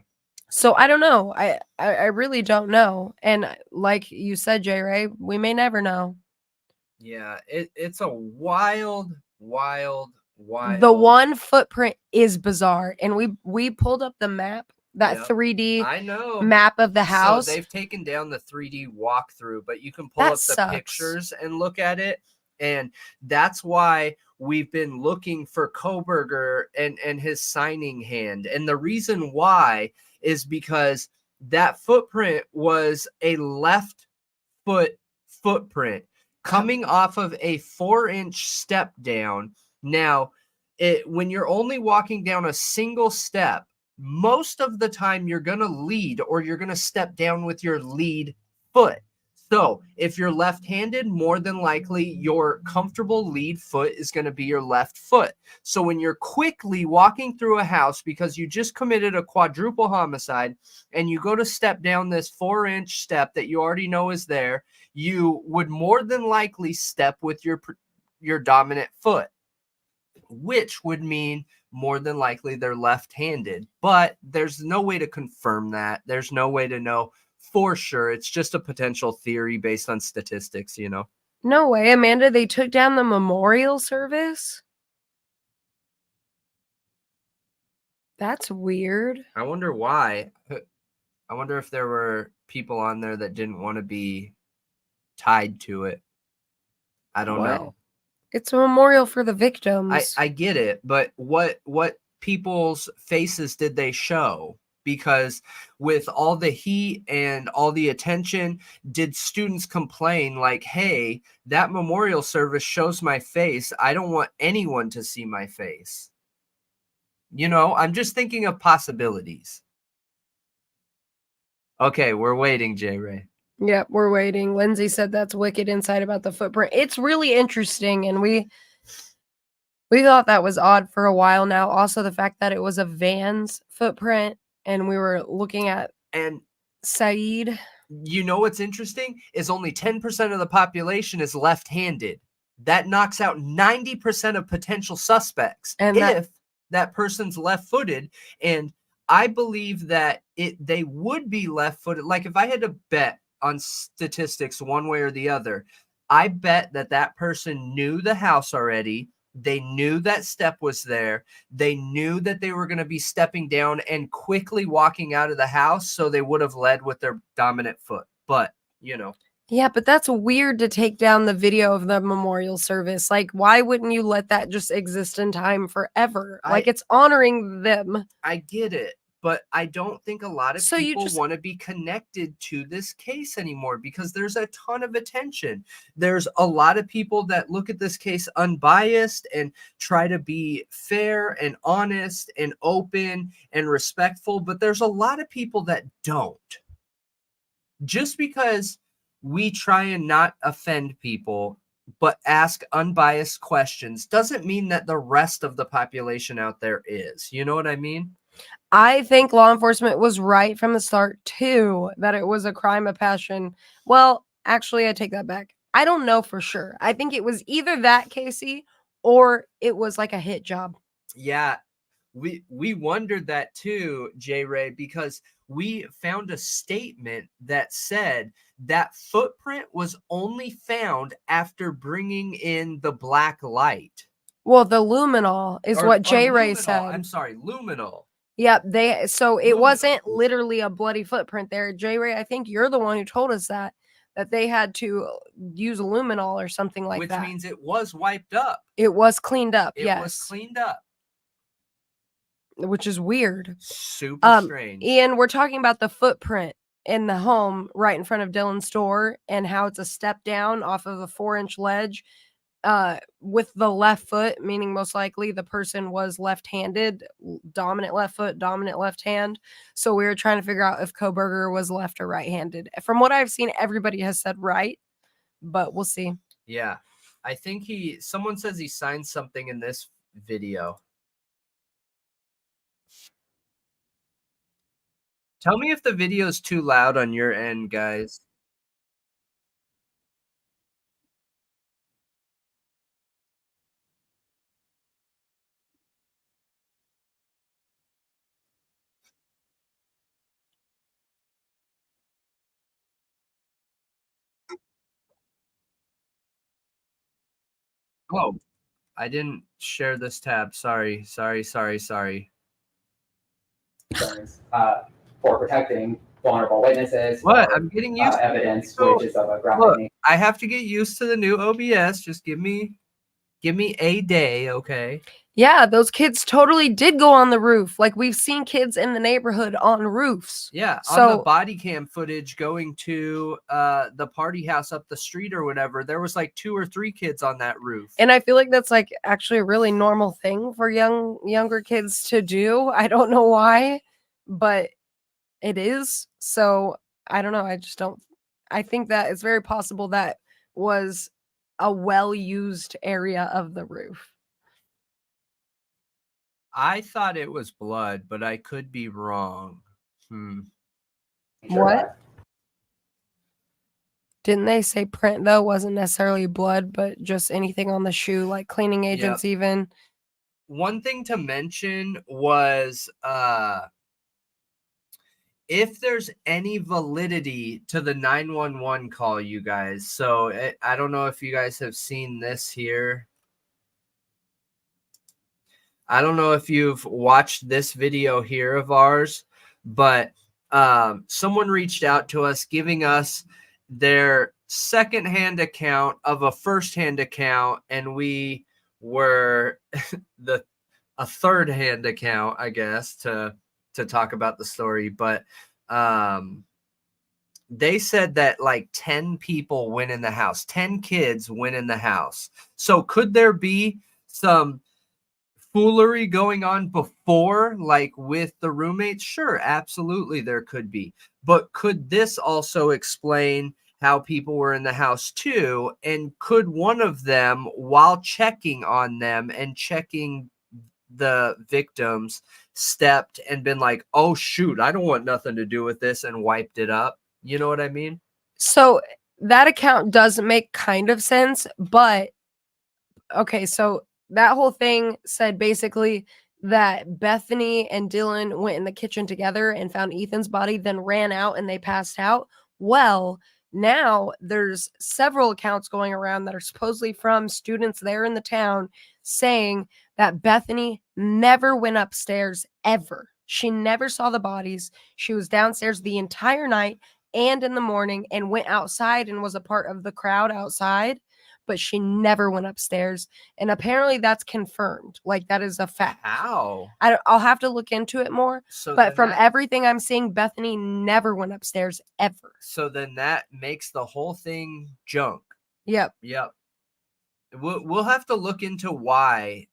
So I don't know. I really don't know. And like you said, J. Ray, we may never know. Yeah. It's a wild. The one footprint is bizarre, and we pulled up the map, that 3D I know map of the house. So they've taken down the 3D walkthrough, but you can pull That up the sucks. pictures and look at it, And that's why we've been looking for Koberger and his signing hand. And the reason why is because that footprint was a left foot footprint coming off of a 4-inch step down. Now, when you're only walking down a single step, most of the time you're going to lead or you're going to step down with your lead foot. So if you're left-handed, more than likely your comfortable lead foot is going to be your left foot. So when you're quickly walking through a house because you just committed a quadruple homicide and you go to step down this 4-inch step that you already know is there, you would more than likely step with your dominant foot, which would mean more than likely they're left-handed. But there's no way to confirm that. There's no way to know for sure. It's just a potential theory based on statistics, you know. No way, Amanda. They took down the memorial service? That's weird. I wonder why. I wonder if there were people on there that didn't want to be tied to it. I don't know. It's a memorial for the victims. I get it, but what people's faces did they show? Because with all the heat and all the attention, did students complain like, hey, that memorial service shows my face. I don't want anyone to see my face. You know, I'm just thinking of possibilities. Okay, we're waiting, J. Ray. Yep, we're waiting. Lindsay said that's wicked insight about the footprint. It's really interesting, and we thought that was odd for a while now. Also, the fact that it was a van's footprint, and we were looking at Saeed. You know what's interesting is only 10% of the population is left-handed. That knocks out 90% of potential suspects. And if that person's left-footed, and I believe that they would be left-footed. Like if I had to bet on statistics one way or the other, I bet that person knew the house already. They knew that step was there. They knew that they were going to be stepping down and quickly walking out of the house, so they would have led with their dominant foot. But, you know. Yeah, but that's weird to take down the video of the memorial service. Like, why wouldn't you let that just exist in time forever? Like, it's honoring them. I get it. But I don't think a lot of people want to be connected to this case anymore because there's a ton of attention. There's a lot of people that look at this case unbiased and try to be fair and honest and open and respectful. But there's a lot of people that don't. Just because we try and not offend people, but ask unbiased questions doesn't mean that the rest of the population out there is. You know what I mean? I think law enforcement was right from the start, too, that it was a crime of passion. Well, actually, I take that back. I don't know for sure. I think it was either that, Casey, or it was like a hit job. Yeah, we wondered that too, J. Ray, because we found a statement that said that footprint was only found after bringing in the black light. Well, the luminol is what J. Ray said. I'm sorry, luminol. Yep, it wasn't literally a bloody footprint there. J. Ray, I think you're the one who told us that they had to use luminol or something like that. Which means it was wiped up. It was cleaned up, yes. It was cleaned up. Which is weird. Super strange. Ian, we're talking about the footprint in the home right in front of Dylan's store and how it's a step down off of a 4-inch ledge. With the left foot, meaning most likely the person was left-handed, dominant left foot, dominant left hand. So we were trying to figure out if Koberger was left or right-handed. From what I've seen, everybody has said right, but we'll see. Yeah, I think someone says he signed something in this video. Tell me if the video is too loud on your end, guys. Oh, I didn't share this tab. Sorry. For protecting vulnerable witnesses. What? or, I'm getting used to evidence So, which is of a graphic Look, nature. I have to get used to the new OBS. Just give me a day, okay? Yeah, those kids totally did go on the roof. Like, we've seen kids in the neighborhood on roofs. Yeah, on the So body cam footage going to the party house up the street or whatever, there was like 2 or 3 kids on that roof. and I feel like that's like actually a really normal thing for younger kids to do. I don't know why, but it is. So I don't know. I think that it's very possible that was a well-used area of the roof. I thought it was blood, but I could be wrong. What? Didn't they say print though wasn't necessarily blood, but just anything on the shoe, like cleaning agents even? One thing to mention was if there's any validity to the 911 call, you guys. So I don't know if you guys have seen this here. I don't know if you've watched this video here of ours, but someone reached out to us giving us their secondhand account of a firsthand account, and we were a third-hand account, I guess, to talk about the story. But they said that like 10 people went in the house, 10 kids went in the house. So could there be some foolery going on before, like with the roommates? Sure, absolutely there could be. But could this also explain how people were in the house too? And could one of them, while checking on them and checking the victims, stepped and been like, oh shoot, I don't want nothing to do with this, and wiped it up? You know what I mean? So that account does make kind of sense, but okay, so that whole thing said basically that Bethany and Dylan went in the kitchen together and found Ethan's body, then ran out and they passed out. Well, now there's several accounts going around that are supposedly from students there in the town saying that Bethany never went upstairs ever. She never saw the bodies. She was downstairs the entire night and in the morning and went outside and was a part of the crowd outside, but she never went upstairs. And apparently that's confirmed. Like, that is a fact. How? I'll have to look into it more. So But then from that- everything I'm seeing, Bethany never went upstairs ever. So then that makes the whole thing junk. Yep. We'll have to look into why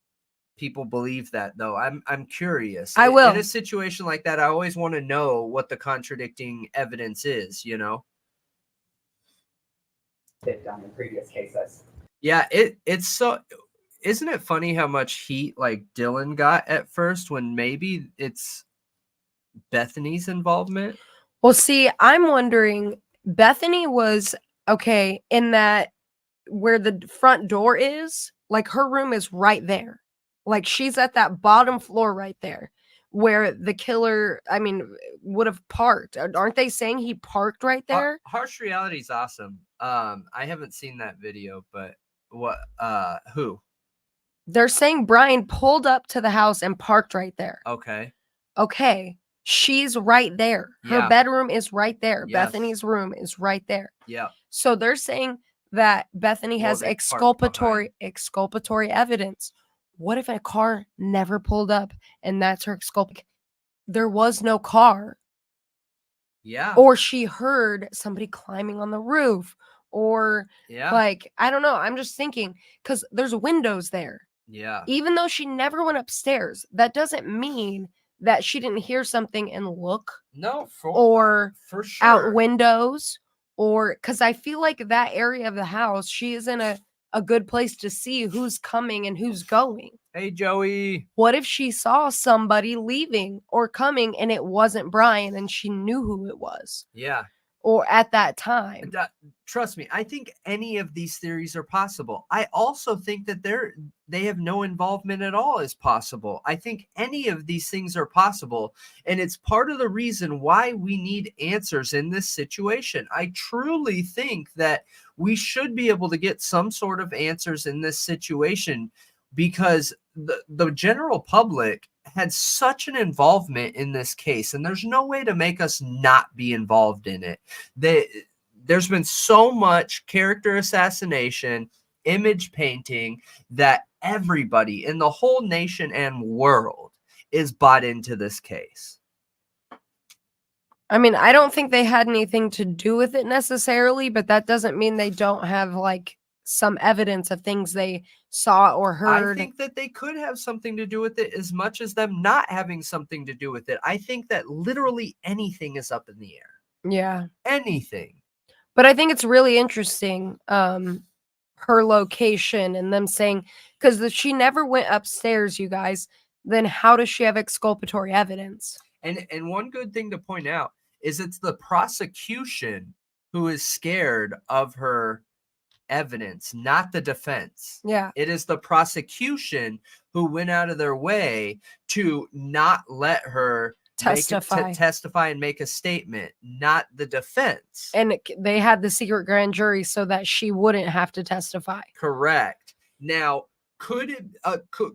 people believe that, though. I'm curious. I will. In a situation like that, I always want to know what the contradicting evidence is, you know? They've done in previous cases. Yeah, it's so. Isn't it funny how much heat like Dylan got at first when maybe it's Bethany's involvement? Well, see, I'm wondering, Bethany was okay in that where the front door is, like her room is right there. Like she's at that bottom floor right there where the killer, I mean, would have parked. Aren't they saying he parked right there? Harsh Reality's awesome. I haven't seen that video, but what who? They're saying Brian pulled up to the house and parked right there. Okay. She's right there. Her Yeah. bedroom is right there. Yes. Bethany's room is right there. Yeah. So they're saying that Bethany Well, has they parked exculpatory evidence. What if a car never pulled up and that's her exculpatory? There was no car. Yeah. Or she heard somebody climbing on the roof, or Yeah. like, I don't know. I'm just thinking because there's windows there. Yeah. Even though she never went upstairs, that doesn't mean that she didn't hear something and look, No, or for sure. out windows, or because I feel like that area of the house, she is in a good place to see who's coming and who's going. Hey, Joey. What if she saw somebody leaving or coming and it wasn't Brian and she knew who it was? Yeah. Or at that time. Trust me, I think any of these theories are possible. I also think that they have no involvement at all is possible. I think any of these things are possible, and it's part of the reason why we need answers in this situation. I truly think that we should be able to get some sort of answers in this situation, because the general public had such an involvement in this case, and there's no way to make us not be involved in it. There's been so much character assassination, image painting, that everybody in the whole nation and world is bought into this case. I mean, I don't think they had anything to do with it necessarily, but that doesn't mean they don't have like some evidence of things they saw or heard. I think that they could have something to do with it as much as them not having something to do with it. I think that literally anything is up in the air. Yeah. Anything. But I think it's really interesting, her location and them saying, because she never went upstairs, you guys, then how does she have exculpatory evidence? And one good thing to point out is it's the prosecution who is scared of her evidence, not the defense. Yeah. It is the prosecution who went out of their way to not let her testify and make a statement, not the defense. And they had the secret grand jury so that she wouldn't have to testify. Correct. Now, could it,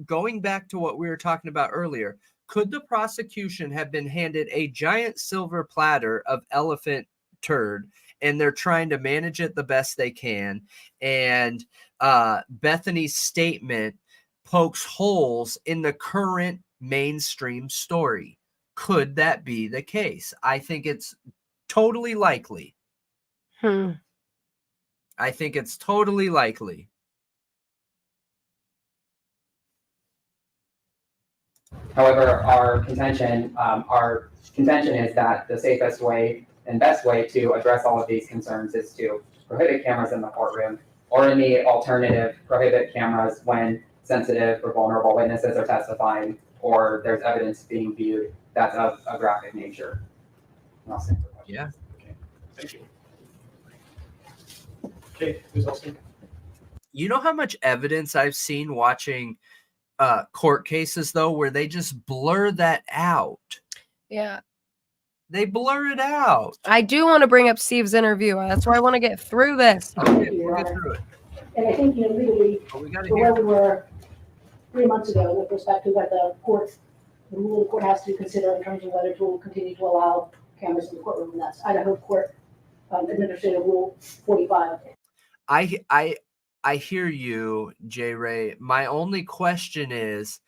going back to what we were talking about earlier, could the prosecution have been handed a giant silver platter of elephant turd, and they're trying to manage it the best they can, and Bethany's statement pokes holes in the current mainstream story? Could that be the case? I think it's totally likely. I think it's totally likely. However, our contention is that the safest way and best way to address all of these concerns is to prohibit cameras in the courtroom, or in the alternative, prohibit cameras when sensitive or vulnerable witnesses are testifying, or there's evidence being viewed that's of a graphic nature. Yeah. Okay. Thank you. Okay, who's else? You know how much evidence I've seen watching court cases, though, where they just blur that out? Yeah. They blur it out. I do want to bring up Steve's interview. That's why I want to get through this. Okay, we'll get through it. And I think, legally, But we got to for hear. where we were 3 months ago with respect to what the rule the court has to consider in terms of whether to continue to allow cameras in the courtroom, and that's Idaho Court Administrative Rule 45. I hear you, J. Ray. My only question is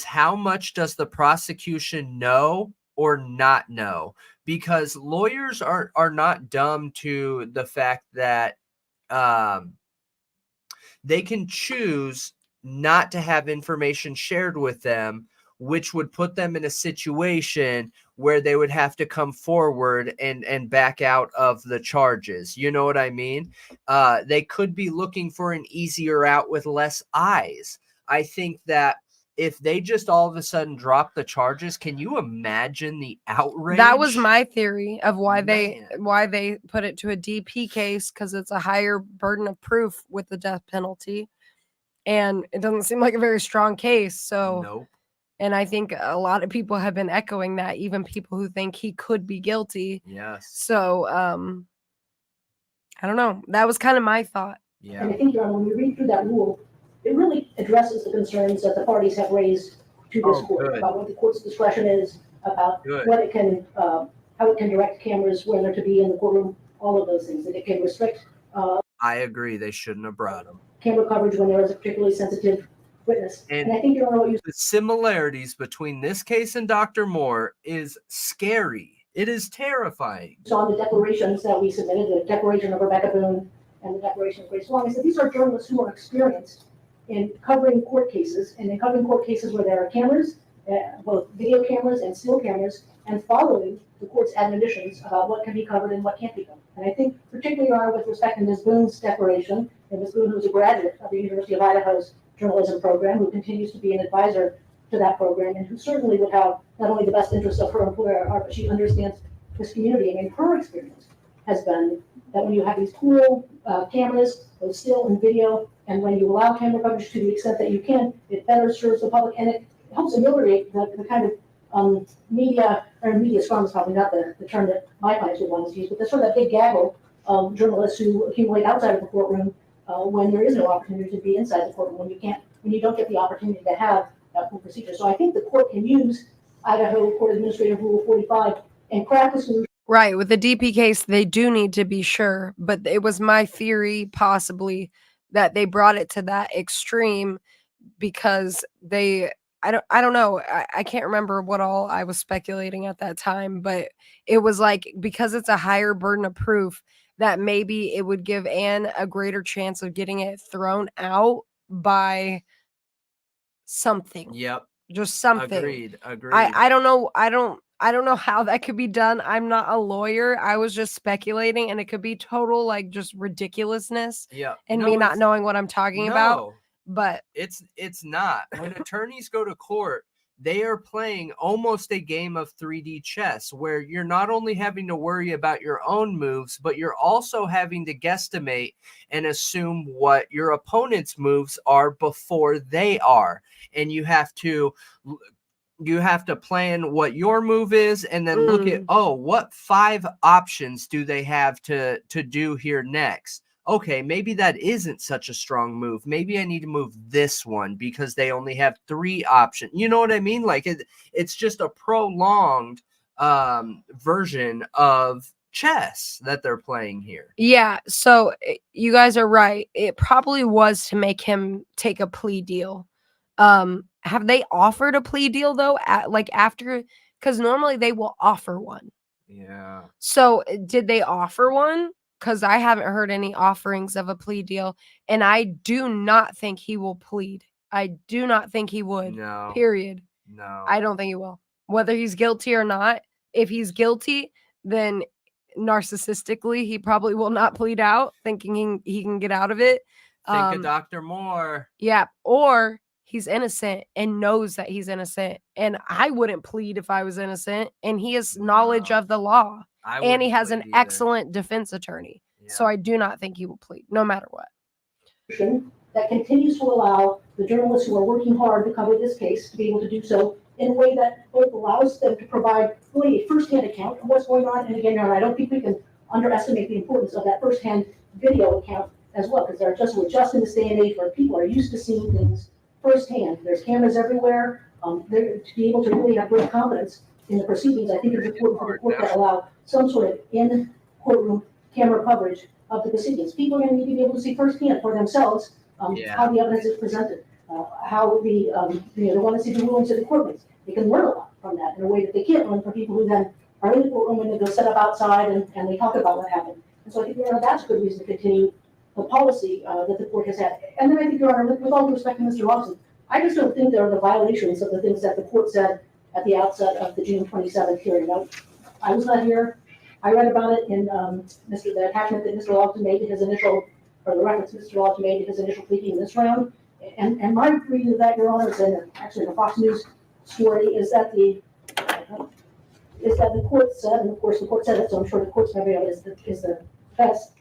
how much does the prosecution know or not know? Because lawyers are not dumb to the fact that they can choose not to have information shared with them, which would put them in a situation where they would have to come forward and back out of the charges. You know what I mean? They could be looking for an easier out with less eyes. I think that if they just all of a sudden drop the charges, can you imagine the outrage? That was my theory of why they put it to a DP case, because it's a higher burden of proof with the death penalty, and it doesn't seem like a very strong case. So Nope. And I think a lot of people have been echoing that, even people who think he could be guilty. Yes. So I don't know. That was kind of my thought. Yeah. And I think, Your Honor, when we read through that rule, it really addresses the concerns that the parties have raised to this court good. about what the court's discretion is, about Good. what it can, how it can direct cameras, where they're to be in the courtroom, all of those things, that it can restrict I agree. They shouldn't have brought them. camera coverage when there is a particularly sensitive witness. And And I think, Your Honor, what you the similarities between this case and Dr. Moore is scary. It is terrifying. saw in the declarations that we submitted, the declaration of Rebecca Boone and the declaration of Grace Long, is that these are journalists who are experienced in covering court cases, and in covering court cases where there are cameras, both video cameras and still cameras, and following the court's admonitions about what can be covered and what can't be covered. And I think particularly, Your Honor, with respect to Ms. Boone's declaration, and Ms. Boone, who's a graduate of the University of Idaho's journalism program, who continues to be an advisor to that program, and who certainly would have not only the best interests of her employer at heart, but she understands this community. I mean, her experience has been that when you have these pool cameras, both still and video, and when you allow camera coverage to the extent that you can, it better serves the public, and it helps ameliorate the kind of media storm is probably not the term that my clients would want to use, but the sort of big gaggle of journalists who accumulate outside of the courtroom when there is no opportunity to be inside the courtroom, when you don't get the opportunity to have full procedure. So I think the court can use Idaho Court Administrative Rule 45 and craft a solution. Right. With the DP case, they do need to be sure. But it was my theory, possibly, that they brought it to that extreme because I don't know. I can't remember what all I was speculating at that time, but it was like because it's a higher burden of proof that maybe it would give Anne a greater chance of getting it thrown out by something. Yep. Just something. Agreed. I don't know. I don't know how that could be done. I'm not a lawyer. I was just speculating, and it could be total like just ridiculousness Yeah. and me not knowing what I'm talking about. No, But it's not. When attorneys go to court, they are playing almost a game of 3D chess where you're not only having to worry about your own moves, but you're also having to guesstimate and assume what your opponent's moves are before they are. And you have to plan what your move is and then look at, what 5 options do they have to do here next? Okay, maybe that isn't such a strong move. Maybe I need to move this one because they only have 3 options. You know what I mean? Like it's just a prolonged version of chess that they're playing here. yeah, so you guys are right. It probably was to make him take a plea deal. Have they offered a plea deal though? After, because normally they will offer one. Yeah. So did they offer one? Because I haven't heard any offerings of a plea deal, and I do not think he will plead. I do not think he would. No. Period. No. I don't think he will. Whether he's guilty or not, if he's guilty, then narcissistically he probably will not plead out, thinking he can get out of it. Think of Dr. Moore. Yeah, or he's innocent and knows that he's innocent. And I wouldn't plead if I was innocent. And he has knowledge of the law. And he has an excellent defense attorney. Yeah. So I do not think he will plead, no matter what. That continues to allow the journalists who are working hard to cover this case to be able to do so in a way that both allows them to provide really a firsthand account of what's going on. And again, I don't think we can underestimate the importance of that firsthand video account as well, because we're just in this day and age where people are used to seeing things firsthand. There's cameras everywhere. To be able to really have great confidence in the proceedings, I think it's important for the court to allow some sort of in-courtroom camera coverage of the proceedings. People are going to need to be able to see firsthand for themselves how the evidence is presented, how they want to see the rulings of the court makes. They can learn a lot from that in a way that they can't learn from people who then are in the courtroom and they go set up outside and they talk about what happened. And so I think that's a good reason to continue the policy that the court has had. And then I think, Your Honor, with all due respect to Mr. Lawson, I just don't think there are the violations of the things that the court said at the outset of the June 27th hearing. I was not here. I read about it in the attachment that Mr. Lawson made to his initial, or the reference Mr. Lawson made to his initial pleading in this round. And my reading of that, Your Honor, is actually in a Fox News story, is that the court said, and of course the court said it, so I'm sure the court's memory of it is the best,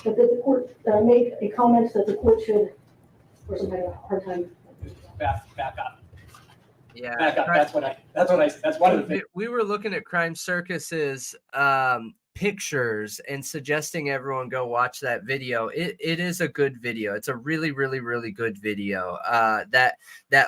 but that the court made a comment that the court should, or some kind of hard time. Back up. Yeah. Back up. That's one of the things. We were looking at Crime Circus's pictures and suggesting everyone go watch that video. It is a good video. It's a really, really, really good video. That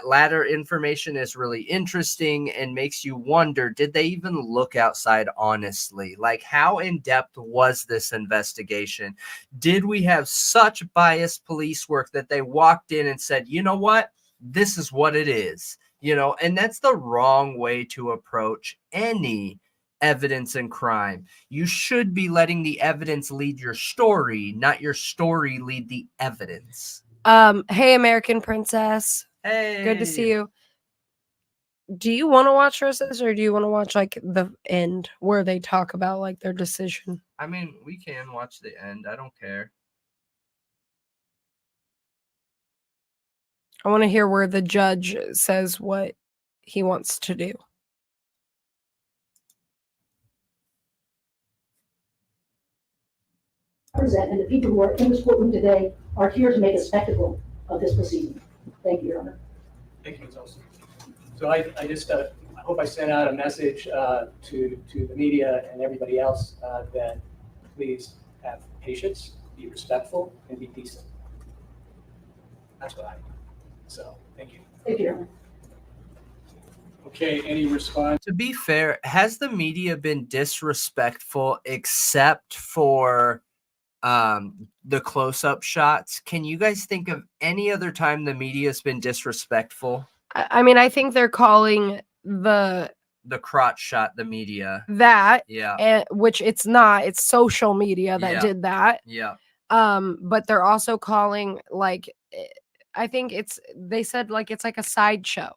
latter information is really interesting and makes you wonder, did they even look outside honestly? Like, how in-depth was this investigation? Did we have such biased police work that they walked in and said, you know what? This is what it is. And that's the wrong way to approach any evidence in crime. You should be letting the evidence lead your story, not your story lead the evidence. Hey, American Princess. Hey. Good to see you. Do you want to watch this, or do you want to watch like the end where they talk about like their decision? I mean, we can watch the end. I don't care. I want to hear where the judge says what he wants to do. And the people who are in this courtroom today are here to make a spectacle of this proceeding. Thank you, Your Honor. Thank you, Ms. Olson. So I just I hope I sent out a message to the media and everybody else that please have patience, be respectful, and be decent. That's what I do. So, thank you. Thank you, Your Honor. Okay, any response? To be fair, has the media been disrespectful except for the close-up shots? Can you guys think of any other time the media's been disrespectful? I mean, I think they're calling the crotch shot the media. that, Yeah. which it's not. It's social media that Yeah. did that. Yeah. But they're also calling I think they said like it's like a sideshow.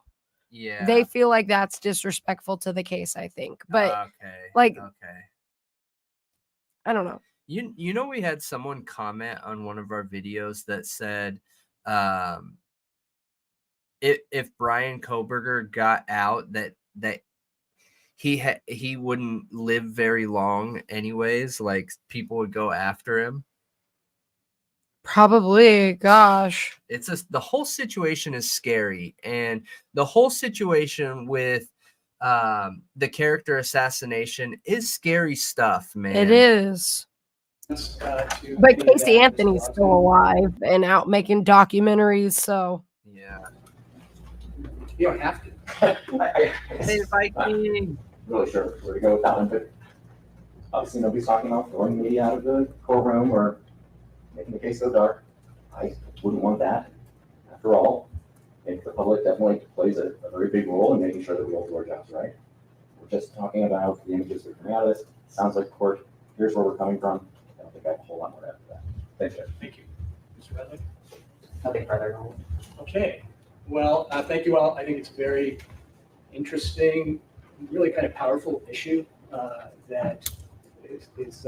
Yeah. They feel like that's disrespectful to the case, I think. But okay. like Okay. I don't know. You know, we had someone comment on one of our videos that said, if Brian Koberger got out, that he wouldn't live very long anyways. Like people would go after him. Probably, gosh. It's the whole situation is scary, and the whole situation with the character assassination is scary stuff, man. It is. But Casey Anthony's still alive and out making documentaries, so Yeah. You don't have to. Hey, Viking. Really sure where to go with that one, but obviously nobody's talking about throwing the media out of the courtroom or making the case so dark. I wouldn't want that. After all, I think the public definitely plays a very big role in making sure that we all do our jobs right. We're just talking about the images that are coming out of this. Sounds like court, here's where we're coming from. I don't think I have a whole lot more after that. Thanks, Jeff. Thank you. Mr. Redley? Nothing further. Okay, well, thank you all. I think it's a very interesting, really kind of powerful issue that is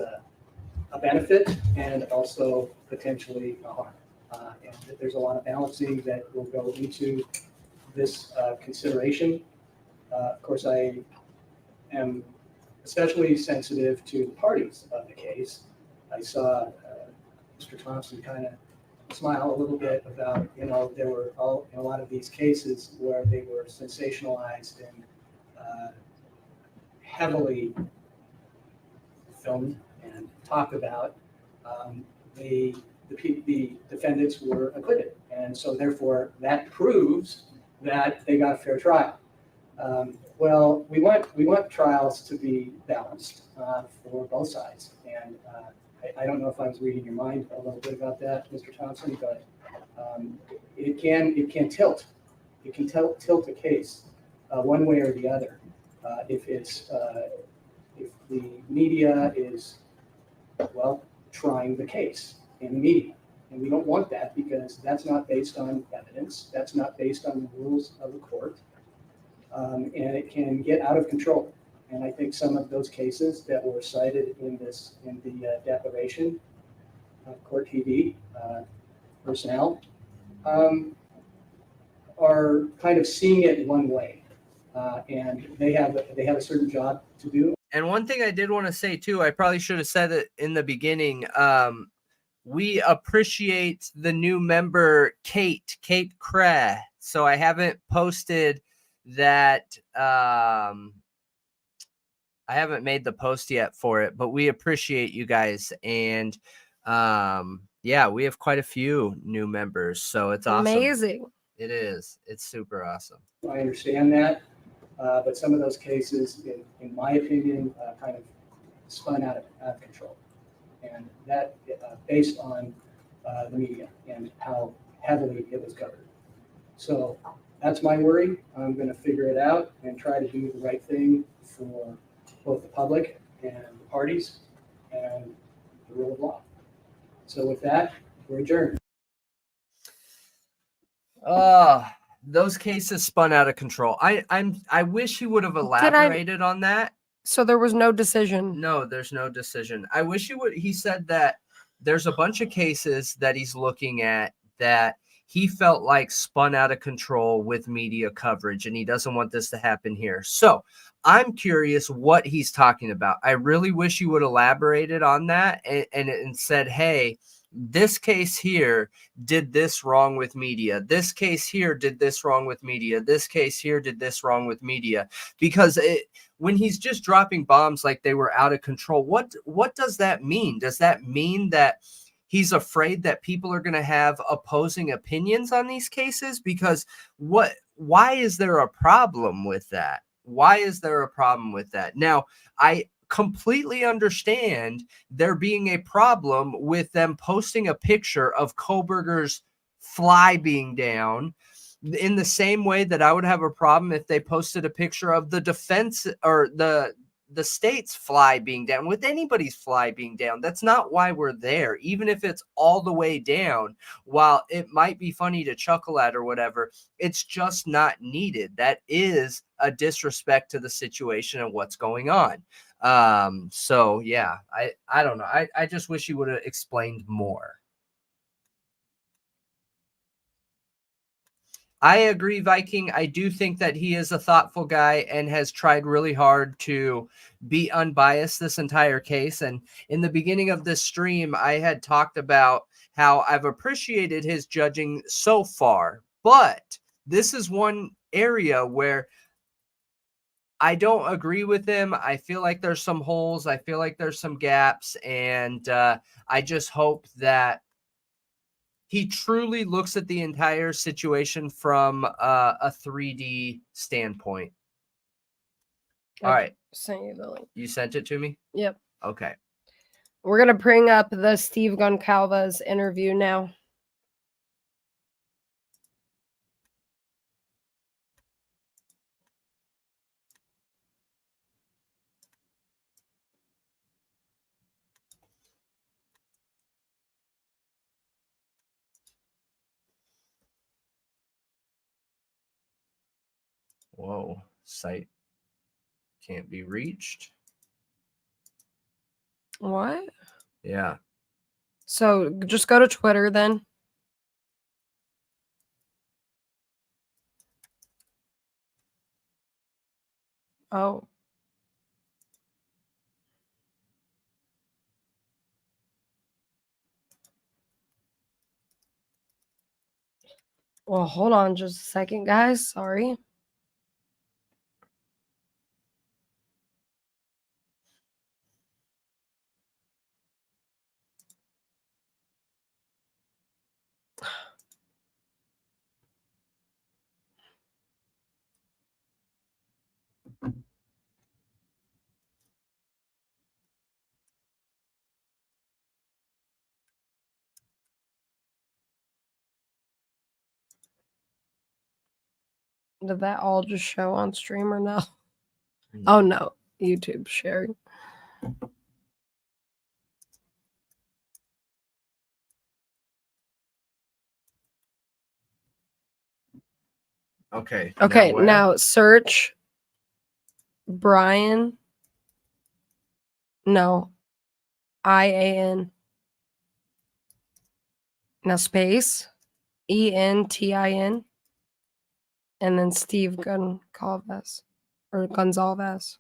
a benefit and also potentially a harm. And that there's a lot of balancing that will go into this consideration. Of course, I am especially sensitive to the parties of the case. I saw Mr. Thompson kind of smile a little bit about, there were a lot of these cases where they were sensationalized and heavily filmed and talked about. The defendants were acquitted, and so therefore that proves that they got a fair trial. Well, we want trials to be balanced for both sides, and I don't know if I was reading your mind a little bit about that, Mr. Thompson, but it can tilt. It can tilt a case one way or the other if the media is trying the case in the media, and we don't want that because that's not based on evidence. That's not based on the rules of the court, and it can get out of control. And I think some of those cases that were cited in the declaration, court TV personnel, are kind of seeing it one way, and they have a certain job to do. And one thing I did want to say too, I probably should have said it in the beginning. We appreciate the new member, Kate Cray. So I haven't posted that. I haven't made the post yet for it, but we appreciate you guys. And yeah, we have quite a few new members. So it's awesome. Amazing. It is. It's super awesome. I understand that. But some of those cases, in my opinion, kind of spun out of control. And that based on the media and how heavily it was covered. So that's my worry. I'm going to figure it out and try to do the right thing for both the public and the parties and the rule of law. So with that, we're adjourned. Those cases spun out of control. I wish he would have elaborated on that. So there was no decision. No, there's no decision. I wish he said that there's a bunch of cases that he's looking at that he felt like spun out of control with media coverage, and he doesn't want this to happen here. So I'm curious what he's talking about. I really wish he would elaborated on that and said, hey, this case here did this wrong with media. This case here did this wrong with media. This case here did this wrong with media. Because when he's just dropping bombs like they were out of control, what does that mean? Does that mean that he's afraid that people are going to have opposing opinions on these cases? Because what why is there a problem with that? Why is there a problem with that? Now, I completely understand there being a problem with them posting a picture of Koberger's fly being down in the same way that I would have a problem if they posted a picture of the defense or the state's fly being down, with anybody's fly being down. That's not why we're there. Even if it's all the way down, while it might be funny to chuckle at or whatever, it's just not needed. That is a disrespect to the situation and what's going on. So yeah, I don't know. I just wish he would have explained more. I agree, Viking. I do think that he is a thoughtful guy and has tried really hard to be unbiased this entire case. And in the beginning of this stream, I had talked about how I've appreciated his judging so far. But this is one area where I don't agree with him. I feel like there's some holes. I feel like there's some gaps. And I just hope that he truly looks at the entire situation from a 3D standpoint. All right. Sent you the link. You sent it to me? Yep. Okay. We're going to bring up the Steve Goncalves interview now. Whoa. Site can't be reached. What? Yeah. So just go to Twitter then. Oh. Well, hold on just a second, guys. Sorry. Did that all just show on stream or no? Oh no, YouTube sharing. Okay. Okay, now search Brian. No. IAN. Now space. ENTIN. And then Steve Goncalves. Or Gonzalez.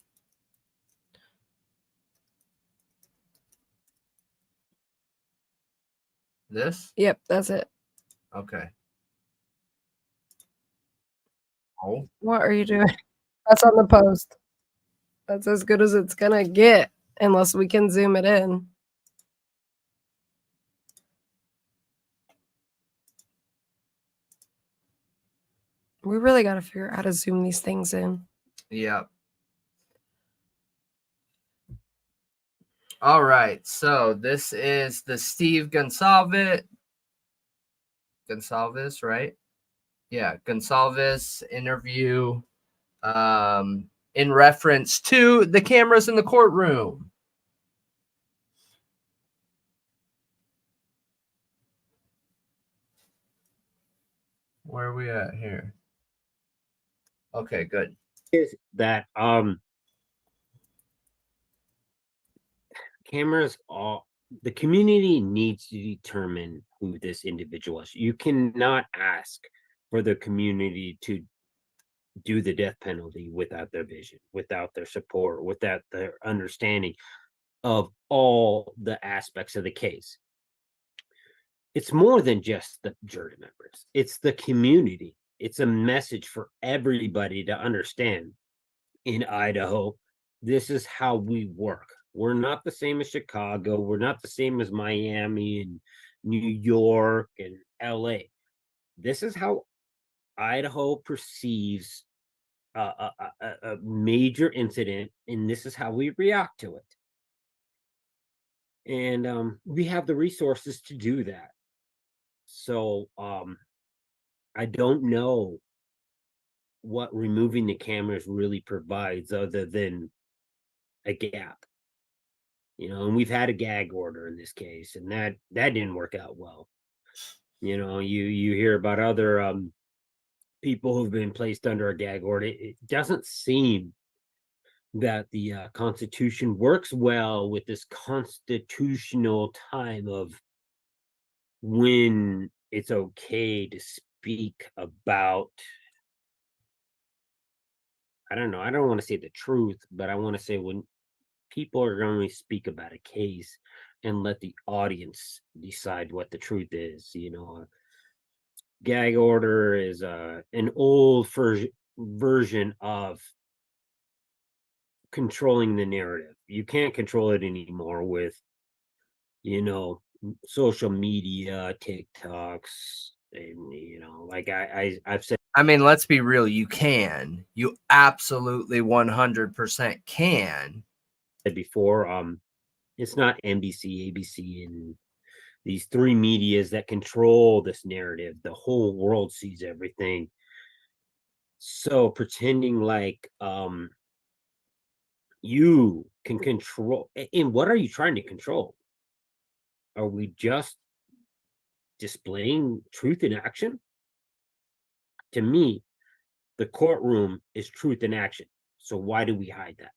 This? Yep, that's it. Okay. Oh. What are you doing? That's on the post. That's as good as it's gonna get, unless we can zoom it in. We really got to figure out how to zoom these things in. Yeah. All right. So this is the Steve Goncalves, right? Yeah, Goncalves interview in reference to the cameras in the courtroom. Where are we at here? Okay, good. Is that cameras all the community needs to determine who this individual is. You cannot ask for the community to do the death penalty without their vision, without their support, without their understanding of all the aspects of the case. It's more than just the jury members. It's the community. It's a message for everybody to understand. In Idaho, this is how we work. We're not the same as Chicago. We're not the same as Miami and New York and LA. This is how Idaho perceives a major incident, and this is how we react to it. And we have the resources to do that. So I don't know what removing the cameras really provides other than a gap. And we've had a gag order in this case, and that didn't work out well. You hear about other people who've been placed under a gag order. It doesn't seem that the Constitution works well with this constitutional time of when it's okay to speak about, I don't know, I don't want to say the truth, but I want to say when people are going to speak about a case and let the audience decide what the truth is. A gag order is an old version of controlling the narrative. You can't control it anymore with, social media, TikToks, and like I've said I mean, let's be real. You can. You absolutely 100% can. before, it's not NBC, ABC, and these three medias that control this narrative. The whole world sees everything. So pretending like you can control, and what are you trying to control? Are we just displaying truth in action? To me, the courtroom is truth in action. So why do we hide that?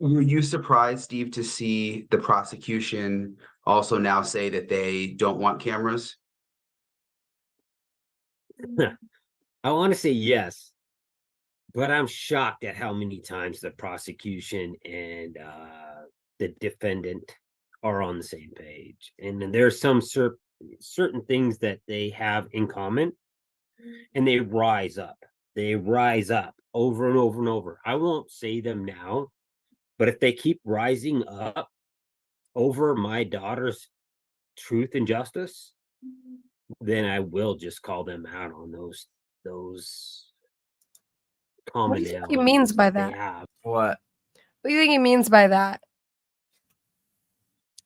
Were you surprised, Steve, to see the prosecution also now say that they don't want cameras? I want to say yes, but I'm shocked at how many times the prosecution and the defendant are on the same page. And then there's some certain things that they have in common, and they rise up. They rise up over and over and over. I won't say them now, but if they keep rising up over my daughter's truth and justice, then I will just call them out on those What do you commonalities think he means by they that? have. What? What do you think he means by that?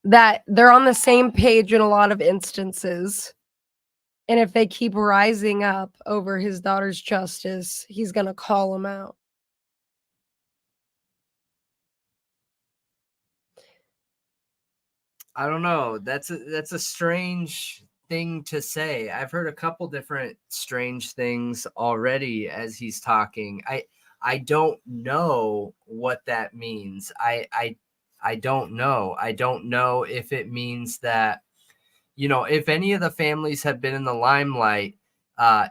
That they're on the same page in a lot of instances. And if they keep rising up over his daughter's justice, he's going to call them out. I don't know. That's a strange thing to say. I've heard a couple different strange things already as he's talking. I don't know what that means. I don't know. I don't know if it means that, if any of the families have been in the limelight,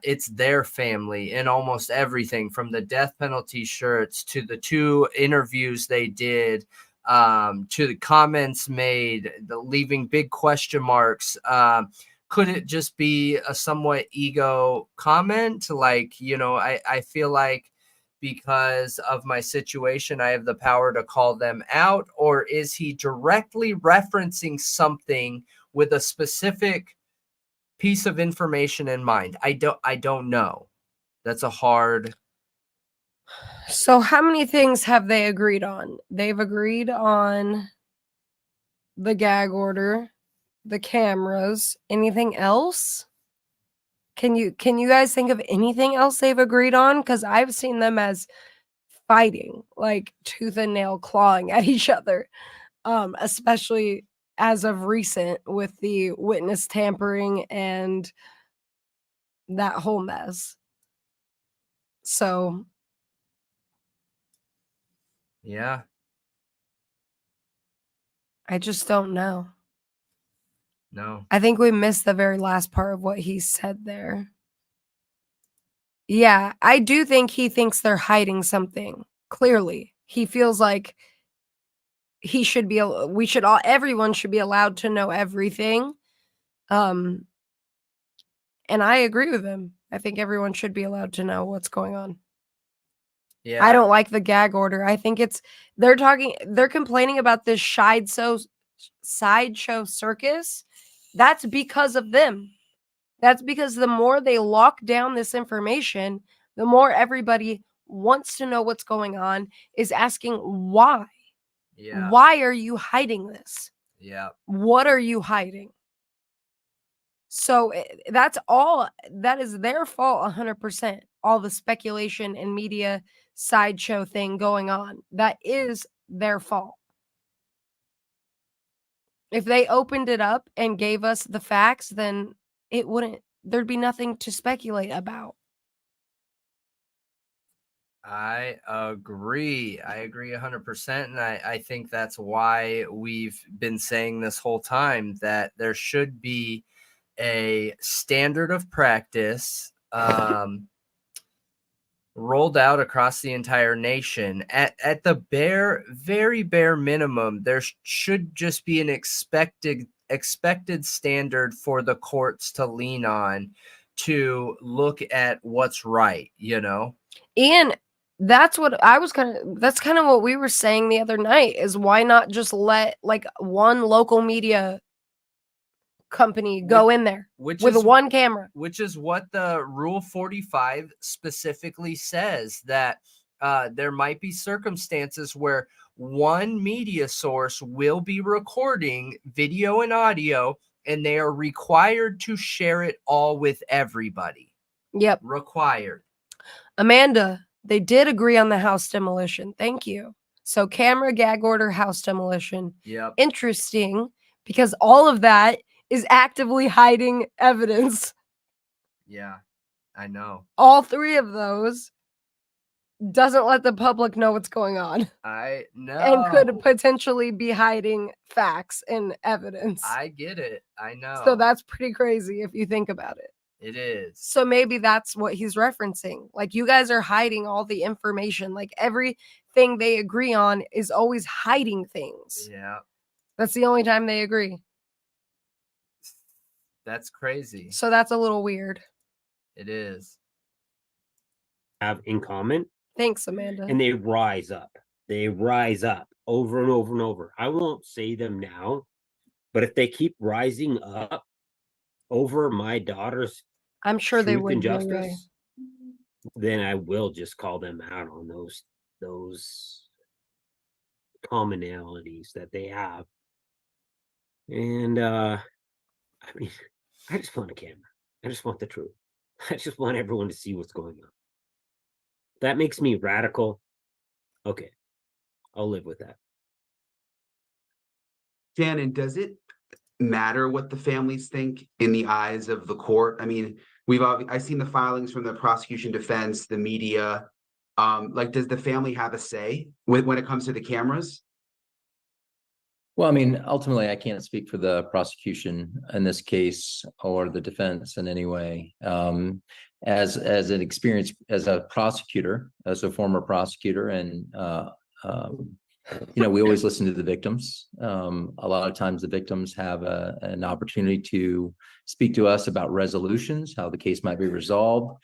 it's their family in almost everything, from the death penalty shirts to the 2 interviews they did, to the comments made, the leaving big question marks. Could it just be a somewhat ego comment? Like, I feel like because of my situation, I have the power to call them out? Or is he directly referencing something with a specific piece of information in mind? I don't know. That's a hard. So how many things have they agreed on? They've agreed on the gag order, the cameras. Anything else? Can you guys think of anything else they've agreed on? Because I've seen them as fighting, like tooth and nail clawing at each other, especially as of recent with the witness tampering and that whole mess. So Yeah. I just don't know. No. I think we missed the very last part of what he said there. Yeah, I do think he thinks they're hiding something. Clearly, he feels like everyone should be allowed to know everything. And I agree with him. I think everyone should be allowed to know what's going on. Yeah. I don't like the gag order. I think they're complaining about this sideshow circus. That's because of them. That's because the more they lock down this information, the more everybody wants to know what's going on, is asking why. Yeah. Why are you hiding this? Yeah. What are you hiding? So that's all, that is their fault 100%. All the speculation and media sideshow thing going on, that is their fault. If they opened it up and gave us the facts, then there'd be nothing to speculate about. I agree. I agree 100%. And I think that's why we've been saying this whole time that there should be a standard of practice rolled out across the entire nation. At the very bare minimum, there should just be an expected standard for the courts to lean on to look at what's right, you know? And that's what I was that's kind of what we were saying the other night, is why not just let like one local media company go in there with one camera? Which is what the Rule 45 specifically says, that there might be circumstances where one media source will be recording video and audio, and they are required to share it all with everybody. Yep. Required. Amanda, they did agree on the house demolition. Thank you. So camera, gag order, house demolition. Yep. Interesting, because all of that is actively hiding evidence. Yeah, I know. All three of those doesn't let the public know what's going on. I know. And could potentially be hiding facts and evidence. I get it. I know. So that's pretty crazy if you think about it. It is. So maybe that's what he's referencing. Like, you guys are hiding all the information. Like, everything they agree on is always hiding things. Yeah. That's the only time they agree. That's crazy. So that's a little weird. It is. Have in common. Thanks, Amanda. And they rise up. They rise up over and over and over. I won't say them now, but if they keep rising up over my daughter's I'm sure they truth would and be, justice, then I will just call them out on those commonalities that they have. And I mean, I just want a camera. I just want the truth. I just want everyone to see what's going on. That makes me radical. Okay, I'll live with that. Shannon, does it matter what the families think in the eyes of the court? I mean, I've seen the filings from the prosecution, defense, the media. Like, does the family have a say when it comes to the cameras? Well, I mean, ultimately, I can't speak for the prosecution in this case or the defense in any way. As an experience as a prosecutor, as a former prosecutor, and we always listen to the victims. A lot of times, the victims have an opportunity to speak to us about resolutions, how the case might be resolved.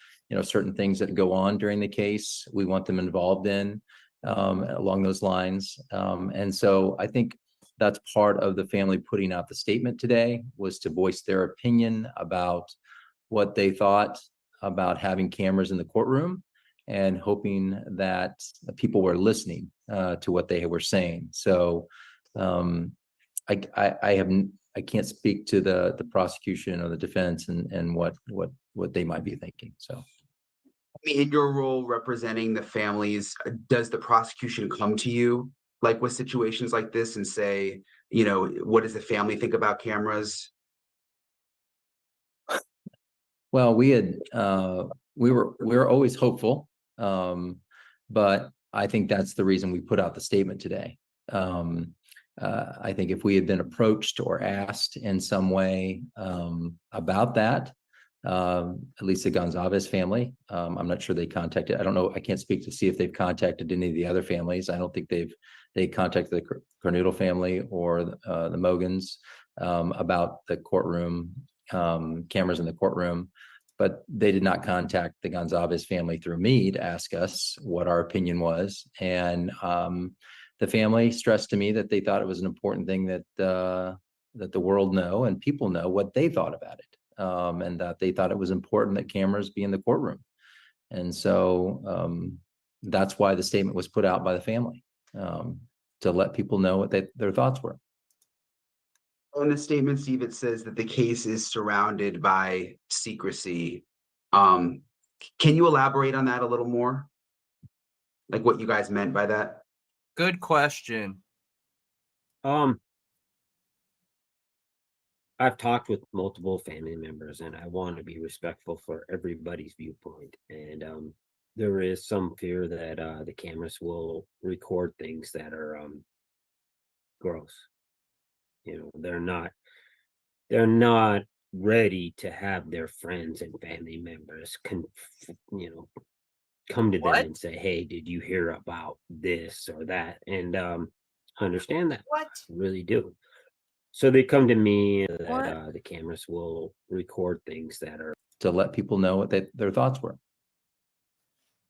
Certain things that go on during the case, we want them involved in along those lines. And so, I think that's part of the family putting out the statement today, was to voice their opinion about what they thought about having cameras in the courtroom, and hoping that people were listening to what they were saying. So I can't speak to the prosecution or the defense and what they might be thinking. So, I mean, in your role representing the families, does the prosecution come to you like with situations like this and say, what does the family think about cameras? Well, we were always hopeful, but I think that's the reason we put out the statement today. I think if we had been approached or asked in some way about that, at least the Gonzalez family, I'm not sure they contacted. I don't know. I can't speak to see if they've contacted any of the other families. I don't think they contacted the Cornudo family or the Mogans about the courtroom cameras in the courtroom, but they did not contact the Gonzalez family through me to ask us what our opinion was. And the family stressed to me that they thought it was an important thing that the world know and people know what they thought about it. and that they thought it was important that cameras be in the courtroom. And so that's why the statement was put out by the family, to let people know what their thoughts were. In the statement, Steve, it says that the case is surrounded by secrecy. Can you elaborate on that a little more? Like what you guys meant by that? Good question. I've talked with multiple family members, and I want to be respectful for everybody's viewpoint. And there is some fear that the cameras will record things that are gross. They're not ready to have their friends and family members come to them and say, "Hey, did you hear about this or that?" And understand that. What? I really do. So they come to me that the cameras will record things that are, to let people know what their thoughts were.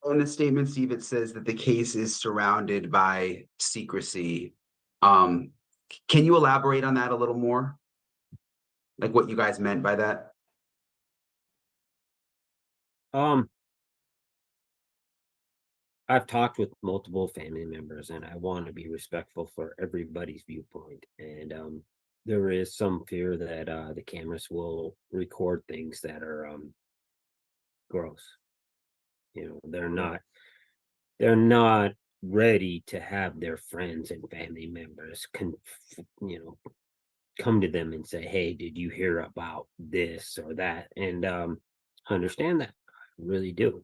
In the statement, Steve, it says that the case is surrounded by secrecy. Can you elaborate on that a little more? Like what you guys meant by that? I've talked with multiple family members, and I want to be respectful for everybody's viewpoint. And there is some fear that the cameras will record things that are gross. They're not ready to have their friends and family members come to them and say, "Hey, did you hear about this or that?" And understand that. I really do.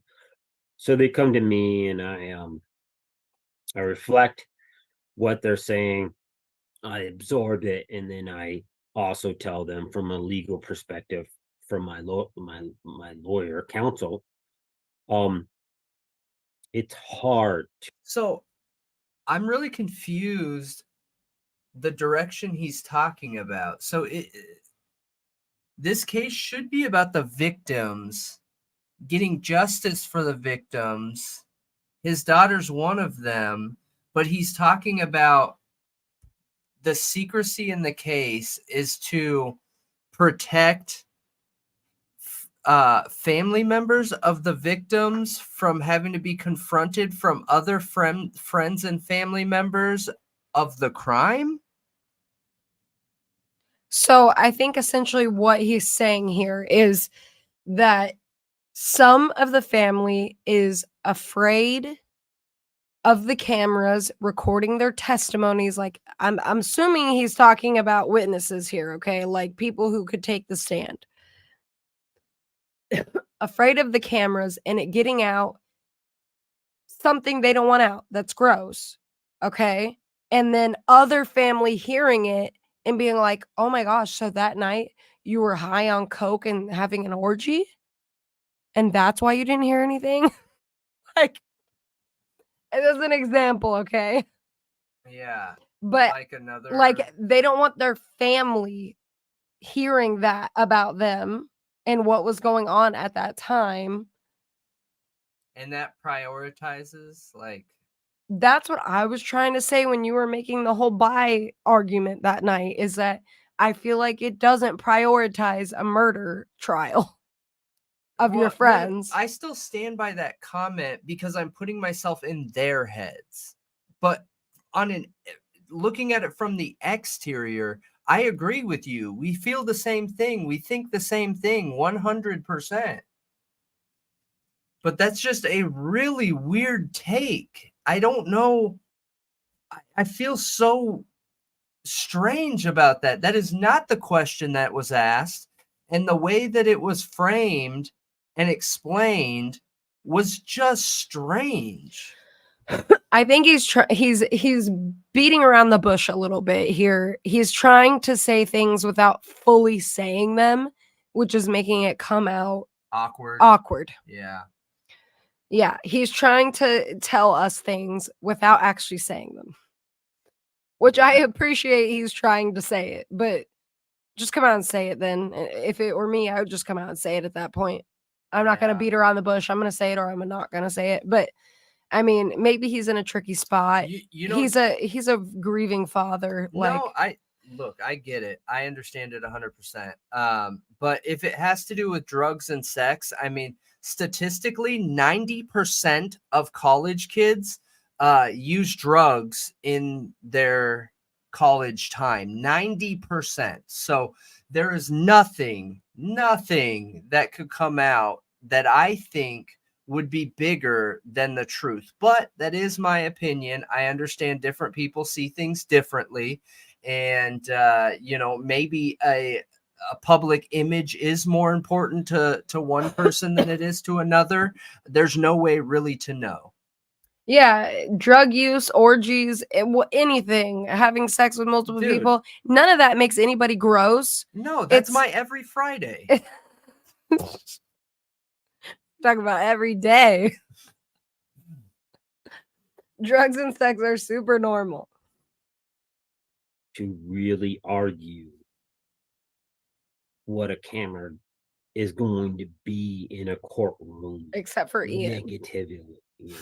So they come to me, and I reflect what they're saying. I absorb it, and then I also tell them from a legal perspective, from my lawyer counsel. It's hard. So I'm really confused the direction he's talking about. So this case should be about the victims, getting justice for the victims. His daughter's one of them, but he's talking about the secrecy in the case is to protect family members of the victims from having to be confronted from other friends and family members of the crime. So I think essentially what he's saying here is that some of the family is afraid of the cameras recording their testimonies. Like I'm assuming he's talking about witnesses here, okay? Like people who could take the stand. Afraid of the cameras and it getting out something they don't want out that's gross, okay? And then other family hearing it and being like, "Oh my gosh, so that night you were high on coke and having an orgy? And that's why you didn't hear anything?" Like, as an example, okay? Yeah. But Like they don't want their family hearing that about them and what was going on at that time. And that prioritizes That's what I was trying to say when you were making the whole bi argument that night, is that I feel like it doesn't prioritize a murder trial of your friends. I still stand by that comment because I'm putting myself in their heads. But looking at it from the exterior, I agree with you. We feel the same thing. We think the same thing 100%. But that's just a really weird take. I don't know. I feel so strange about that. That is not the question that was asked. And the way that it was framed and explained was just strange. I think he's beating around the bush a little bit here. He's trying to say things without fully saying them, which is making it come out awkward. Yeah. Yeah, he's trying to tell us things without actually saying them, which I appreciate. He's trying to say it, but just come out and say it then. If it were me, I would just come out and say it at that point. I'm not going to beat around the bush. I'm going to say it or I'm not going to say it. But I mean, maybe he's in a tricky spot. He's a grieving father. No, look, I get it. I understand it 100%. But if it has to do with drugs and sex, I mean, statistically, 90% of college kids use drugs in their college time. 90%. So there is nothing that could come out that I think would be bigger than the truth. But that is my opinion. I understand different people see things differently. And, maybe a public image is more important to one person than it is to another. There's no way really to know. Yeah, drug use, orgies, anything, having sex with multiple Dude. people, none of that makes anybody gross. No, that's It's- my every Friday. Talk about every day. Drugs and sex are super normal. To really argue what a camera is going to be in a courtroom Except for Ian. negatively.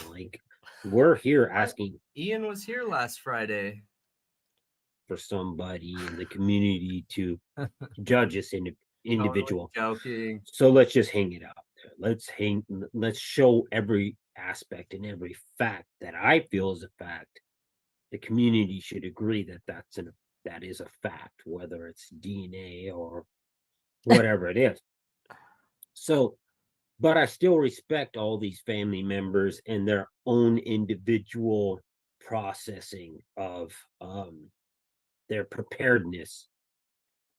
Like we're here asking Ian was here last Friday. for somebody in the community to judge this individual. Joking. So let's just hang it out there. Let's show every aspect and every fact that I feel is a fact. The community should agree that that is a fact, whether it's DNA or whatever it is. So, but I still respect all these family members and their own individual processing of their preparedness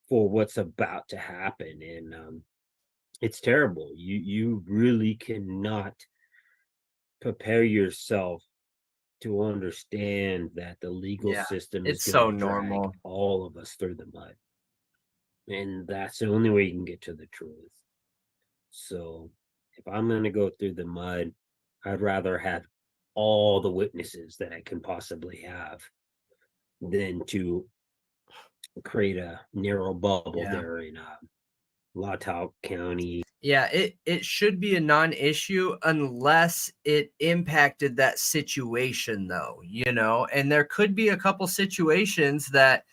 for what's about to happen. And it's terrible. You really cannot prepare yourself to understand that the legal system is it's going so to drag normal. all of us through the mud. And that's the only way you can get to the truth. So if I'm going to go through the mud, I'd rather have all the witnesses that I can possibly have than to create a narrow bubble there in Latau County. Yeah, it should be a non-issue unless it impacted that situation, though, and there could be a couple situations that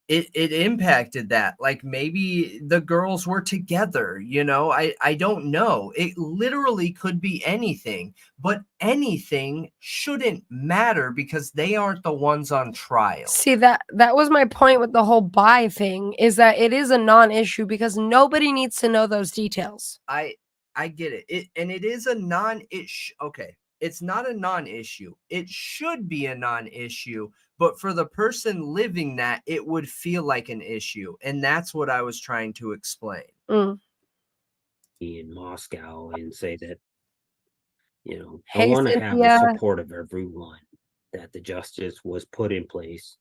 it impacted that. Like maybe the girls were together, I don't know. It literally could be anything, but anything shouldn't matter because they aren't the ones on trial. See, that was my point with the whole buy thing, is that it is a non-issue because nobody needs to know those details. I get it. It is a non-issue. Okay. It's not a non-issue. It should be a non-issue, but for the person living that, it would feel like an issue. And that's what I was trying to explain. In Moscow and say that, I Hey, want to have the Cynthia. support of everyone, that the justice was put in place.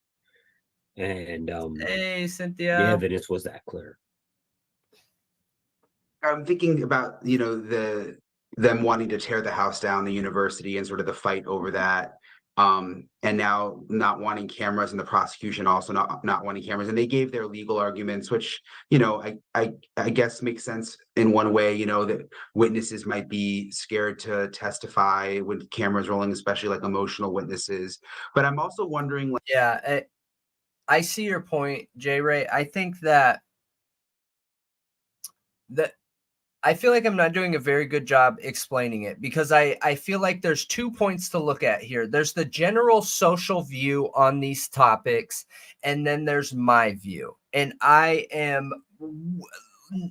And hey, the Cynthia. evidence was that clear. I'm thinking about, them wanting to tear the house down, the university, and sort of the fight over that. And now not wanting cameras, and the prosecution also not wanting cameras. And they gave their legal arguments, which, I guess makes sense in one way, that witnesses might be scared to testify with cameras rolling, especially like emotional witnesses. But I'm also wondering, yeah, I see your point, J. Ray. I think that I feel like I'm not doing a very good job explaining it because I feel like there's 2 points to look at here. There's the general social view on these topics, and then there's my view. And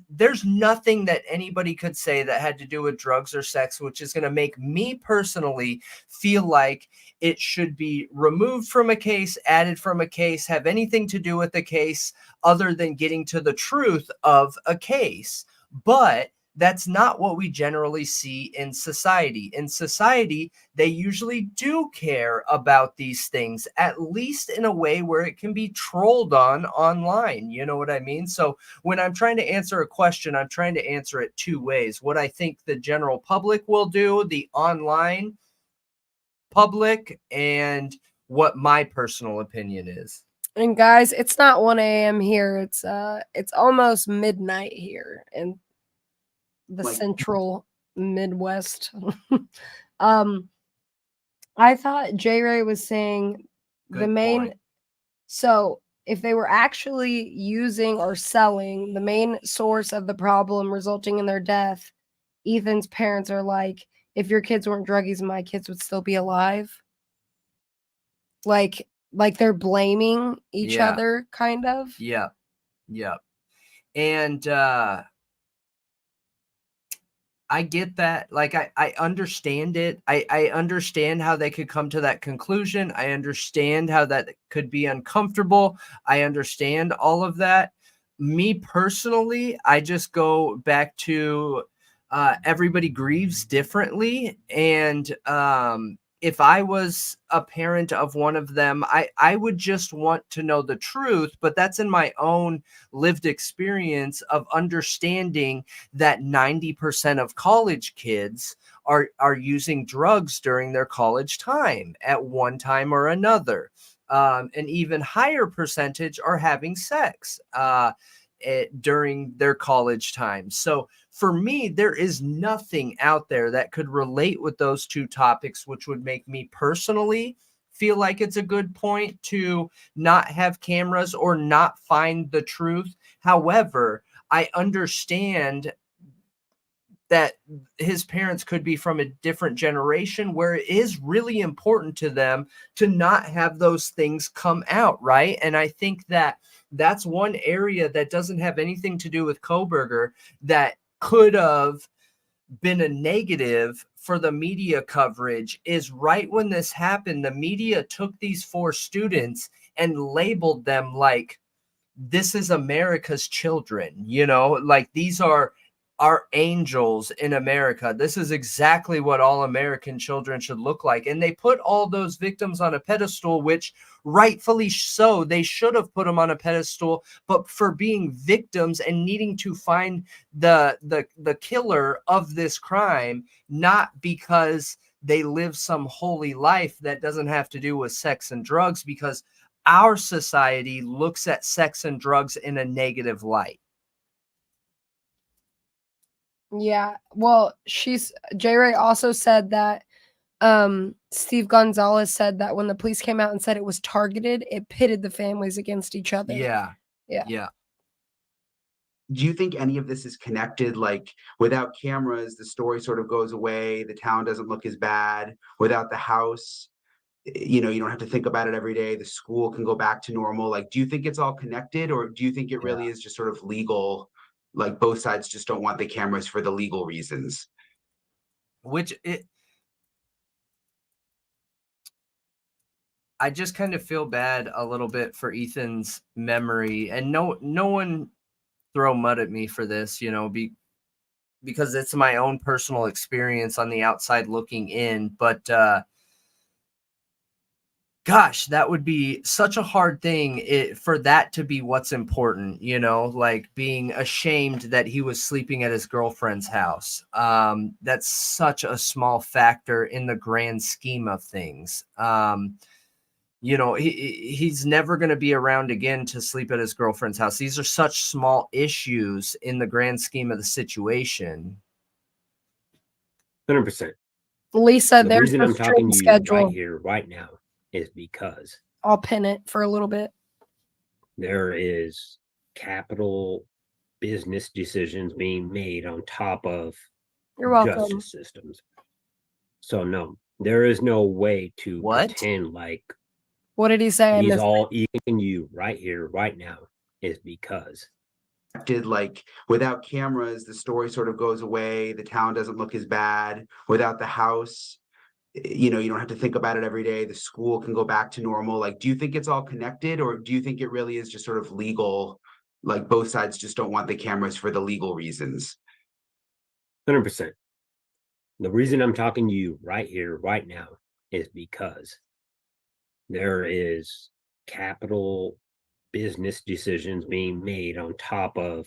there's nothing that anybody could say that had to do with drugs or sex, which is going to make me personally feel like it should be removed from a case, added from a case, have anything to do with the case other than getting to the truth of a case. But that's not what we generally see in society. In society, they usually do care about these things, at least in a way where it can be trolled online. You know what I mean? So when I'm trying to answer a question, I'm trying to answer it 2 ways. What I think the general public will do, the online public, and what my personal opinion is. And guys, it's not 1 a.m. here. It's almost midnight here in the central Midwest. I thought J. Ray was saying Good point. So if they were actually using or selling the main source of the problem resulting in their death, Ethan's parents are like, if your kids weren't druggies, my kids would still be alive. Like they're blaming each Yeah. other, kind of. Yeah. Yeah. And I get that. Like, I understand it. I understand how they could come to that conclusion. I understand how that could be uncomfortable. I understand all of that. Me personally, I just go back to everybody grieves differently. And if I was a parent of one of them, I would just want to know the truth. But that's in my own lived experience of understanding that 90% of college kids are using drugs during their college time at one time or another. An even higher percentage are having sex during their college time. So for me, there is nothing out there that could relate with those two topics, which would make me personally feel like it's a good point to not have cameras or not find the truth. However, I understand that his parents could be from a different generation where it is really important to them to not have those things come out, right? And I think that that's one area that doesn't have anything to do with Koberger that could have been a negative for the media coverage. Is right when this happened, the media took these 4 students and labeled them like, this is America's children, like these are our angels in America. This is exactly what all American children should look like. And they put all those victims on a pedestal, which rightfully so, they should have put them on a pedestal, but for being victims and needing to find the killer of this crime, not because they live some holy life that doesn't have to do with sex and drugs, because our society looks at sex and drugs in a negative light. Yeah. Well, J. Ray also said that Steve Gonzalez said that when the police came out and said it was targeted, it pitted the families against each other. Yeah. Yeah. Yeah. Do you think any of this is connected? Like, without cameras, the story sort of goes away. The town doesn't look as bad. Without the house, you don't have to think about it every day. The school can go back to normal. Like, do you think it's all connected, or do you think it really is just sort of legal? Like, both sides just don't want the cameras for the legal reasons. I just kind of feel bad a little bit for Ethan's memory, and no one throw mud at me for this, because it's my own personal experience on the outside looking in. But gosh, that would be such a hard thing for that to be what's important, like being ashamed that he was sleeping at his girlfriend's house. That's such a small factor in the grand scheme of things. He's never going to be around again to sleep at his girlfriend's house. These are such small issues in the grand scheme of the situation. 100%. Lisa, The there's reason the I'm talking to you schedule. right here, right now, is because I'll pin it for a little bit. there is capital business decisions being made on top of You're welcome. justice systems. So no, there is no way to pretend like what did he say? These all even you right here, right now, is because like, without cameras, the story sort of goes away. The town doesn't look as bad. Without the house, you don't have to think about it every day. The school can go back to normal. Like, do you think it's all connected, or do you think it really is just sort of legal? Like, both sides just don't want the cameras for the legal reasons. 100%. The reason I'm talking to you right here, right now, is because there is capital business decisions being made on top of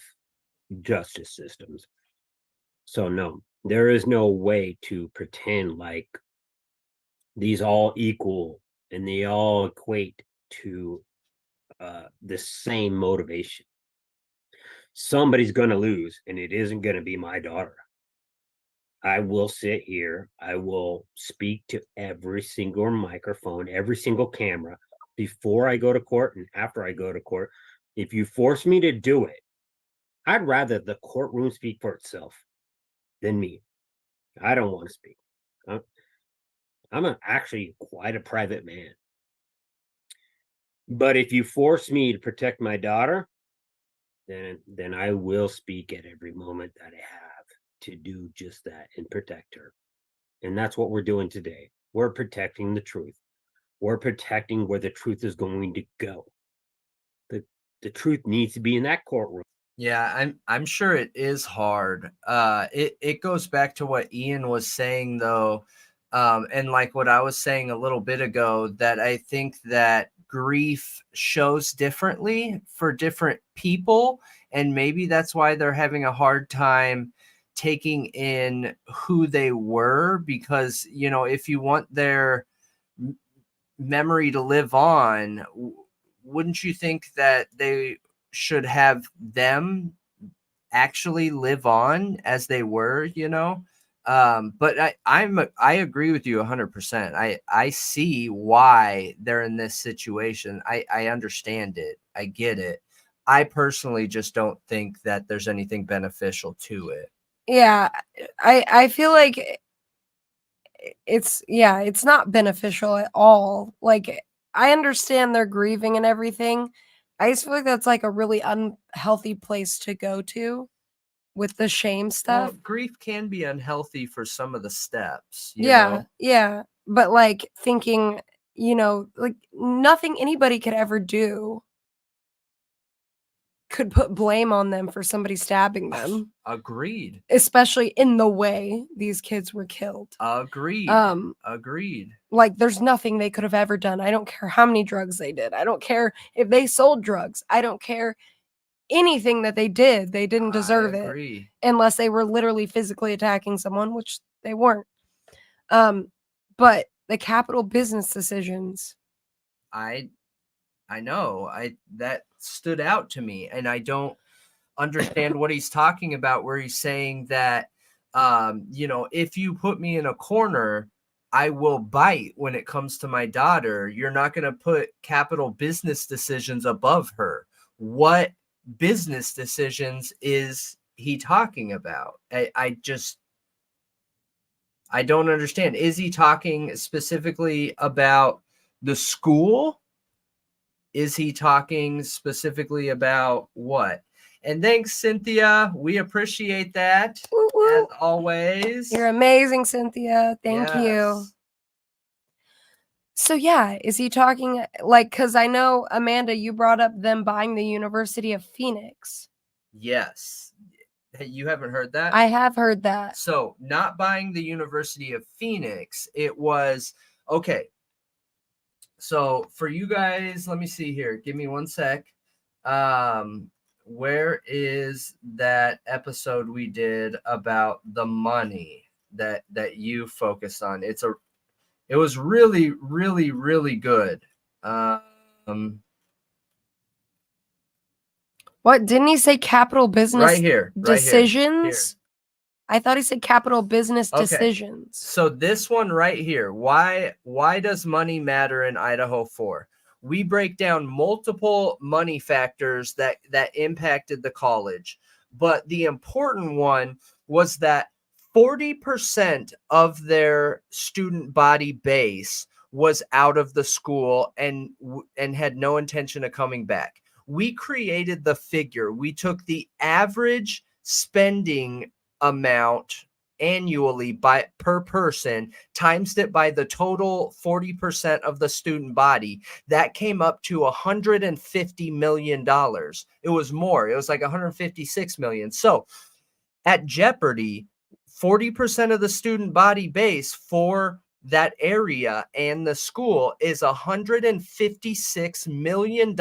justice systems. So no, there is no way to pretend like these all equal and they all equate to the same motivation. Somebody's going to lose, and it isn't going to be my daughter. I will sit here. I will speak to every single microphone, every single camera, before I go to court and after I go to court. If you force me to do it, I'd rather the courtroom speak for itself than me. I don't want to speak. Actually quite a private man. But if you force me to protect my daughter, then I will speak at every moment that I have to do just that and protect her. And that's what we're doing today. We're protecting the truth. We're protecting where the truth is going to go. The truth needs to be in that courtroom. Yeah, I'm sure it is hard. It goes back to what Ian was saying though, and like what I was saying a little bit ago, that I think that grief shows differently for different people, and maybe that's why they're having a hard time taking in who they were, because if you want their memory to live on, wouldn't you think that they should have them actually live on as they were, but I agree with you 100%. I see why they're in this situation. I understand it. I get it. I personally just don't think that there's anything beneficial to it. Yeah, I feel like it's not beneficial at all. Like, I understand they're grieving and everything. I just feel like that's like a really unhealthy place to go to with the shame Well, stuff. grief can be unhealthy for some of the steps, you Yeah, know? yeah. But like thinking, like nothing anybody could ever do could put blame on them for somebody stabbing them, Agreed. especially in the way these kids were killed. Agreed. Agreed. Like there's nothing they could have ever done. I don't care how many drugs they did. I don't care if they sold drugs. I don't care anything that they did. They didn't deserve I it agree. unless they were literally physically attacking someone, which they weren't. But the capital business decisions. I know. That stood out to me, and I don't understand what he's talking about, where he's saying that if you put me in a corner, I will bite when it comes to my daughter. You're not going to put capital business decisions above her. What business decisions is he talking about? I don't understand. Is he talking specifically about the school? Is he talking specifically about what? And thanks, Cynthia. We appreciate that. Woo woo. As always. You're amazing, Cynthia. Thank you. Yes. So yeah, is he talking like, because I know, Amanda, you brought up them buying the University of Phoenix. Yes. Hey, you haven't heard that? I have heard that. So not buying the University of Phoenix, it was, okay. So for you guys, let me see here. Give me one sec. Where is that episode we did about the money that you focused on? It was really, really, really good. What didn't he say? Capital business Right here. decisions? I thought he said capital business Okay. decisions. So this one right here, why does money matter in Idaho 4? We break down multiple money factors that impacted the college, but the important one was that 40% of their student body base was out of the school and had no intention of coming back. We created the figure. We took the average spending amount annually per person, times it by the total 40% of the student body. That came up to $150 million. It was more. It was like 156 million. So at jeopardy, 40% of the student body base for that area and the school is $156 million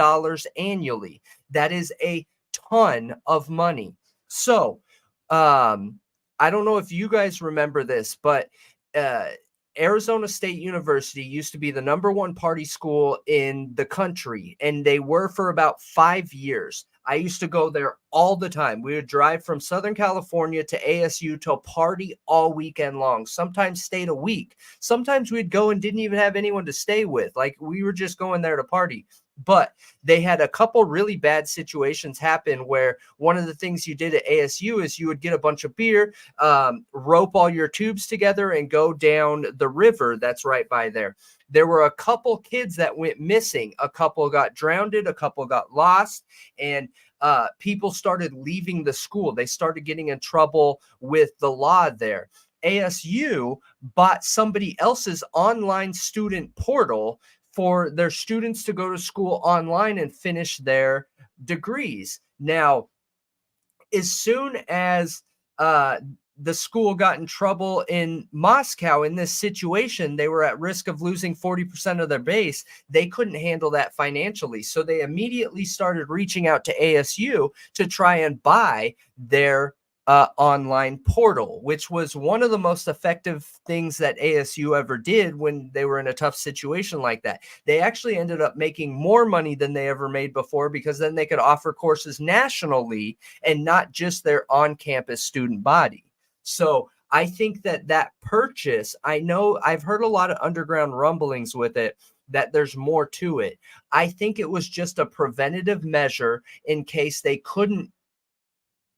annually. That is a ton of money. So, I don't know if you guys remember this, but Arizona State University used to be the #1 party school in the country, and they were for about 5 years. I used to go there all the time. We would drive from Southern California to ASU to party all weekend long, sometimes stayed a week. Sometimes we'd go and didn't even have anyone to stay with. Like, we were just going there to party. But they had a couple really bad situations happen where one of the things you did at ASU is you would get a bunch of beer, rope all your tubes together, and go down the river that's right by there. There were a couple kids that went missing. A couple got drowned, a couple got lost, and people started leaving the school. They started getting in trouble with the law there. ASU bought somebody else's online student portal for their students to go to school online and finish their degrees. Now, as soon as the school got in trouble in Moscow in this situation, they were at risk of losing 40% of their base. They couldn't handle that financially. So they immediately started reaching out to ASU to try and buy their online portal, which was one of the most effective things that ASU ever did when they were in a tough situation like that. They actually ended up making more money than they ever made before, because then they could offer courses nationally and not just their on-campus student body. So I think that purchase, I know I've heard a lot of underground rumblings with it, that there's more to it. I think it was just a preventative measure in case they couldn't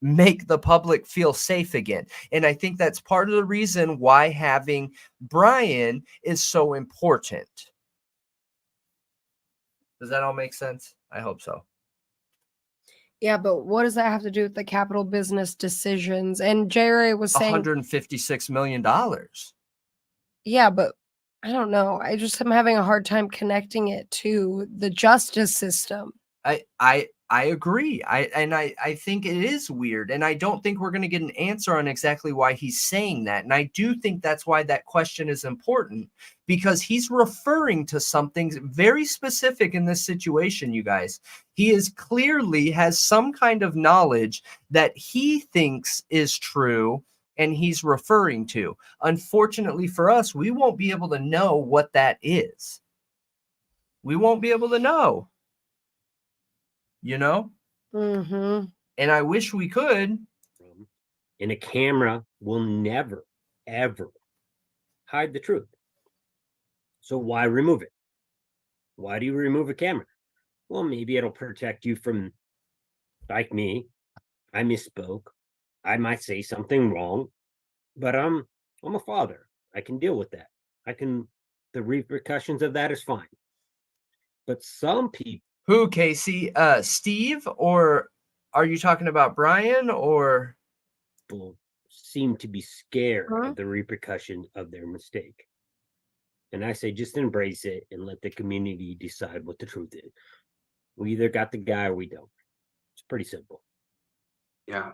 make the public feel safe again. And I think that's part of the reason why having Brian is so important. Does that all make sense? I hope so. Yeah, but what does that have to do with the capital business decisions? And J.R.A. was saying $156 million. Yeah, but I don't know. I just am having a hard time connecting it to the justice system. I agree. I think it is weird. And I don't think we're going to get an answer on exactly why he's saying that. And I do think that's why that question is important, because he's referring to something very specific in this situation, you guys. He is clearly has some kind of knowledge that he thinks is true and he's referring to. Unfortunately for us, we won't be able to know what that is. We won't be able to know. You know? Mm-hmm. And I wish we could. And a camera will never, ever hide the truth. So why remove it? Why do you remove a camera? Well, maybe it'll protect you from, like me, I misspoke. I might say something wrong, but I'm a father. I can deal with that. The repercussions of that is fine. But some people. Who, Casey? Steve? Or are you talking about Brian? Or people seem to be scared of the repercussion of their mistake. And I say, just embrace it and let the community decide what the truth is. We either got the guy or we don't. It's pretty simple. Yeah.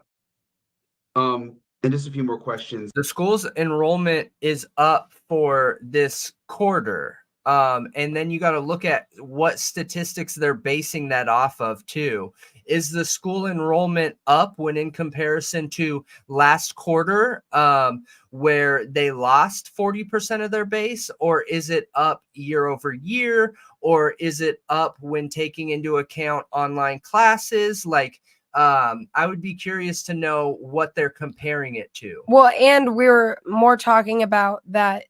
And just a few more questions. The school's enrollment is up for this quarter. And then you got to look at what statistics they're basing that off of too. Is the school enrollment up when in comparison to last quarter, where they lost 40% of their base, or is it up year over year, or is it up when taking into account online classes? Like, I would be curious to know what they're comparing it to. Well, and we're more talking about that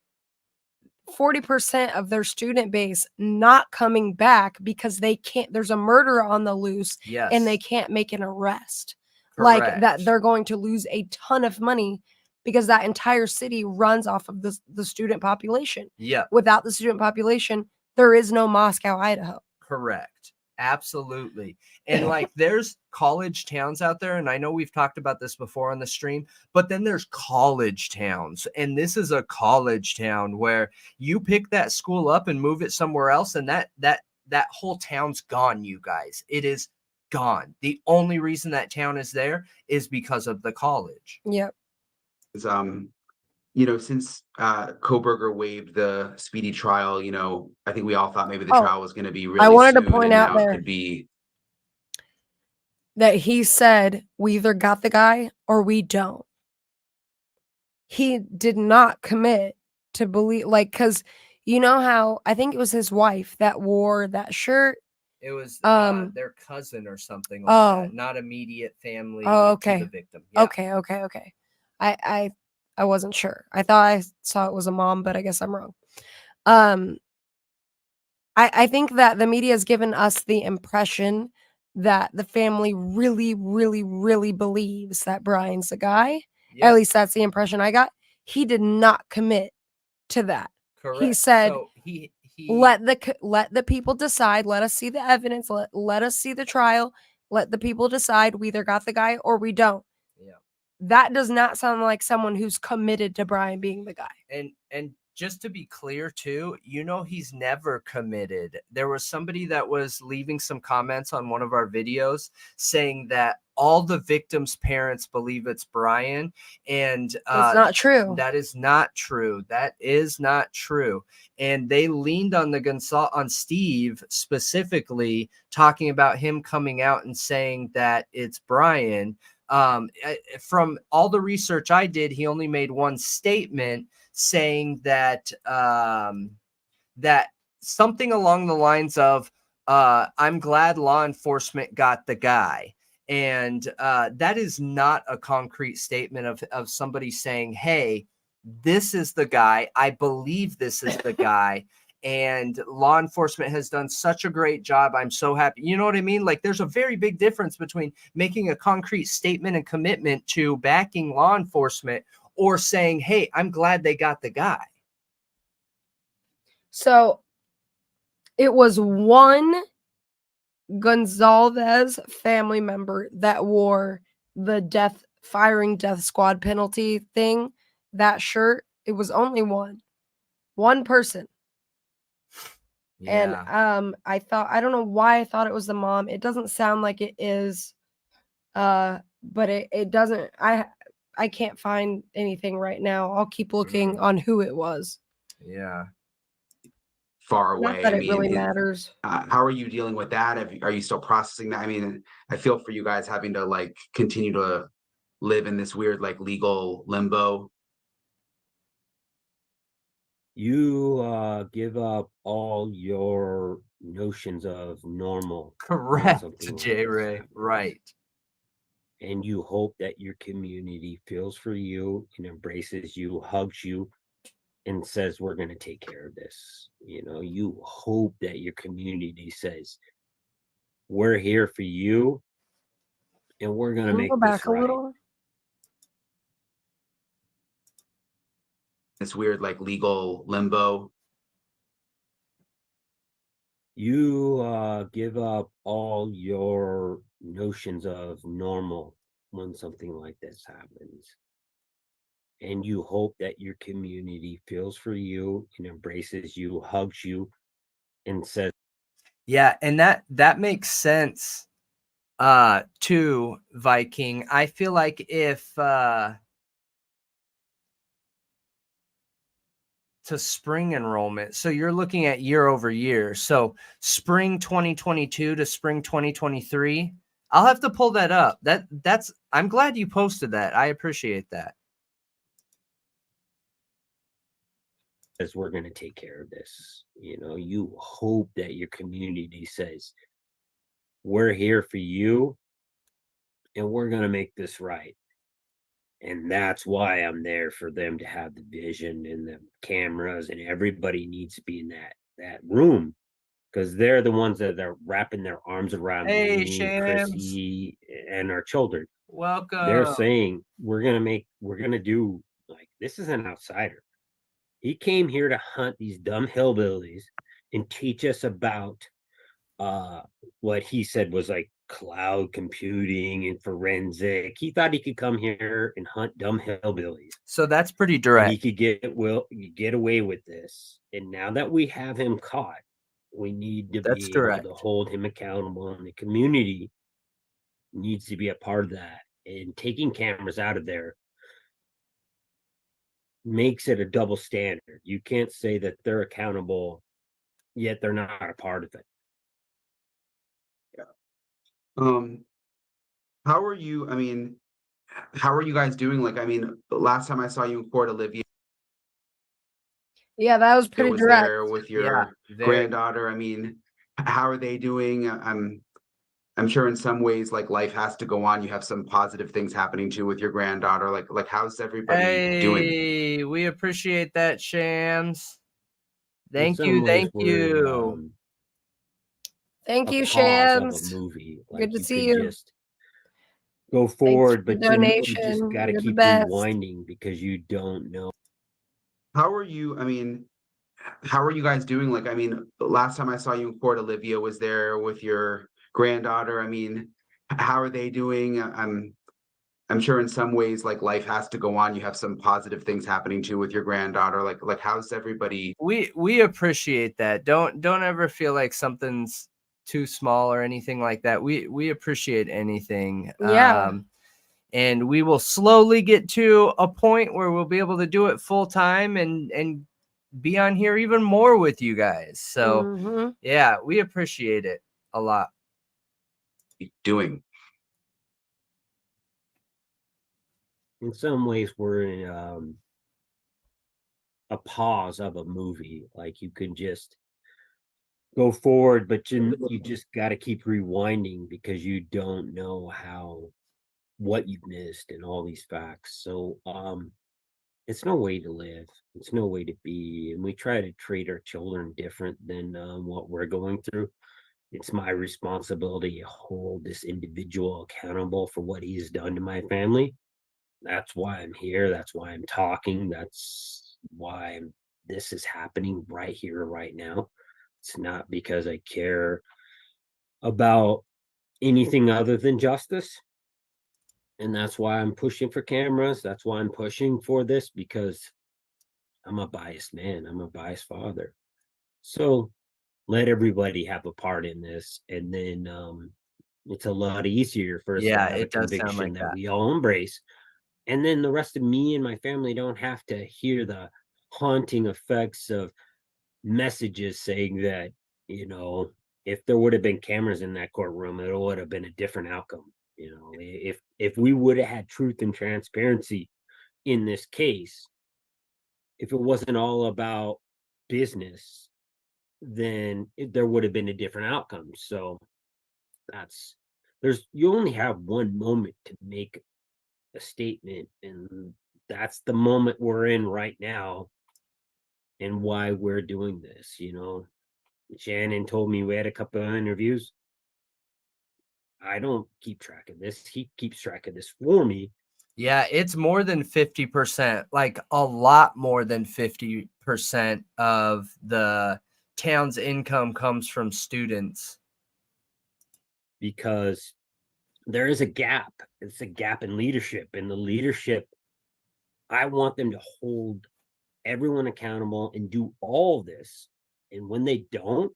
40% of their student base not coming back because they can't, there's a murder on the loose. Yes. And they can't make an arrest. Correct. Like that, they're going to lose a ton of money because that entire city runs off of the student population. Yeah. Without the student population, there is no Moscow, Idaho. Correct. Absolutely. And like, there's college towns out there, and I know we've talked about this before on the stream, but then there's college towns, and this is a college town where you pick that school up and move it somewhere else, and that whole town's gone, you guys. It is gone. The only reason that town is there is because of the college. Yep. Since Kohberger waived the speedy trial, I think we all thought maybe the trial was going to be really I wanted soon, to point and out now it there could be that he said we either got the guy or we don't. He did not commit to believe, like, because you know how I think it was his wife that wore that shirt It was their cousin or something like that, not immediate family Oh, to the okay. victim. Yeah. Okay. I wasn't sure. I thought I saw it was a mom, but I guess I'm wrong. I think that the media has given us the impression that the family really, really, really believes that Brian's the guy. Yeah. At least that's the impression I got. He did not commit to that. Correct. He said, so he let the people decide. Let us see the evidence. Let us see the trial. Let the people decide. We either got the guy or we don't. Yeah. That does not sound like someone who's committed to Brian being the guy. And just to be clear too, he's never committed. There was somebody that was leaving some comments on one of our videos saying that all the victims' parents believe it's Brian, and It's not true. That is not true. That is not true. And they leaned on on Steve specifically, talking about him coming out and saying that it's Brian. From all the research I did, he only made one statement saying that that something along the lines of I'm glad law enforcement got the guy. And that is not a concrete statement of somebody saying, hey, this is the guy. I believe this is the guy. And law enforcement has done such a great job. I'm so happy. You know what I mean? Like, there's a very big difference between making a concrete statement and commitment to backing law enforcement or saying, hey, I'm glad they got the guy. So it was one Gonzalez family member that wore the firing death squad penalty thing, that shirt. It was only one person. Yeah. And I don't know why I thought it was the mom. It doesn't sound like it is, but it doesn't. I can't find anything right now. I'll keep looking on who it was. Yeah. Far Not away. that I it mean, really matters. how are you dealing with that? Are you still processing that? I mean, I feel for you guys having to like continue to live in this weird like legal limbo. You give up all your notions of normal. Correct, something like J. this Ray. happens. Right. And you hope that your community feels for you and embraces you, hugs you, and says, we're going to take care of this. You hope that your community says, we're here for you and we're going to make Go this back a right. little. This weird like legal limbo. You give up all your notions of normal when something like this happens. And you hope that your community feels for you and embraces you, hugs you, and says, Yeah, and that makes sense to Viking. I feel like if to spring enrollment, so you're looking at year over year, so spring 2022 to spring 2023, I'll have to pull that up. That's I'm glad you posted that. I appreciate that. as we're going to take care of this. You hope that your community says, we're here for you and we're going to make this right. And that's why I'm there, for them to have the vision and the cameras, and everybody needs to be in that room, because they're the ones that are wrapping their arms around Hey, me, Shams. Chrissy, and our children. Welcome. They're saying, we're going to do, like, this is an outsider. He came here to hunt these dumb hillbillies and teach us about what he said was like cloud computing and forensic. He thought he could come here and hunt dumb hillbillies. So that's pretty And direct. he could get away with this. And now that we have him caught, we need to That's be direct. able to hold him accountable, and the community needs to be a part of that. And taking cameras out of there makes it a double standard. You can't say that they're accountable, yet they're not a part of it. How are you? I mean, how are you guys doing? Like, I mean, the last time I saw you in court, Olivia Yeah, that was pretty was direct. there with your Yeah, very. granddaughter. I mean, how are they doing? I'm sure in some ways, like life has to go on. You have some positive things happening too with your granddaughter. Like how's everybody doing? Hey, we appreciate that, Shams. In Thank some you, ways, thank we're you. Thank a you, pause of a Shams. movie. Good Like to you see could you. just go Thanks forward, for the but you just donation. got to You're the keep best. rewinding because you don't know. How are you? I mean, how are you guys doing? Like, I mean, last time I saw you in court, Olivia was there with your granddaughter. I mean, how are they doing? I'm sure in some ways, like life has to go on. You have some positive things happening too with your granddaughter. Like how's everybody? We appreciate that. Don't ever feel like something's too small or anything like that. We appreciate anything. Yeah. And we will slowly get to a point where we'll be able to do it full time and be on here even more with you guys. So Mhm. yeah, we appreciate it a lot. Doing? In some ways, we're in a pause of a movie. Like you can just go forward, but you just got to keep rewinding because you don't know what you've missed and all these facts. So it's no way to live. It's no way to be, and we try to treat our children different than what we're going through. It's my responsibility to hold this individual accountable for what he's done to my family. That's why I'm here. That's why I'm talking. That's why this is happening right here, right now. It's not because I care about anything other than justice. And that's why I'm pushing for cameras. That's why I'm pushing for this because I'm a biased man. I'm a biased father. So let everybody have a part in this. And then it's a lot easier for us to Yeah, have a it does sound conviction like that that. we all embrace. And then the rest of me and my family don't have to hear the haunting effects of messages saying that, if there would have been cameras in that courtroom, it would have been a different outcome. If we would have had truth and transparency in this case, if it wasn't all about business, then there would have been a different outcome. So you only have one moment to make a statement, and that's the moment we're in right now and why we're doing this. Shannon told me we had a couple of interviews. I don't keep track of this. He keeps track of this for me. Yeah, it's more than 50%, like a lot more than 50% of the town's income comes from students. Because there is a gap. It's a gap in leadership. And the leadership, I want them to hold everyone accountable and do all this. And when they don't,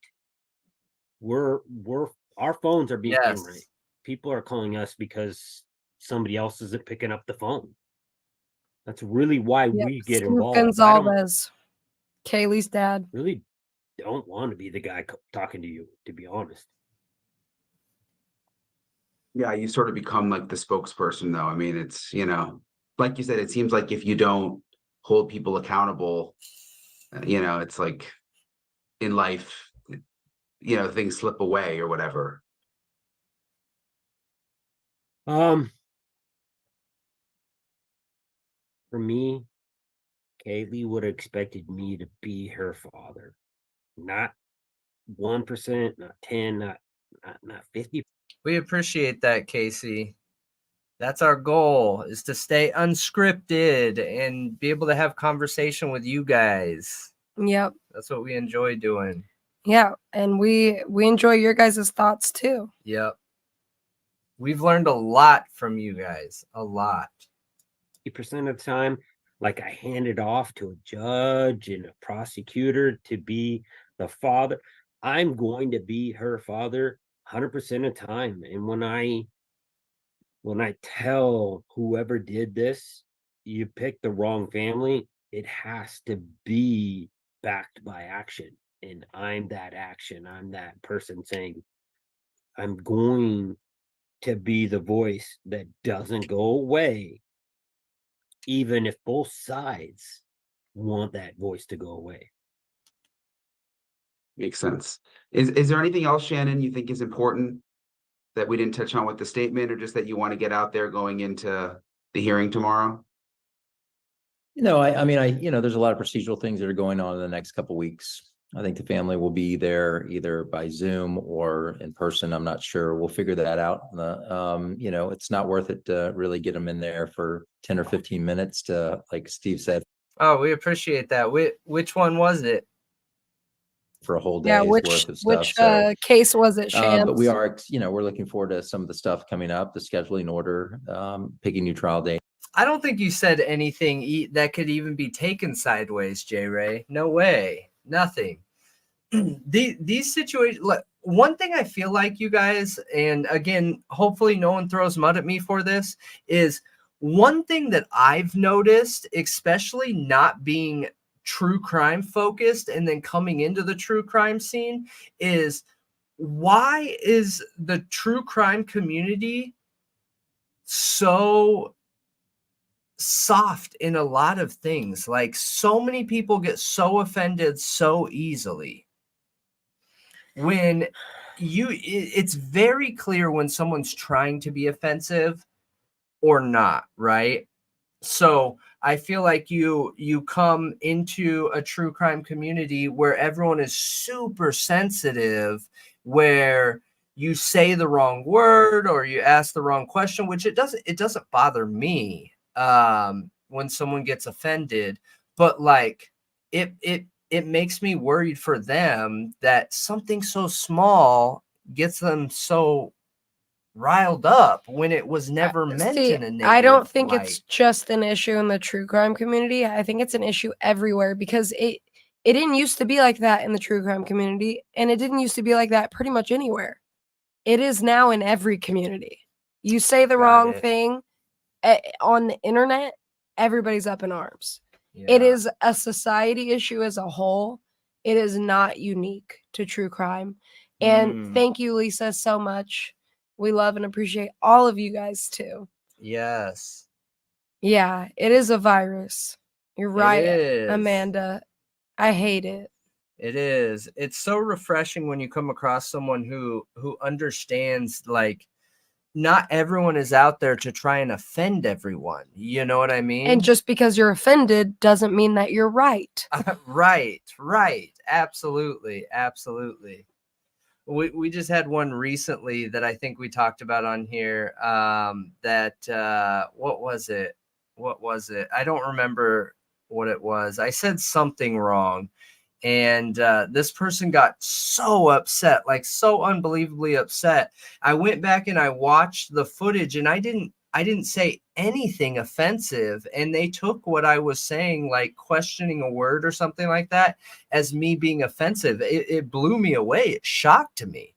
our phones are being ringed. People are calling us because somebody else isn't picking up the phone. That's really why we get Steve involved. Gonzalez, Kaylee's dad. Really don't want to be the guy talking to you, to be honest. Yeah, you sort of become like the spokesperson, though. I mean, it's, like you said, it seems like if you don't hold people accountable, it's like in life, things slip away or whatever. For me, Kaylee would have expected me to be her father, not 1%, not 10, not 50. We appreciate that, Casey. That's our goal, is to stay unscripted and be able to have conversation with you guys. Yep. That's what we enjoy doing. Yeah, and we enjoy your guys' thoughts too. Yep. We've learned a lot from you guys, a lot. 50% of the time, like I hand it off to a judge and a prosecutor to be the father. I'm going to be her father 100% of the time. And when I tell whoever did this, you picked the wrong family, it has to be backed by action. And I'm that action. I'm that person saying, I'm going to be the voice that doesn't go away, even if both sides want that voice to go away. Makes sense. Is there anything else, Shannon, you think is important that we didn't touch on with the statement, or just that you want to get out there going into the hearing tomorrow? I mean, there's a lot of procedural things that are going on in the next couple of weeks. I think the family will be there either by Zoom or in person. I'm not sure. We'll figure that out. It's not worth it to really get them in there for 10 or 15 minutes to, like Steve said, Oh, we appreciate that. Which one was it? for a whole Yeah, day's which worth of stuff. which case was it, Shams? But we are, we're looking forward to some of the stuff coming up, the scheduling order, picking new trial date. I don't think you said anything that could even be taken sideways, J. Ray. No way. Nothing. These situations, one thing I feel like, you guys, and again, hopefully no one throws mud at me for this, is one thing that I've noticed, especially not being true crime focused and then coming into the true crime scene, is why is the true crime community so soft in a lot of things? Like, so many people get so offended so easily. When it's very clear when someone's trying to be offensive or not, right? So I feel like you come into a true crime community where everyone is super sensitive, where you say the wrong word or you ask the wrong question, which it doesn't bother me when someone gets offended, but like it makes me worried for them that something so small gets them so riled up when it was never meant in a negative I don't think light. it's just an issue in the true crime community. I think it's an issue everywhere, because it didn't used to be like that in the true crime community, and it didn't used to be like that pretty much anywhere. It is now in every community. You say the wrong thing on the internet, everybody's up in arms. It is a society issue as a whole. It is not unique to true crime. And thank you, Lisa, so much. We love and appreciate all of you guys too. Yes. Yeah, it is a virus. You're right, It is. Amanda. I hate it. It is. It's so refreshing when you come across someone who understands, like, not everyone is out there to try and offend everyone. You know what I mean? And just because you're offended doesn't mean that you're right. Right. Absolutely. We just had one recently that I think we talked about on here. What was it? I don't remember what it was. I said something wrong, and this person got so upset, like so unbelievably upset. I went back and I watched the footage, and I didn't say anything offensive, and they took what I was saying, like questioning a word or something like that, as me being offensive. It blew me away. It shocked me,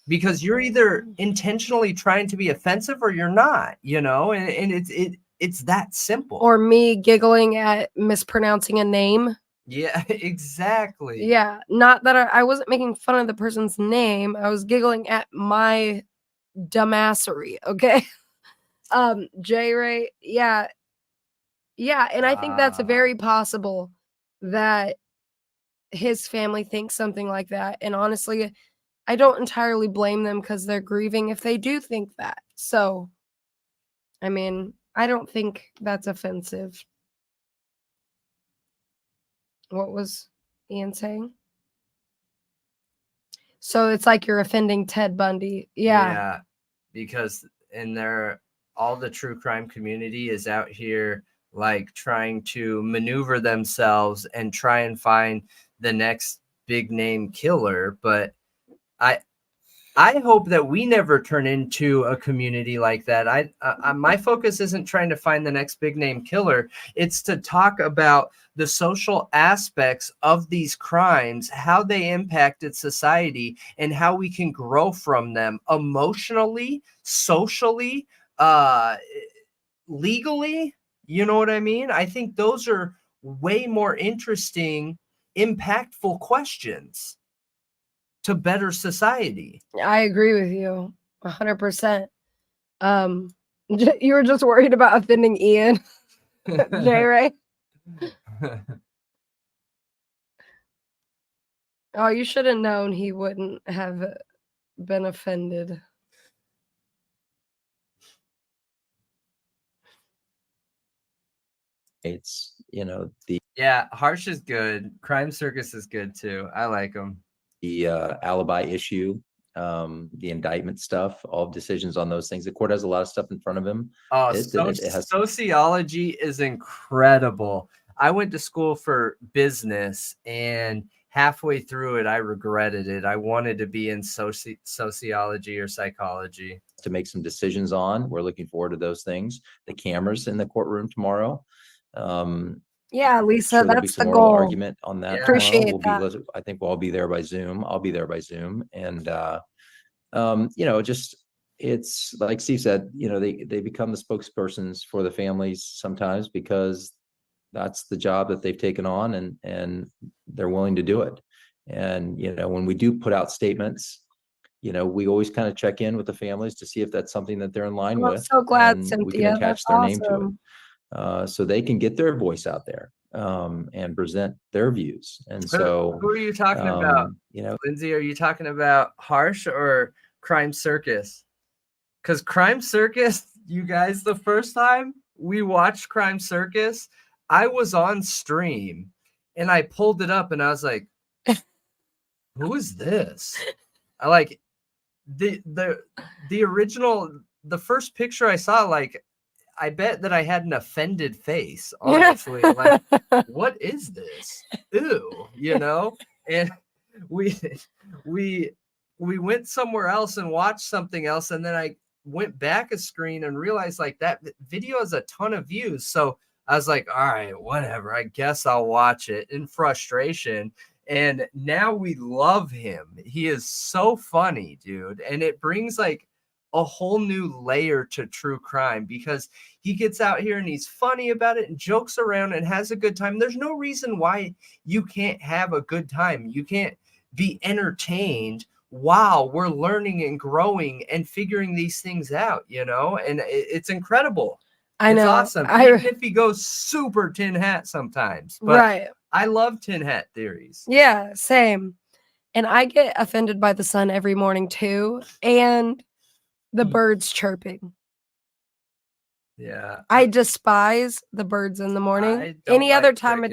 because you're either intentionally trying to be offensive or you're not, and it's that simple. Or me giggling at mispronouncing a name. Yeah, exactly. Yeah, not that I wasn't making fun of the person's name. I was giggling at my dumbassery, okay? J Ray, yeah, and I think that's very possible that his family thinks something like that. And honestly, I don't entirely blame them, because they're grieving if they do think that. So, I mean, I don't think that's offensive. What was Ian saying? So it's like you're offending Ted Bundy. Yeah. Because all the true crime community is out here, like, trying to maneuver themselves and try and find the next big name killer. But I hope that we never turn into a community like that. My focus isn't trying to find the next big name killer. It's to talk about the social aspects of these crimes, how they impacted society, and how we can grow from them emotionally, socially, legally. You know what I mean? I think those are way more interesting, impactful questions to better society. I agree with you 100%. You were just worried about offending Ian. J Ray. Oh, you should have known he wouldn't have been offended. It's, the Yeah, Harsh is good. Crime Circus is good too. I like him. alibi issue, the indictment stuff, all decisions on those things. The court has a lot of stuff in front of him. Oh, It has sociology is incredible. I went to school for business, and halfway through it, I regretted it. I wanted to be in sociology or psychology. to make some decisions on. We're looking forward to those things. The cameras in the courtroom tomorrow. Yeah, Lisa, Sure, there'll be that's the some oral goal. argument on that Yeah. tomorrow. Appreciate I think we'll all be there by Zoom. I'll be there by Zoom. And, just, it's like Steve said, they become the spokespersons for the families sometimes because that's the job that they've taken on, and they're willing to do it. And, when we do put out statements, we always kind of check in with the families to see if that's something that they're in line I'm with. so glad, and Cynthia. we can attach That's their name to awesome. it. So they can get their voice out there, and present their views. And so, Who are you talking about? Lindsay, are you talking about Harsh or Crime Circus? Because Crime Circus, you guys, the first time we watched Crime Circus, I was on stream and I pulled it up and I was like, who is this? I like the original, the first picture I saw, like, I bet that I had an offended face, honestly. Like, what is this? Ew, And we went somewhere else and watched something else, and then I went back a screen and realized like that video has a ton of views. So I was like, all right, whatever. I guess I'll watch it in frustration. And now we love him. He is so funny, dude. And it brings like a whole new layer to true crime because he gets out here and he's funny about it and jokes around and has a good time. There's no reason why you can't have a good time. You can't be entertained while we're learning and growing and figuring these things out, and it's incredible. I know. It's awesome. Even if he goes super tin hat sometimes, but right. I love tin hat theories. Yeah, same. And I get offended by the sun every morning too, and the birds chirping. Yeah. I despise the birds in the morning. Any other time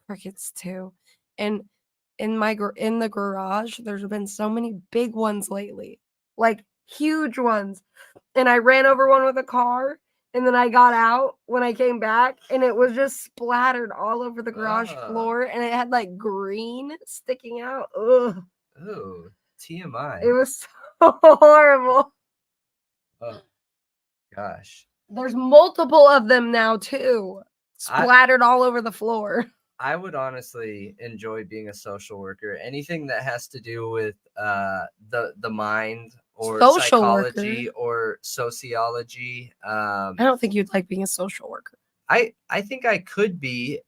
crickets too. And in the garage, there's been so many big ones lately. Like huge ones. And I ran over one with a car, and then I got out when I came back, and it was just splattered all over the garage floor, and it had like green sticking out. Ugh. Oh, TMI. It was so horrible. Oh, gosh. There's multiple of them now too, splattered all over the floor. I would honestly enjoy being a social worker. Anything that has to do with the mind or Social psychology worker. or sociology. I don't think you'd like being a social worker. I think I could be,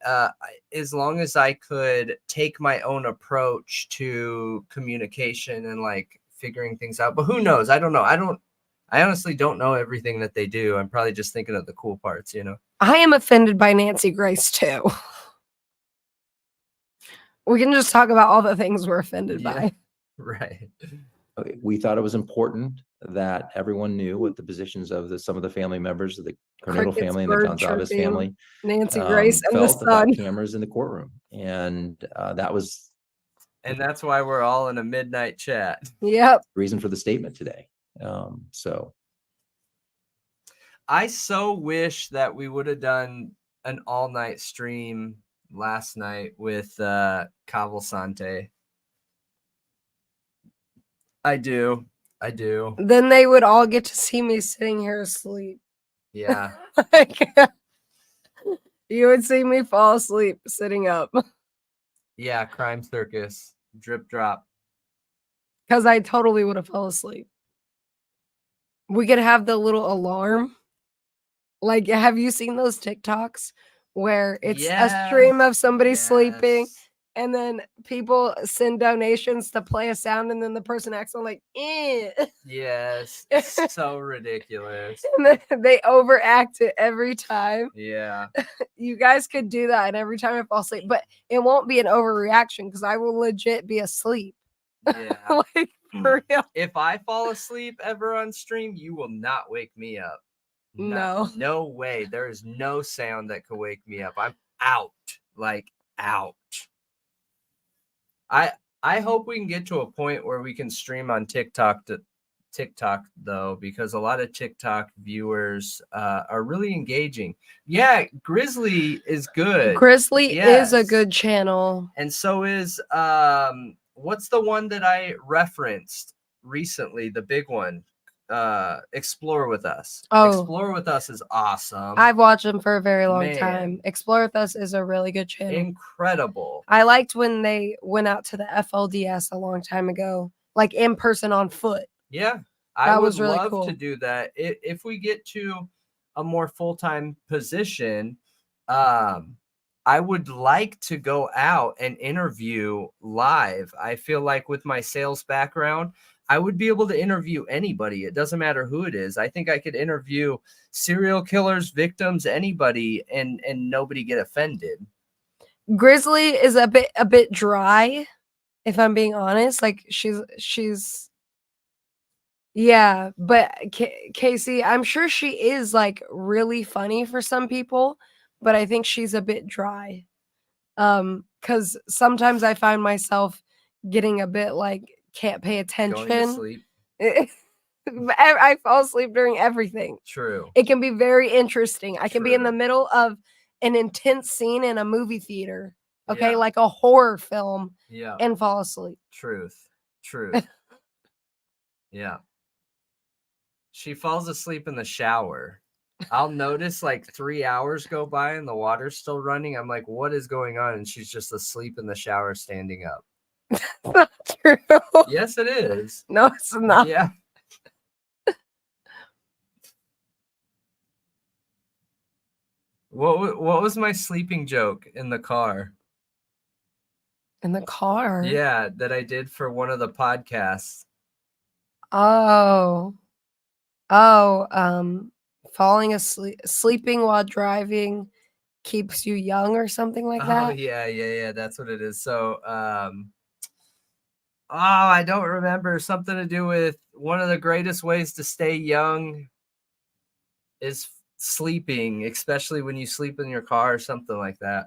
as long as I could take my own approach to communication and like figuring things out. But who knows? I don't know. I honestly don't know everything that they do. I'm probably just thinking of the cool parts, I am offended by Nancy Grace too. We can just talk about all the things we're offended by. Right. Okay, we thought it was important that everyone knew what the positions of some of the family members of the Cornetto Crickets, family and the bird Gonzalez chirping, family Nancy Grace and the felt about sun. cameras in the courtroom. And that was And that's why we're all in a midnight chat. Yep. the reason for the statement today. So I so wish that we would have done an all-night stream last night with Cavalcante. I do. Then they would all get to see me sitting here asleep. Yeah. You would see me fall asleep sitting up. Yeah, Crime Circus. Drip drop. Because I totally would have fell asleep. We could have the little alarm. Like, have you seen those TikToks where it's a stream of somebody sleeping And then people send donations to play a sound, and then the person acts all like, eh. Yes. So ridiculous. And then they overact it every time. Yeah. You guys could do that, and every time I fall asleep, but it won't be an overreaction because I will legit be asleep. Yeah. Like, for real. If I fall asleep ever on stream, you will not wake me up. No. No way. There is no sound that could wake me up. I'm out. Like out. I hope we can get to a point where we can stream on TikTok though, because a lot of TikTok viewers are really engaging. Yeah, Grizzly is good. Grizzly is a Yes. good channel. And so is what's the one that I referenced recently, the big one? Explore with Us. Oh. Explore with Us is awesome. I've watched them for a very long Man. time. Explore with Us is a really good channel. Incredible. I liked when they went out to the FLDS a long time ago, like in person on foot. Yeah, I That would was really love cool. to do that. If we get to a more full-time position, I would like to go out and interview live. I feel like with my sales background, I would be able to interview anybody. It doesn't matter who it is. I think I could interview serial killers, victims, anybody, and nobody get offended. Grizzly is a bit dry, if I'm being honest. Like she's yeah, but Casey, I'm sure she is like really funny for some people, but I think she's a bit dry. Cuz sometimes I find myself getting a bit like can't pay attention. Going to sleep. I fall asleep during everything. True. It can be very interesting. I can be in the True. middle of an intense scene in a movie theater, okay, Yeah. like a horror film, Yeah. and fall asleep. Truth. Yeah. She falls asleep in the shower. I'll notice like 3 hours go by and the water's still running. I'm like, what is going on? And she's just asleep in the shower, standing up. Not true. Yes, it is. No, it's not. Yeah. What was my sleeping joke in the car? In the car. Yeah, that I did for one of the podcasts. Oh, falling asleep, sleeping while driving keeps you young or something like Oh that. yeah. That's what it is. So I don't remember. Something to do with one of the greatest ways to stay young is sleeping, especially when you sleep in your car or something like that.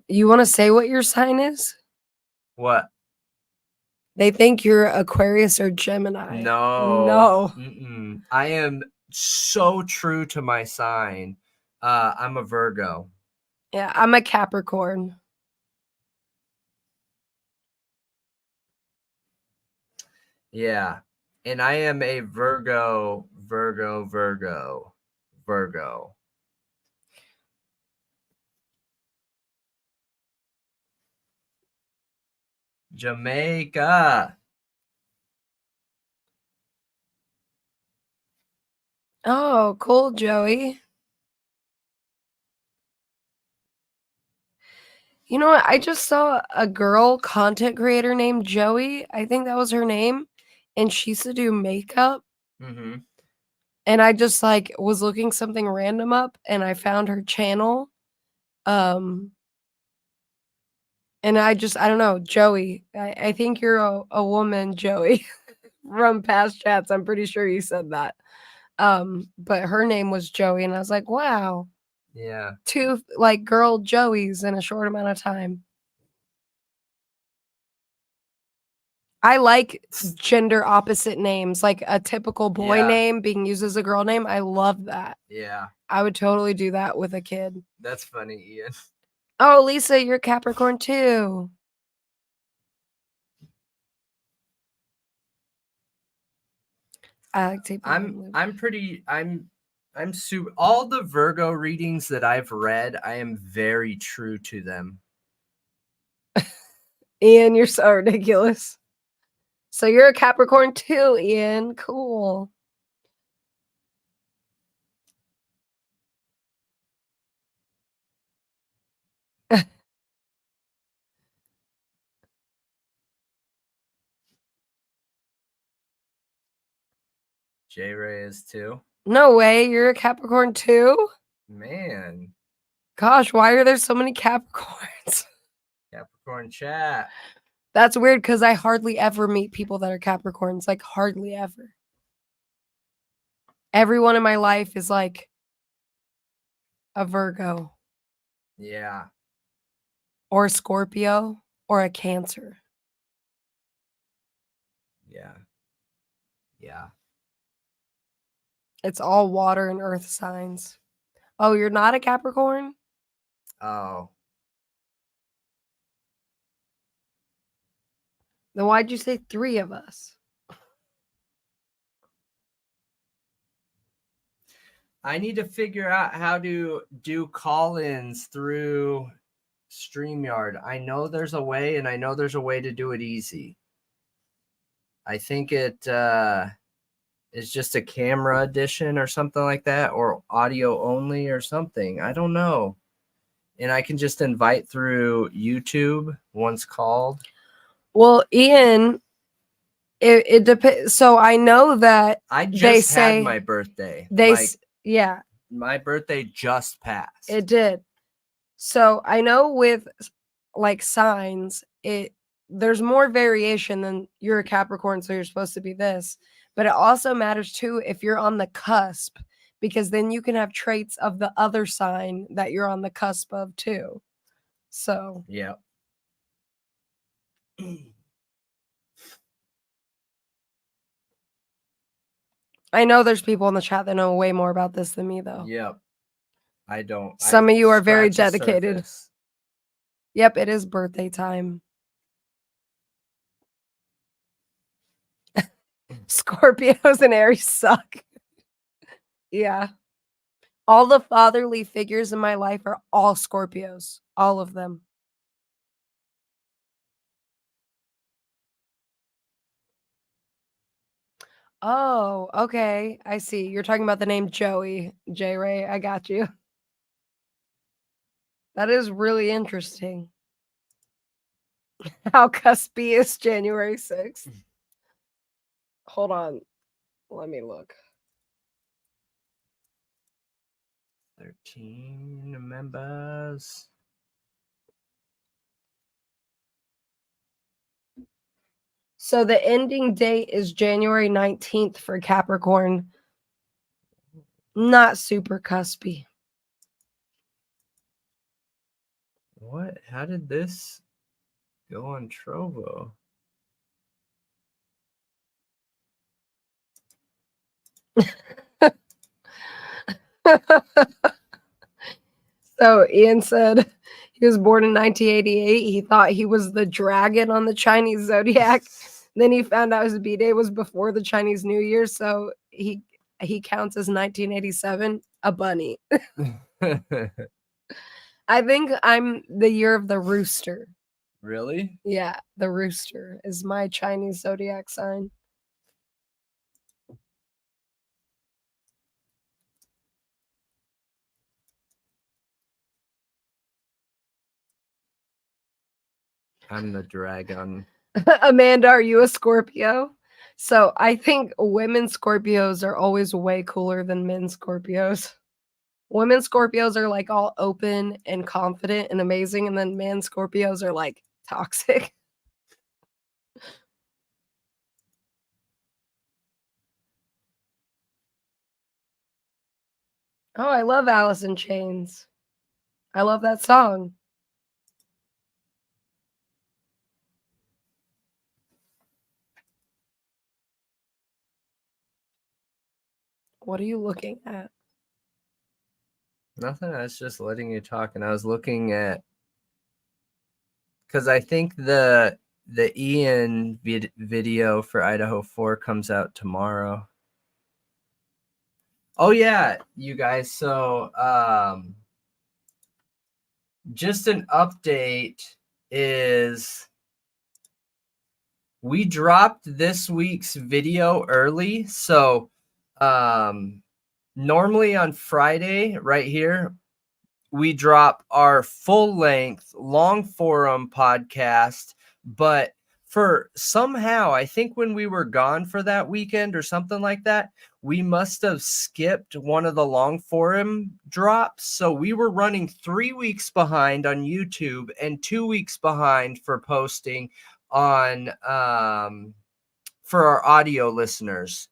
You want to say what your sign is? What? They think you're Aquarius or Gemini. No. Mm-mm. I am so true to my sign. I'm a Virgo. Yeah, I'm a Capricorn. Yeah. And I am a Virgo. Jamaica. Oh, cool, Joey. You know what? I just saw a girl content creator named Joey. I think that was her name. And she used to do makeup. Mm-hmm. And I just like was looking something random up and I found her channel. And I don't know, Joey. I think you're a woman, Joey, from past chats. I'm pretty sure you said that. But her name was Joey, and I was like, wow. Yeah. 2 like girl Joeys in a short amount of time. I like gender opposite names, like a typical boy name being used as a girl name. I love that. Yeah. I would totally do that with a kid. That's funny, Ian. Oh, Lisa, you're Capricorn too. I like to. I'm super. All the Virgo readings that I've read, I am very true to them. Ian, you're so ridiculous. So you're a Capricorn too, Ian. Cool. J-Ray is too. No way, you're a Capricorn too? Man, Gosh, why are there so many Capricorns? Capricorn chat. That's weird because I hardly ever meet people that are Capricorns. Like, hardly ever. Everyone in my life is like a Virgo Yeah. or a Scorpio or a Cancer. Yeah. Yeah. It's all water and earth signs. Oh, you're not a Capricorn? Oh. Then why'd you say 3 of us? I need to figure out how to do call-ins through StreamYard. I know there's a way, and I know there's a way to do it easy. I think it is just a camera edition or something like that, or audio only or something. I don't know. And I can just invite through YouTube once called. Well, Ian, it depends. So I know that I just they had say my birthday. yeah, My birthday just passed. it did. So I know with like signs, there's more variation than you're a Capricorn, so you're supposed to be this. But it also matters too if you're on the cusp, because then you can have traits of the other sign that you're on the cusp of too. So Yeah. I know there's people in the chat that know way more about this than me, though. Yep. I don't. Some of you are very scratch the dedicated. surface. Yep, it is birthday time. Scorpios and Aries suck. Yeah. All the fatherly figures in my life are all Scorpios. All of them. Oh, okay. I see. You're talking about the name Joey. J-Ray, I got you. That is really interesting. How cuspy is January 6th? Hold on. Let me look. 13 members. So the ending date is January 19th for Capricorn. Not super cuspy. What? How did this go on Trovo? So Ian said he was born in 1988. He thought he was the dragon on the Chinese zodiac. Then he found out his B-Day was before the Chinese New Year, so he counts as 1987 a bunny. I think I'm the year of the rooster. Really? Yeah, the rooster is my Chinese zodiac sign. I'm the dragon. Amanda, are you a Scorpio? So I think women Scorpios are always way cooler than men Scorpios. Women Scorpios are like all open and confident and amazing, and then men Scorpios are like toxic. Oh, I love Alice in Chains. I love that song. What are you looking at? Nothing. I was just letting you talk, and I was looking at, because I think the Ian video for Idaho 4 comes out tomorrow. Oh yeah, you guys. So just an update is we dropped this week's video early. So normally on Friday right here, we drop our full length long forum podcast, but for somehow, I think when we were gone for that weekend or something like that, we must have skipped one of the long forum drops. So we were running 3 weeks behind on YouTube and 2 weeks behind for posting on for our audio listeners.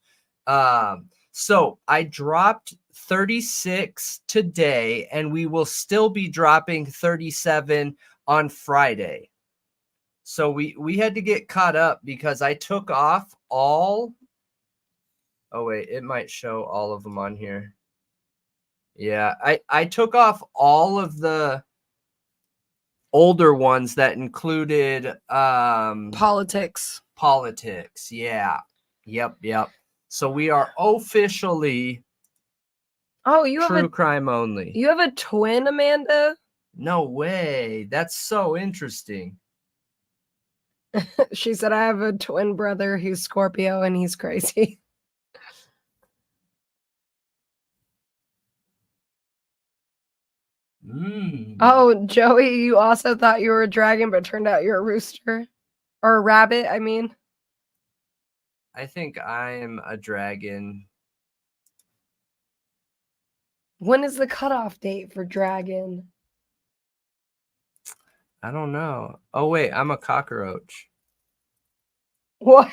So I dropped 36 today, and we will still be dropping 37 on Friday. So we had to get caught up because I took off all. Oh wait, it might show all of them on here. Yeah, I took off all of the older ones that included Politics. Yeah. Yep. So we are officially Oh, you true have crime only. you have a twin, Amanda? No way. That's so interesting. She said, I have a twin brother who's Scorpio and he's crazy. Oh, Joey, you also thought you were a dragon, but turned out you're a rooster. Or a rabbit, I mean. I think I'm a dragon. When is the cutoff date for dragon? I don't know. Oh, wait, I'm a cockroach. What?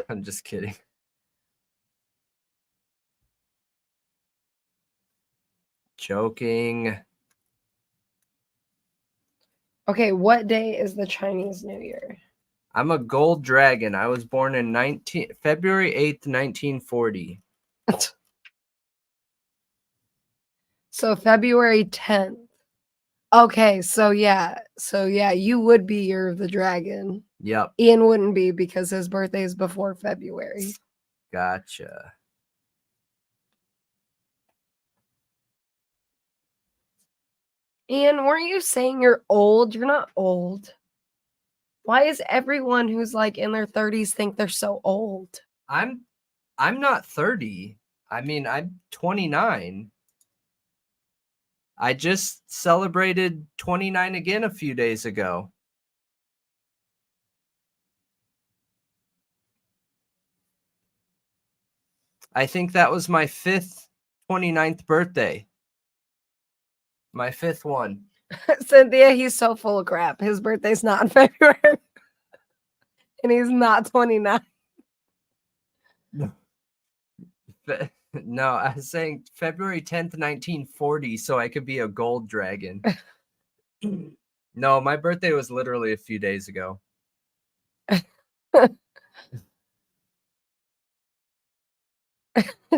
I'm just kidding. Joking. Okay, what day is the Chinese New Year? I'm a gold dragon. I was born in February 8th, 1940. So February 10th. Okay, so yeah, you would be Year of the Dragon. Yep. Ian wouldn't be because his birthday is before February. Gotcha. Ian, weren't you saying you're old? You're not old. Why is everyone who's like in their 30s think they're so old? I'm not 30. I mean, I'm 29. I just celebrated 29 again a few days ago. I think that was my 5th 29th birthday. My 5th one. Cynthia, he's so full of crap. His birthday's not in February. And he's not 29. No, I was saying February 10th, 1940, so I could be a gold dragon. No, my birthday was literally a few days ago.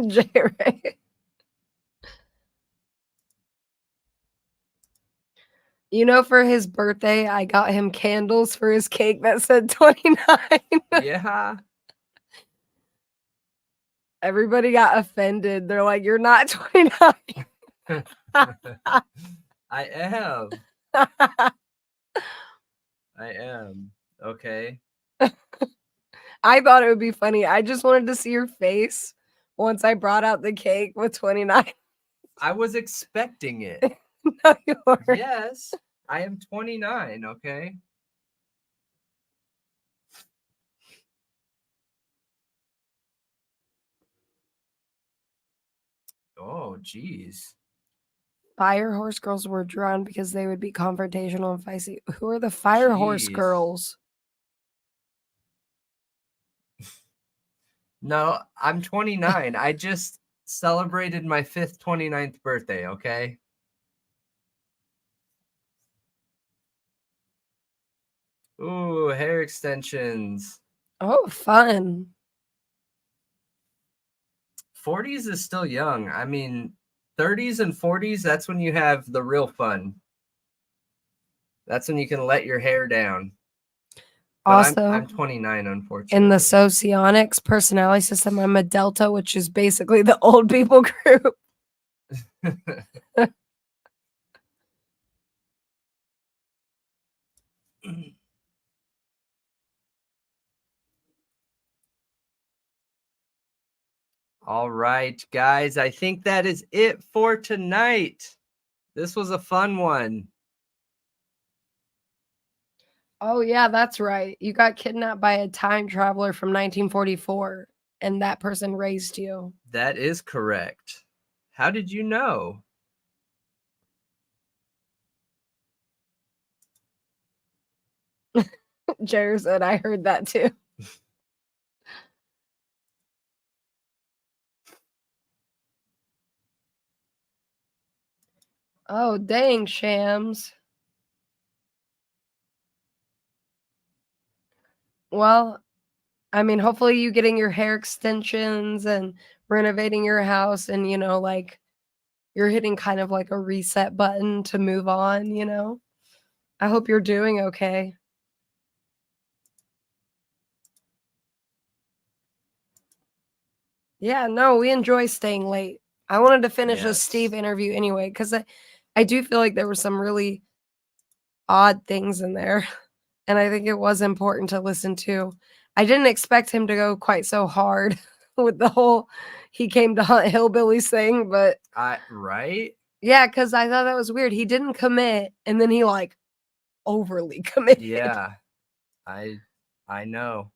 J-Ray. You know, for his birthday, I got him candles for his cake that said 29. Yeah. Everybody got offended. They're like, you're not 29. I am. I am. Okay. I thought it would be funny. I just wanted to see your face once I brought out the cake with 29. I was expecting it. No, you weren't. Yes, I am 29, okay? Oh, geez. Fire horse girls were drawn because they would be confrontational and feisty. Who are the fire horse Jeez. girls? No, I'm 29. I just celebrated my 5th 29th birthday, okay? Ooh, hair extensions. Oh, fun. 40s is still young. I mean, 30s and 40s, that's when you have the real fun. That's when you can let your hair down. But Also, I'm 29, unfortunately. in the socionics personality system, I'm a delta, which is basically the old people group. All right, guys, I think that is it for tonight. This was a fun one. Oh, yeah, that's right. You got kidnapped by a time traveler from 1944, and that person raised you. That is correct. How did you know? Jer said, I heard that too. Oh, dang, Shams. Well, I mean, hopefully you getting your hair extensions and renovating your house and, you know, like you're hitting kind of like a reset button to move on, you know? I hope you're doing okay. Yeah, no, we enjoy staying late. I wanted to finish a Steve interview anyway, because I do feel like there were some really odd things in there. And I think it was important to listen to. I didn't expect him to go quite so hard with the whole he came to hunt hillbillies thing, but Right? yeah, because I thought that was weird. He didn't commit, and then he like overly committed. Yeah. I know.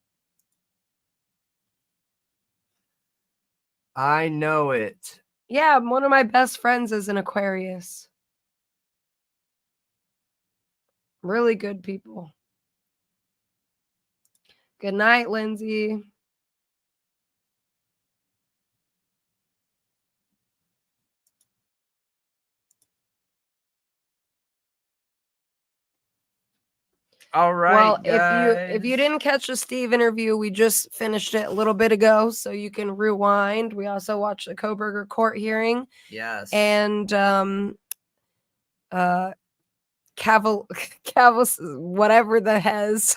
I know it. Yeah, one of my best friends is an Aquarius. Really good people. Good night, Lindsay. All right, Well, guys. if you didn't catch the Steve interview, we just finished it a little bit ago, so you can rewind. We also watched the Koberger court hearing. Yes. And whatever the has.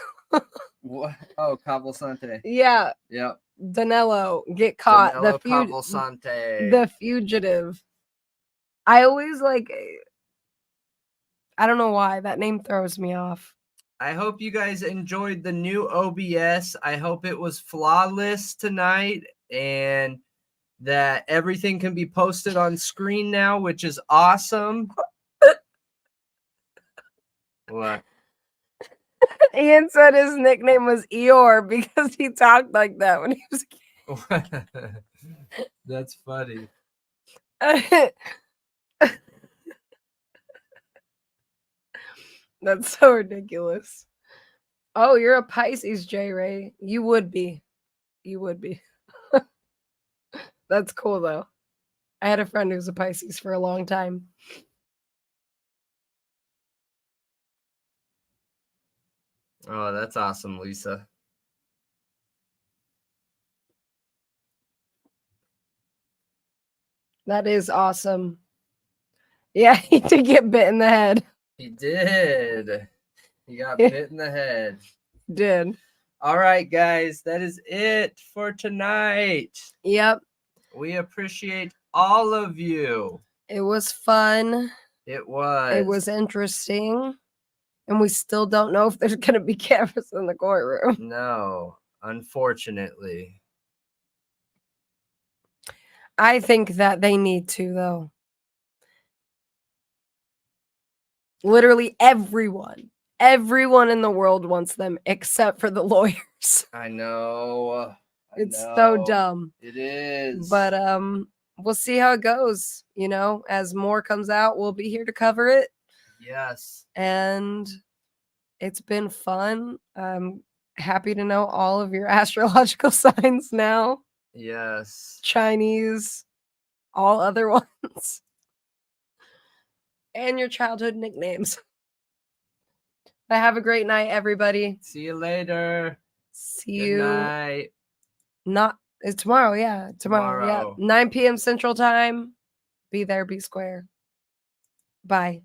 What? Oh, Cavalcante. Yeah. Yep. Danelo get caught. Danelo Cavalcante. The fugitive. I always like. I don't know why that name throws me off. I hope you guys enjoyed the new OBS. I hope it was flawless tonight and that everything can be posted on screen now, which is awesome. What? Ian said his nickname was Eeyore because he talked like that when he was a kid. That's funny. That's so ridiculous. Oh, you're a Pisces, J Ray. You would be. You would be. That's cool though. I had a friend who was a Pisces for a long time. Oh, that's awesome, Lisa. That is awesome. Yeah, he did get bit in the head. He did. He got bit in the head. Did. All right, guys. That is it for tonight. Yep. We appreciate all of you. It was fun. It was. It was interesting. And we still don't know if there's going to be cameras in the courtroom. No, unfortunately. I think that they need to, though. Literally everyone in the world wants them except for the lawyers. I know. It's so dumb. It is. But we'll see how it goes. You know, as more comes out, we'll be here to cover it. Yes. And it's been fun. I'm happy to know all of your astrological signs now. Yes. Chinese, all other ones. And your childhood nicknames. But have a great night, everybody. See you later. See Good you. night. It's tomorrow, yeah. Tomorrow. Yeah. 9 p.m. Central Time. Be there, be square. Bye.